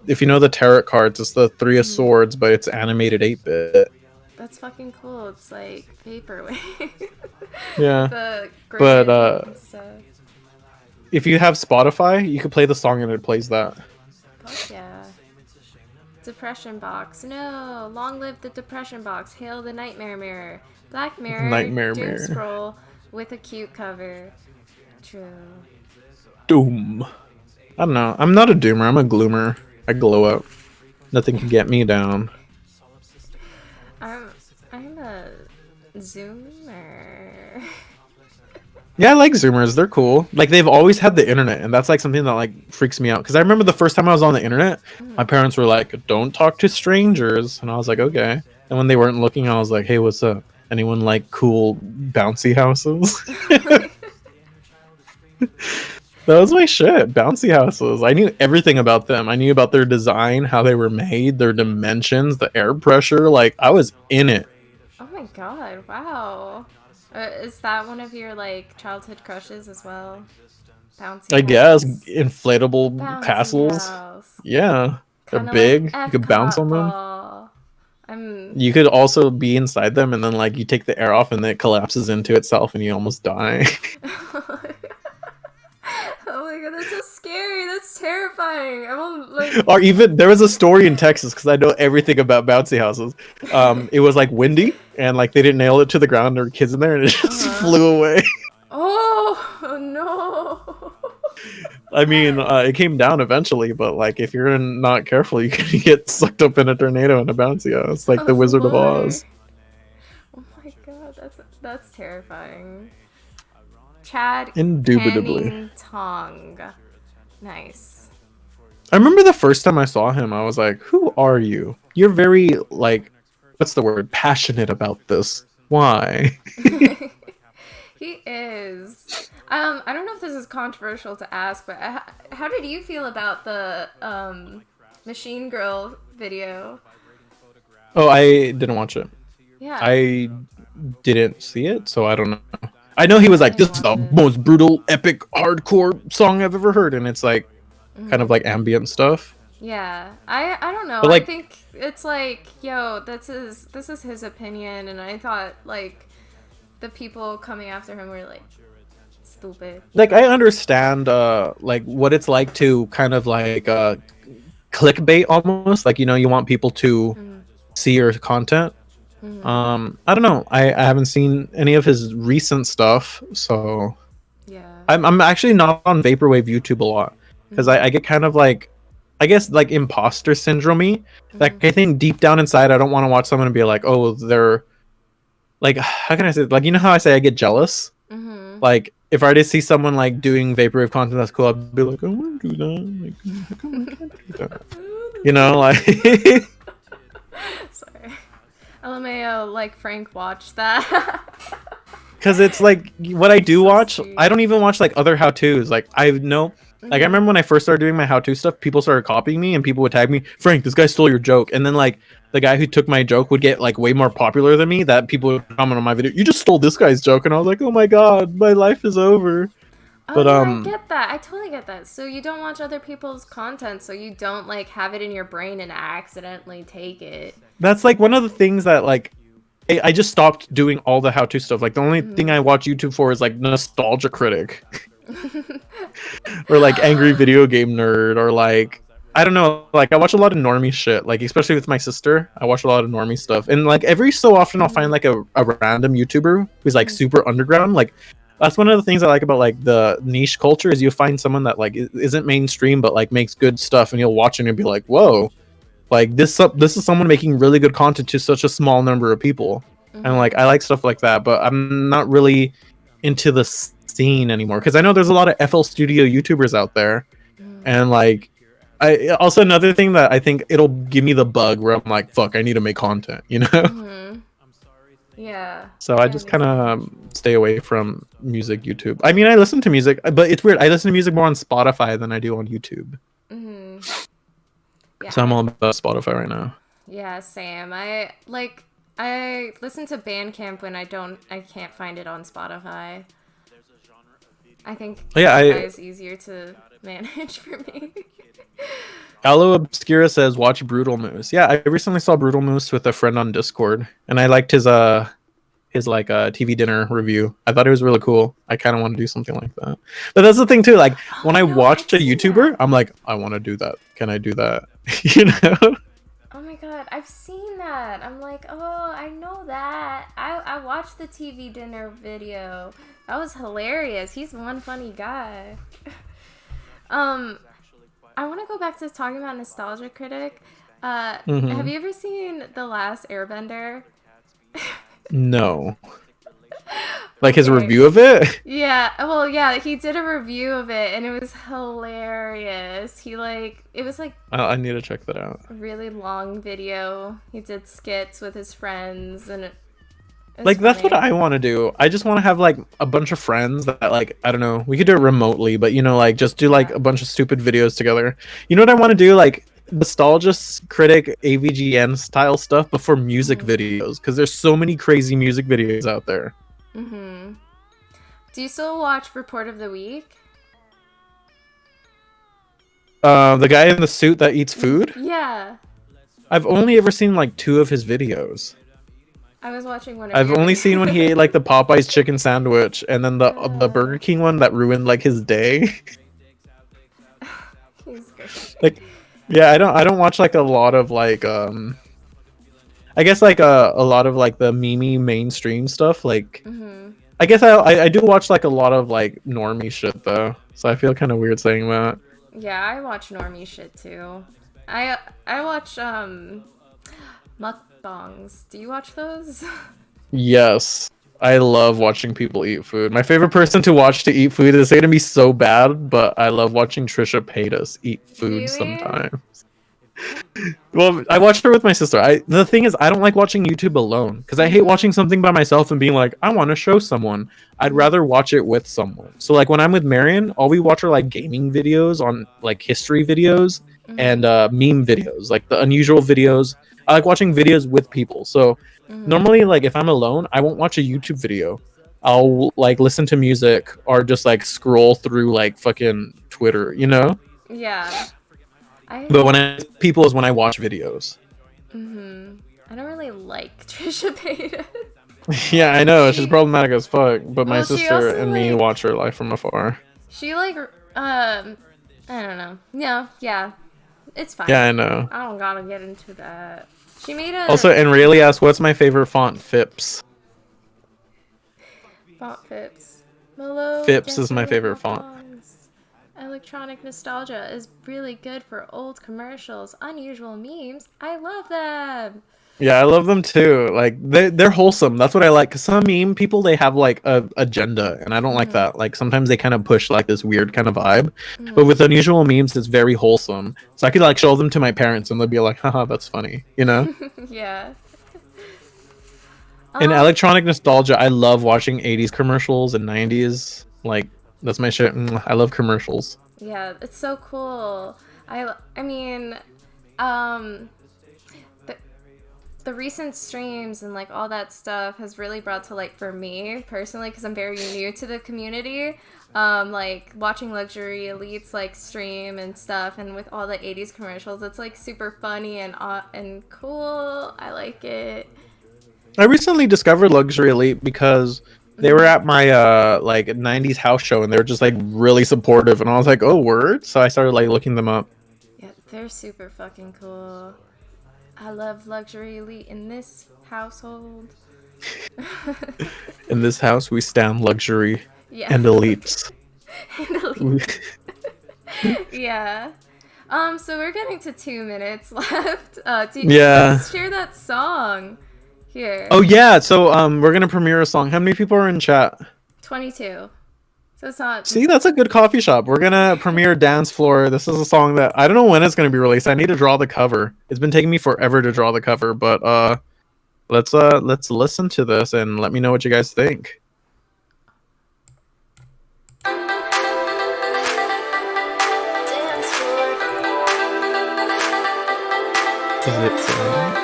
If you know the tarot cards, it's the Three of Mhm. Swords, but it's animated 8-bit. That's fucking cool. It's like vaporwave. Yeah, The but grid and stuff. if you have Spotify, you could play the song and it plays that. Fuck yeah. Depression box. No. Long live the depression box. Hail the nightmare mirror. Black mirror. Nightmare Doom Mirror. scroll with a cute cover. True. Doom. I don't know. I'm not a doomer. I'm a gloomer. I glow up. Nothing can get me down. I'm I'm a zoomer. Yeah, I like Zoomers. They're cool. Like they've always had the internet, and that's like something that like freaks me out. Because I remember the first time I was on the internet, my parents were like, "Don't talk to strangers," and I was like, "Okay." And when they weren't looking, I was like, "Hey, what's up? Anyone like cool bouncy houses?" That was my shit. Bouncy houses. I knew everything about them. I knew about their design, how they were made, their dimensions, the air pressure. Like I was in it. Oh my god! Wow. Is that one of your like childhood crushes as well? Bouncy I guess house. inflatable Bouncy castles. house. Yeah, they're Kind of like big. You could bounce Epcot on them. ball. I'm. You could also be inside them, and then like you take the air off, and then it collapses into itself, and you almost die. Oh my god, that's so scary. That's terrifying. I won't like. Or even there was a story in Texas because I know everything about bouncy houses. It was like windy, and like they didn't nail it to the ground. There were kids in there, and it just flew away. Oh no. I mean, it came down eventually, but like if you're not careful, you can get sucked up in a tornado in a bouncy house, like the Oh Wizard of my. Oz. Oh my god, that's terrifying. Chad Indubitably. Canning Tong. Nice. I remember the first time I saw him, I was like, "Who are you? You're very like, what's the word? Passionate about this. Why?" He is. I don't know if this is controversial to ask, but how did you feel about the Machine Girl video? Oh, I didn't watch it. Yeah. I didn't see it, so I don't know. I know he was like, "This is the most brutal, epic, hardcore song I've ever heard," and it's like kind of like ambient stuff. Yeah, I don't know. But I like, think it's like, yo, this is his opinion, and I thought like the people coming after him were like stupid. like I understand like what it's like to kind of like clickbait almost, like you want people to see your content. I don't know. I haven't seen any of his recent stuff, so Yeah. I'm actually not on vaporwave YouTube a lot because I get kind of like, I guess like imposter syndrome. Like I think deep down inside I don't want to watch someone and be like, oh, they're like, how can I say it? Like, you know how I say I get jealous? Like if I were to see someone like doing vaporwave content that's cool, I'd be like, I want to do that. Like, how come I can't do that? Like Sorry. LMAO, like Frank watched that. because it's like what I do watch. I don't even watch like other how-tos. Like I know, like I remember when I first started doing my how-to stuff, people started copying me and people would tag me, Frank, this guy stole your joke. And then like the guy who took my joke would get like way more popular than me. That people would comment on my video, you just stole this guy's joke, and I was like, oh my god, my life is over. Oh, But yeah, I get that. I totally get that. So you don't watch other people's content, so you don't like have it in your brain and accidentally take it. that's like one of the things that like I just stopped doing all the how-to stuff. Like the only thing I watch YouTube for is like Nostalgia Critic or like Angry Video Game Nerd or like I don't know. Like I watch a lot of normie shit. Like especially with my sister, I watch a lot of normie stuff. And like every so often, I'll find like a random YouTuber who's like super underground. Like that's one of the things I like about like the niche culture is you find someone that like isn't mainstream but like makes good stuff, and you'll watch it and be like, whoa. Like this is someone making really good content to such a small number of people. And like I like stuff like that, but I'm not really into the scene anymore because I know there's a lot of FL Studio YouTubers out there. And like I also another thing that I think it'll give me the bug where I'm like, fuck, I need to make content, Yeah. So I just kind of stay away from music YouTube. I mean, I listen to music, but it's weird. I listen to music more on Spotify than I do on YouTube. Yeah. So I'm all about Spotify right now. Yeah, same. I listen to Bandcamp when I can't find it on Spotify. I think Spotify is easier to manage for me. Aloe Obscura says watch Brutal Moose. Yeah, I recently saw Brutal Moose with a friend on Discord, and I liked his like TV dinner review. I thought it was really cool. I kind of want to do something like that. But that's the thing too. Like when I watch a YouTuber, I'm like, I want to do that. Can I do that? Oh my god, I've seen that. I'm like, oh, I know that. I watched the TV dinner video. That was hilarious. He's one funny guy. I want to go back to talking about Nostalgia Critic. Have you ever seen The Last Airbender? No. Like his Okay. review of it? Yeah, well, yeah, he did a review of it and it was hilarious. It was like I need to check that out. a really long video. He did skits with his friends and it was Like that's what funny. I want to do. I just want to have like a bunch of friends that like I don't know. We could do it remotely, but you know, like just do like Yeah. a bunch of stupid videos together. You know what I want to do? Like nostalgia critic AVGN style stuff, but for music Mhm. videos, because there's so many crazy music videos out there. Mhm. Do you still watch Report of the Week? The guy in the suit that eats food. Yeah. I've only ever seen like 2 of his videos. I was watching one of I've your only seen when he videos. ate like the Popeyes chicken sandwich, and then the Burger King one that ruined like his day. He's great. Like, yeah, I don't watch like a lot of like I guess like a lot of like the meme mainstream stuff. Like, Mhm. I guess I do watch like a lot of like normie shit though. So I feel kind of weird saying that. Yeah, I watch normie shit too. I watch mukbangs. Do you watch those? Yes. I love watching people eat food. My favorite person to watch to eat food is gonna be so bad, but I love watching Trisha Paytas eat food Really? sometimes. Well, I watched her with my sister. The thing is, I don't like watching YouTube alone because I hate watching Mhm. something by myself and being like, I want to show someone. I'd Mhm. rather watch it with someone. So like when I'm with Marion, all we watch are like gaming videos on like history videos and Mhm. meme videos, like the unusual videos. I like watching videos with people. So Mhm. normally, like if I'm alone, I won't watch a YouTube video. I'll like listen to music or just like scroll through like fucking Twitter, you know? Yeah. I But when I people is when I watch videos. mhm. I don't really like Trisha Paytas. Yeah, I know she's She problematic as fuck, but my well, she sister also and me like watch her life from afar. she like um I don't know. No, yeah. It's Yeah, fine. I know. I don't gotta get into that. She made a Also, and Rayleigh asked, "What's my favorite font?" Phipps. font pips. Molo Phipps is my dancing with favorite my font. bongs. Electronic nostalgia is really good for old commercials, unusual memes. I love them. Yeah, I love them too. Like they're wholesome. That's what I like. Cause some meme people they have like a agenda, and I don't like Mhm. that. Like sometimes they kind of push like this weird kind of vibe. But with Mhm. unusual memes, it's very wholesome. So I could like show them to my parents, and they'll be like, "Haha, that's funny," you know. Yeah. In Um. electronic nostalgia, I love watching 80s commercials and 90s. Like that's my shit. I love commercials. Yeah. It's so cool. I mean, um, the the recent streams and like all that stuff has really brought to light for me personally because I'm very new to the community. Like watching luxury elites like stream and stuff, and with all the '80s commercials, it's like super funny and cool. I like it. I recently discovered Luxury Elite because they were Hmm. at my like 90s house show and they were just like really supportive and I was like, "Oh, word." So I started like looking them up. Yeah, they're super fucking cool. I love luxury elite in this household. In this house, we stand luxury Yeah. and elites. And elite. Yeah. So we're getting to 2 minutes left. Yeah. Let's share that song here. Oh yeah, so we're going to premiere a song. How many people are in chat? 22. So it's not. See, that's a good coffee shop. We're going to premiere Dance Floor. This is a song that I don't know when it's going to be released. I need to draw the cover. It's been taking me forever to draw the cover, but let's listen to this and let me know what you guys think. Is it playing?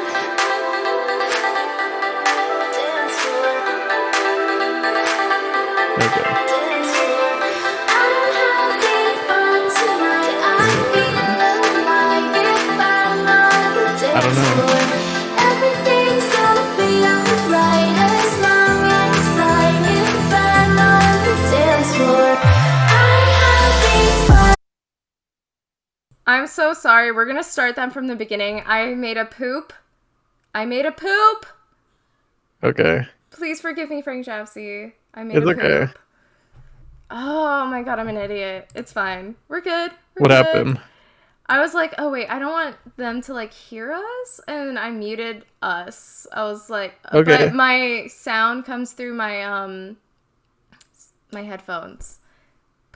Okay. I don't know. I'm so sorry. We're gonna start them from the beginning. I made a poop. I made a poop. Okay. Please forgive me, FrankJavCee. I made It's a okay. poop. Oh my god, I'm an idiot. It's fine. We're good. We're What good. happened? I was like, oh wait, I don't want them to like hear us, and I muted us. I was like, but Okay. my sound comes through my my headphones.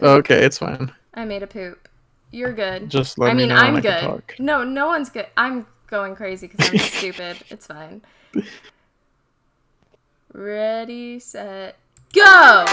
Okay, it's fine. I made a poop. You're good. Just let me know when I'm I good. can talk. No, no one's good. I'm going crazy because I'm stupid. It's fine. Ready, set, go!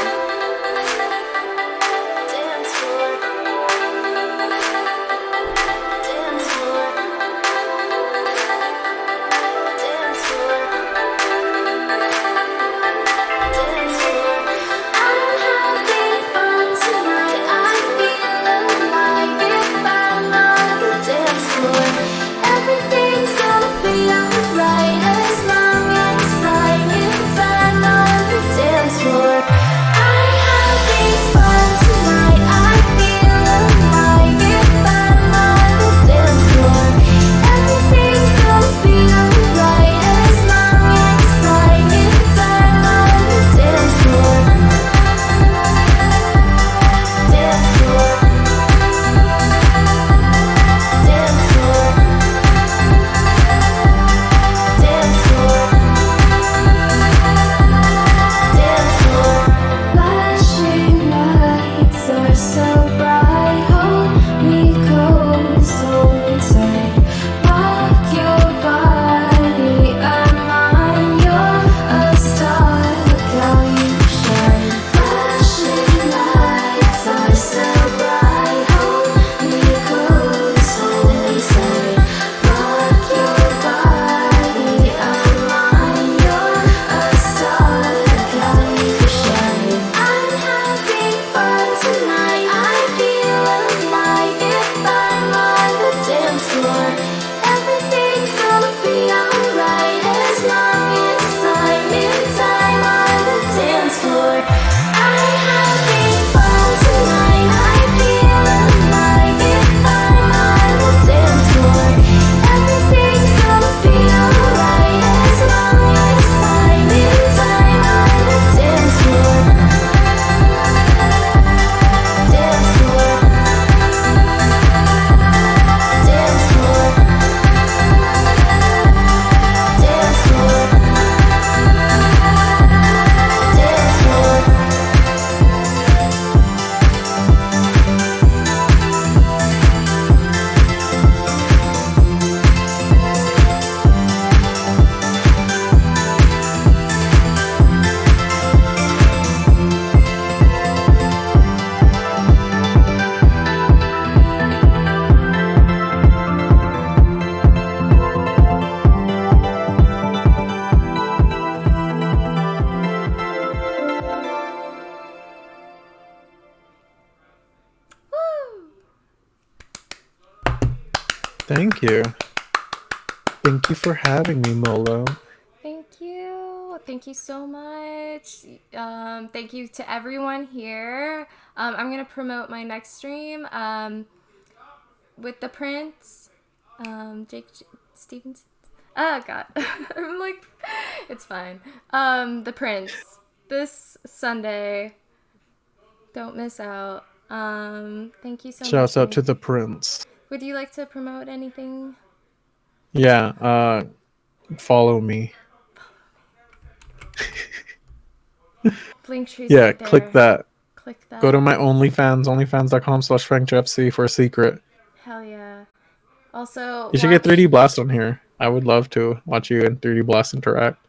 Thank you. Thank you for having me, Molo. Thank you. Thank you so much. Thank you to everyone here. I'm going to promote my next stream with the Prince, Jake Stevens. Oh, God. I'm like, it's fine. The Prince. This Sunday. Don't miss out. Thank you so much. Shouts out to the Prince. Would you like to promote anything? Yeah, follow me. Linktree. Yeah, right there. click that. Click that. Go to my OnlyFans, onlyfans.com/FrankJavCee for a secret. Hell yeah. Also, You should get 3D Blast on here. I would love to watch you and 3D Blast interact.